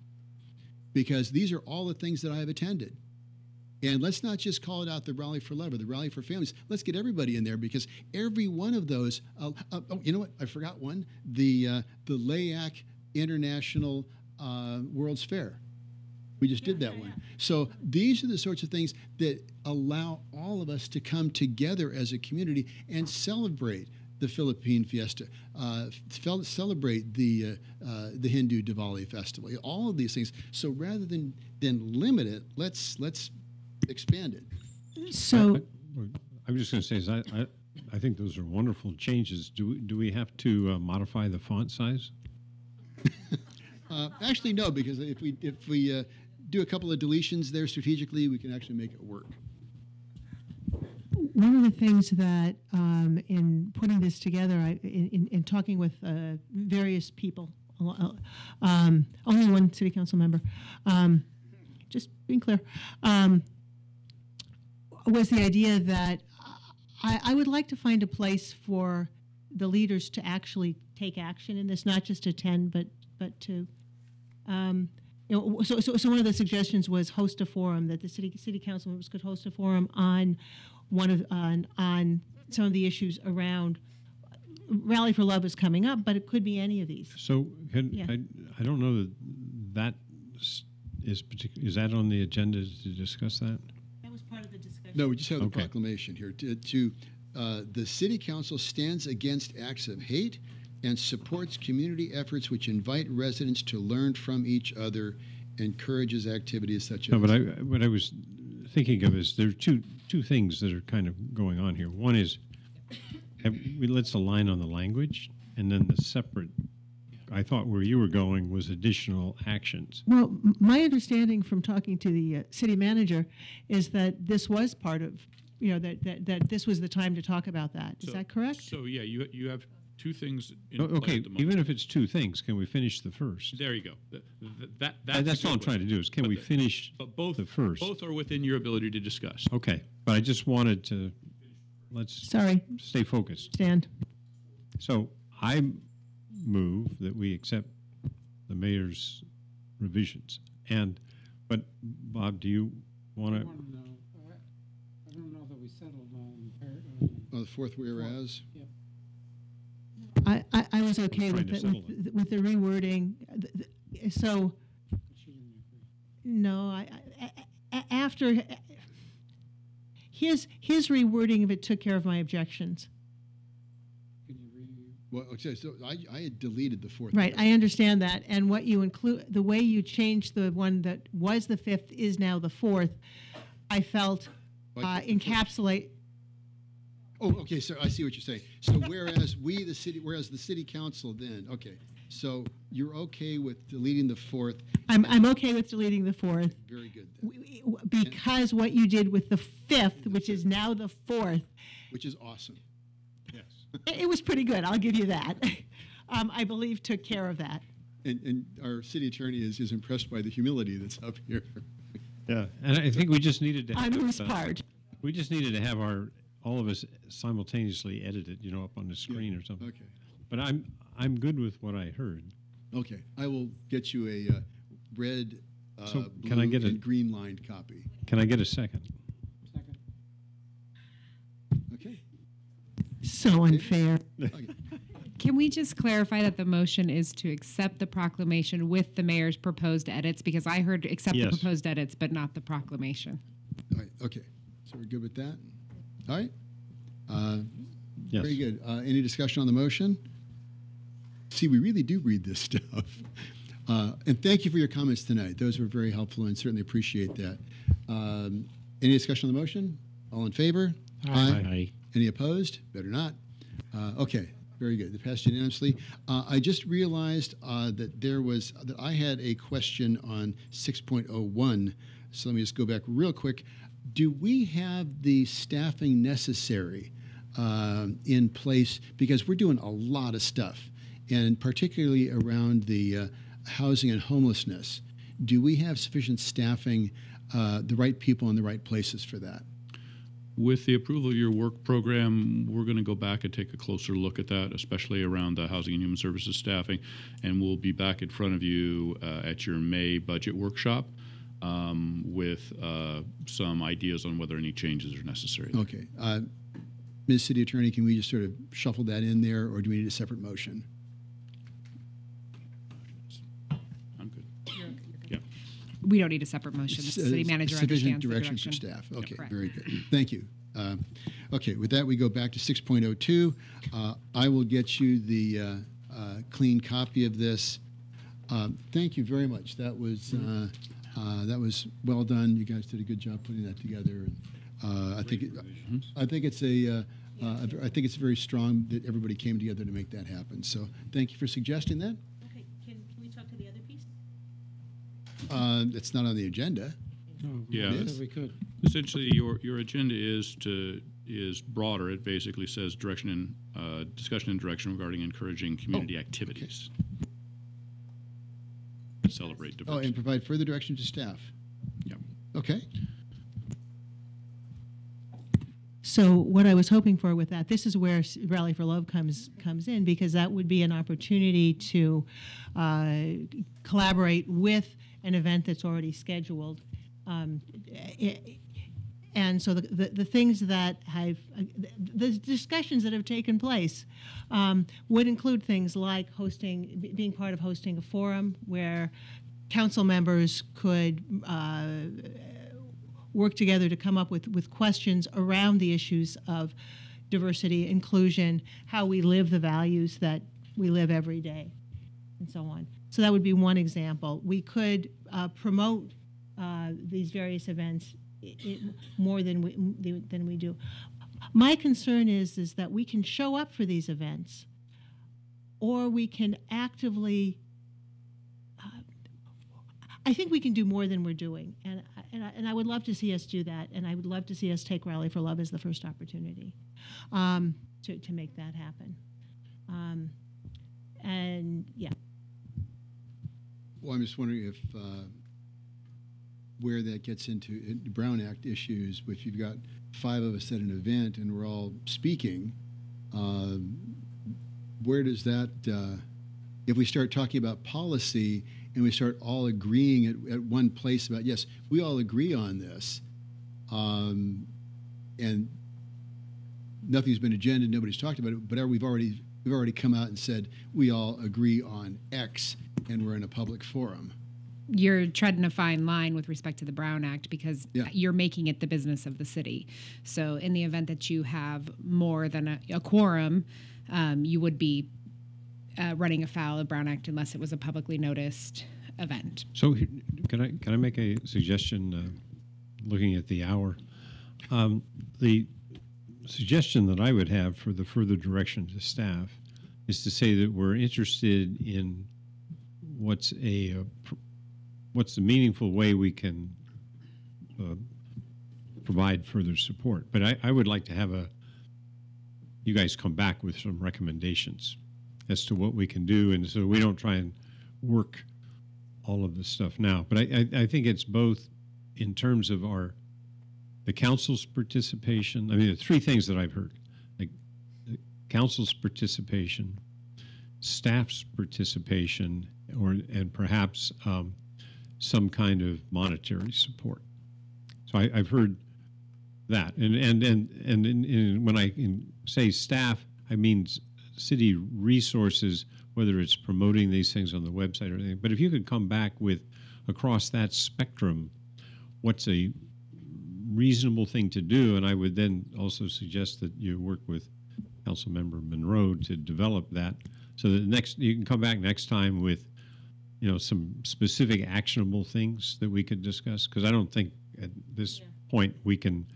Because these are all the things that I have attended. And let's not just call it out the Rally for Love or the Rally for Families. Let's get everybody in there, because every one of those, you know what? I forgot one. The LAAC International World's Fair. We just did that one. So these are the sorts of things that allow all of us to come together as a community and celebrate the Philippine Fiesta, celebrate the Hindu Diwali Festival, all of these things. So rather than limit it, let's expand it. So I'm just going to say is I think those are wonderful changes. Do we have to modify the font size? Actually, no, because if we do a couple of deletions there strategically, we can actually make it work. One of the things that in putting this together, in talking with various people, only one city council member, just being clear, was the idea that I would like to find a place for the leaders to actually take action in this, not just attend, but to, so one of the suggestions was host a forum, that the city council members could host a forum on on some of the issues around. Rally for Love is coming up, but it could be any of these. So I don't know that is that on the agenda to discuss that? That was part of the discussion. No, we just have the proclamation here. The City Council stands against acts of hate and supports community efforts which invite residents to learn from each other, encourages activities such as... No, but what I was thinking of is there are two things that are kind of going on here. One is let's align on the language, and then the separate I thought where you were going was additional actions. Well, my understanding from talking to the city manager is that this was part of, that this was the time to talk about that. Is that correct? So yeah, you have two things in Okay, play at the moment. even if it's two things, can we finish the first? There you go. That's all I'm trying to do is can we finish the first? Both are within your ability to discuss. Okay, but I just wanted to, stay focused. Stand. So I move that we accept the mayor's revisions. But Bob, do you want to? I don't know that we settled on. The fourth whereas. I was okay with the rewording. So, no, after his rewording of it took care of my objections. Well, okay, so I had deleted the fourth. Right, I understand that, and what you include, the way you changed the one that was the fifth is now the fourth, I felt encapsulate. Oh, okay. So I see what you're saying. So whereas the city council then, okay. So you're okay with deleting the fourth. I'm okay with deleting the fourth. Very good. Because what you did with the fifth, which is now the fourth, which is awesome. Yes. It was pretty good. I'll give you that. I believe took care of that. And our city attorney is impressed by the humility that's up here. Yeah, and I think we just needed to. On whose part? We just needed to have all of us simultaneously edit it, up on the screen or something. Okay. But I'm good with what I heard. Okay, I will get you a red, So blue, can I get and green lined copy. Can I get a second? Okay. So unfair. Okay. Can we just clarify that the motion is to accept the proclamation with the mayor's proposed edits? Because I heard accept the proposed edits, but not the proclamation. All right. Okay. So we're good with that. All right. Yes. Very good. Any discussion on the motion? See, we really do read this stuff. And thank you for your comments tonight. Those were very helpful and certainly appreciate that. Any discussion on the motion? All in favor? Aye. Any opposed? Better not. Okay. Very good. It passed unanimously. I just realized that I had a question on 6.01. So let me just go back real quick. Do we have the staffing necessary in place? Because we're doing a lot of stuff, and particularly around the housing and homelessness. Do we have sufficient staffing, the right people in the right places for that? With the approval of your work program, we're going to go back and take a closer look at that, especially around the Housing and Human Services staffing, and we'll be back in front of you at your May budget workshop with some ideas on whether any changes are necessary. Okay. Ms. City Attorney, can we just sort of shuffle that in there, or do we need a separate motion? I'm good. Yeah. We don't need a separate motion. The city manager understands direction the direction. for staff. Okay, Correct. very good. Thank you. Okay, with that, we go back to 6.02. I will get you the clean copy of this. Thank you very much. That was well done. You guys did a good job putting that together. I think it's very strong that everybody came together to make that happen. So thank you for suggesting that. Okay, can we talk to the other piece? It's not on the agenda. No, Yeah, we could. essentially your agenda is broader. It basically says discussion and direction regarding encouraging community activities. Celebrate diversity. And provide further direction to staff. Yeah. Okay. So what I was hoping for with that, this is where Rally for Love comes in, because that would be an opportunity to collaborate with an event that's already scheduled. And so the things that the discussions that have taken place would include things like being part of hosting a forum where council members could work together to come up with questions around the issues of diversity, inclusion, how we live the values that we live every day, and so on. So that would be one example. We could promote these various events more than we do. My concern is that we can show up for these events, or we can actively. I think we can do more than we're doing, and I would love to see us do that, and I would love to see us take Rally for Love as the first opportunity to make that happen. And yeah. Well, I'm just wondering if where that gets into Brown Act issues, which you've got 5 of us at an event and we're all speaking. Where does that, if we start talking about policy and we start all agreeing at one place about, yes, we all agree on this, and nothing's been agendaed, nobody's talked about it, but we've already come out and said we all agree on X, and we're in a public forum. You're treading a fine line with respect to the Brown Act because you're making it the business of the city. So in the event that you have more than a quorum, you would be running afoul of Brown Act unless it was a publicly noticed event. So can I make a suggestion? Looking at the hour, the suggestion that I would have for the further direction to staff is to say that we're interested in what's the meaningful way we can provide further support. But I would like to have you guys come back with some recommendations as to what we can do, and so we don't try and work all of this stuff now. But I think it's both in terms of the council's participation. I mean, the 3 things that I've heard, like the council's participation, staff's participation, and perhaps some kind of monetary support. So I've heard that, and when I say staff, I mean city resources, whether it's promoting these things on the website or anything. But if you could come back with, across that spectrum, what's a reasonable thing to do, and I would then also suggest that you work with Councilmember Monroe to develop that, so that you can come back next time with, some specific actionable things that we could discuss, because I don't think at this point we can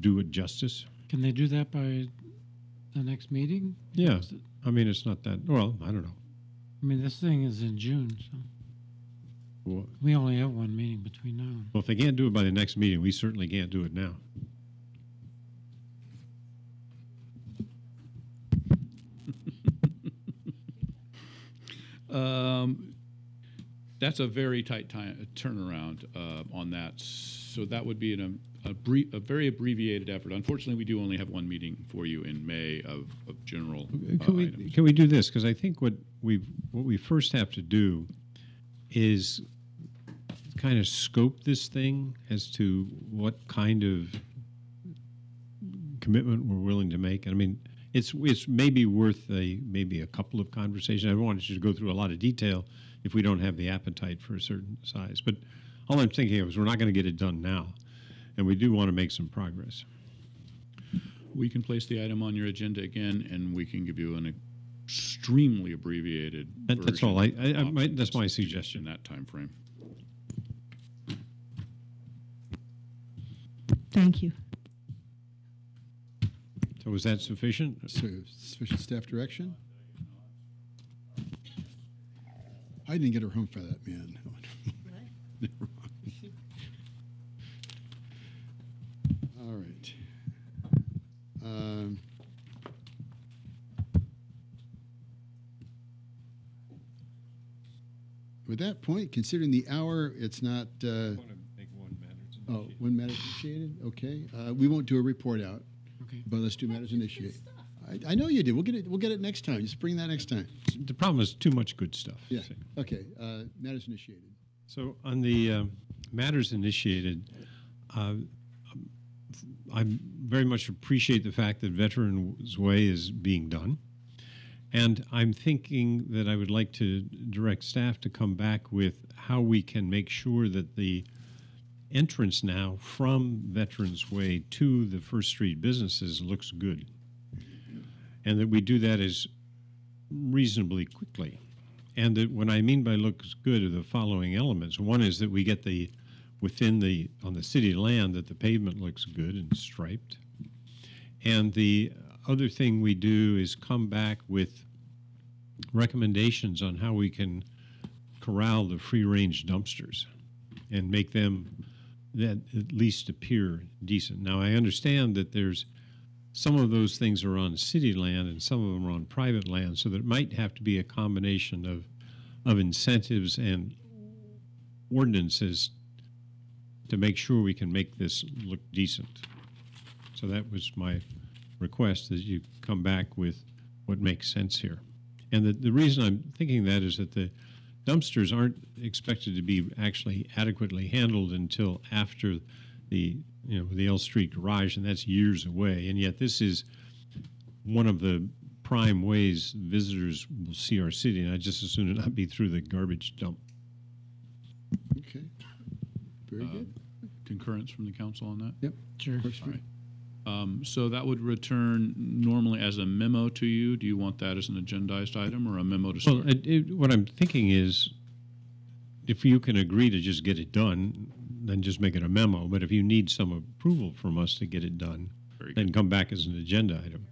do it justice. Can they do that by the next meeting? Yeah. I mean, it's not that, well, I don't know. I mean, this thing is in June, so well, we only have one meeting between now and... Well, if they can't do it by the next meeting, we certainly can't do it now. That's a very tight turnaround on that. So that would be a very abbreviated effort. Unfortunately, we do only have one meeting for you in May of general items. Can we do this? Because I think what we first have to do is kind of scope this thing as to what kind of commitment we're willing to make. I mean, it's maybe worth maybe a couple of conversations. I don't want you to go through a lot of detail if we don't have the appetite for a certain size. But all I'm thinking of is we're not going to get it done now, and we do want to make some progress. We can place the item on your agenda again, and we can give you an extremely abbreviated version. That's all. That's my suggestion. In that time frame. Thank you. So was that sufficient? So sufficient staff direction? I didn't get her home for that, man. Never mind. All right. With that point, considering the hour, it's not. I want to make one matters initiated. One matters initiated. Okay. We won't do a report out. Okay. But let's do matters initiated. I know you did. We'll get it next time. Just bring that next time. The problem is too much good stuff. Yeah. Okay. Matters initiated. So on the matters initiated, I very much appreciate the fact that Veterans Way is being done. And I'm thinking that I would like to direct staff to come back with how we can make sure that the entrance now from Veterans Way to the First Street businesses looks good. And that we do that as reasonably quickly. And that what I mean by looks good are the following elements. One is that we get on the city land, that the pavement looks good and striped. And the other thing we do is come back with recommendations on how we can corral the free-range dumpsters and make them that at least appear decent. Now, I understand that there's some of those things are on city land and some of them are on private land, so there might have to be a combination of incentives and ordinances to make sure we can make this look decent. So that was my request, that you come back with what makes sense here. And the reason I'm thinking that is that the dumpsters aren't expected to be actually adequately handled until after the L Street garage, and that's years away. And yet this is one of the prime ways visitors will see our city, and I just as soon it not be through the garbage dump. Okay. Very good. Concurrence from the council on that? Yep. Sure. All right. So that would return normally as a memo to you. Do you want that as an agendized item or a memo to start? Well, what I'm thinking is, if you can agree to just get it done, then just make it a memo. But if you need some approval from us to get it done, then come back as an agenda item.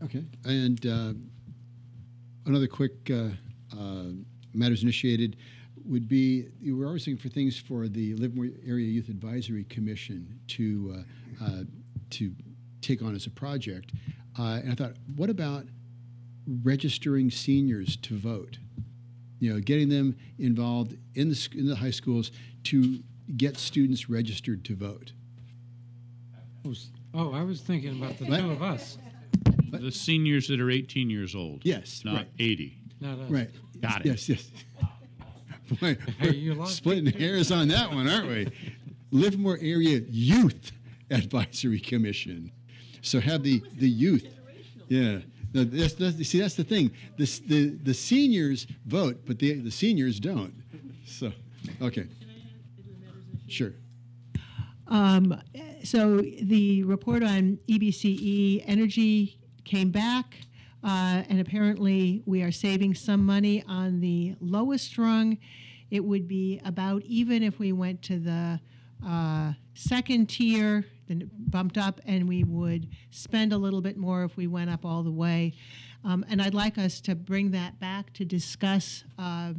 Okay. And another quick matters initiated would be, we're always looking for things for the Livermore Area Youth Advisory Commission to take on as a project. And I thought, what about registering seniors to vote? You know, getting them involved in the high schools to get students registered to vote. Oh, I was thinking about the two of us. The seniors that are 18 years old. Yes, not right. 80. Not us. Right. Got it. Yes, yes. Boy, Hey, we're splitting hairs on that one, aren't we? Livermore Area Youth Advisory Commission. So have the youth. Yeah. No, see, that's the thing. The seniors vote, but the seniors don't. So, okay. Sure. So the report on EBCE energy came back, and apparently we are saving some money on the lowest rung. It would be about even if we went to the second tier, then bumped up, and we would spend a little bit more if we went up all the way. And I'd like us to bring that back to discuss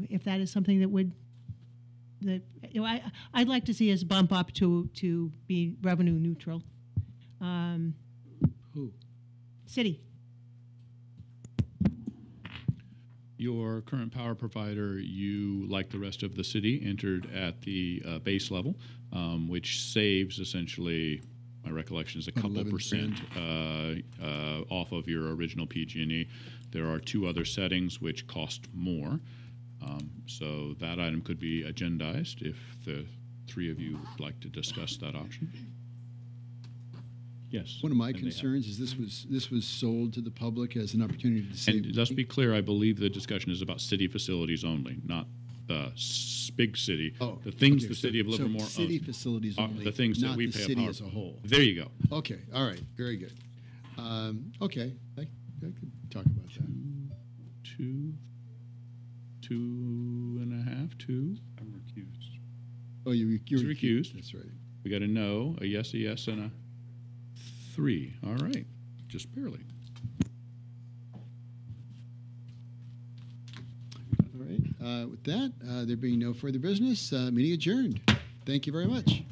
if that is something that would. I'd like to see us bump up to be revenue neutral. Who? City. Your current power provider, you, like the rest of the city, entered at the base level, which saves essentially, my recollection is a couple percent off of your original PG&E. There are two other settings which cost more. So that item could be agendized if the three of you would like to discuss that option. Yes. One of my concerns is this was sold to the public as an opportunity to save. And let's be clear, I believe the discussion is about city facilities only, not the big city. Oh, the things okay, the city of Livermore so city owns facilities are only, the things not that we the pay city a power as a whole. There you go. Okay. All right. Very good. Okay. I could talk about that. Two and a half. I'm recused. Oh, you're recused. That's right. We got a no, a yes, and a 3. All right. Just barely. All right. With that, there being no further business, meeting adjourned. Thank you very much.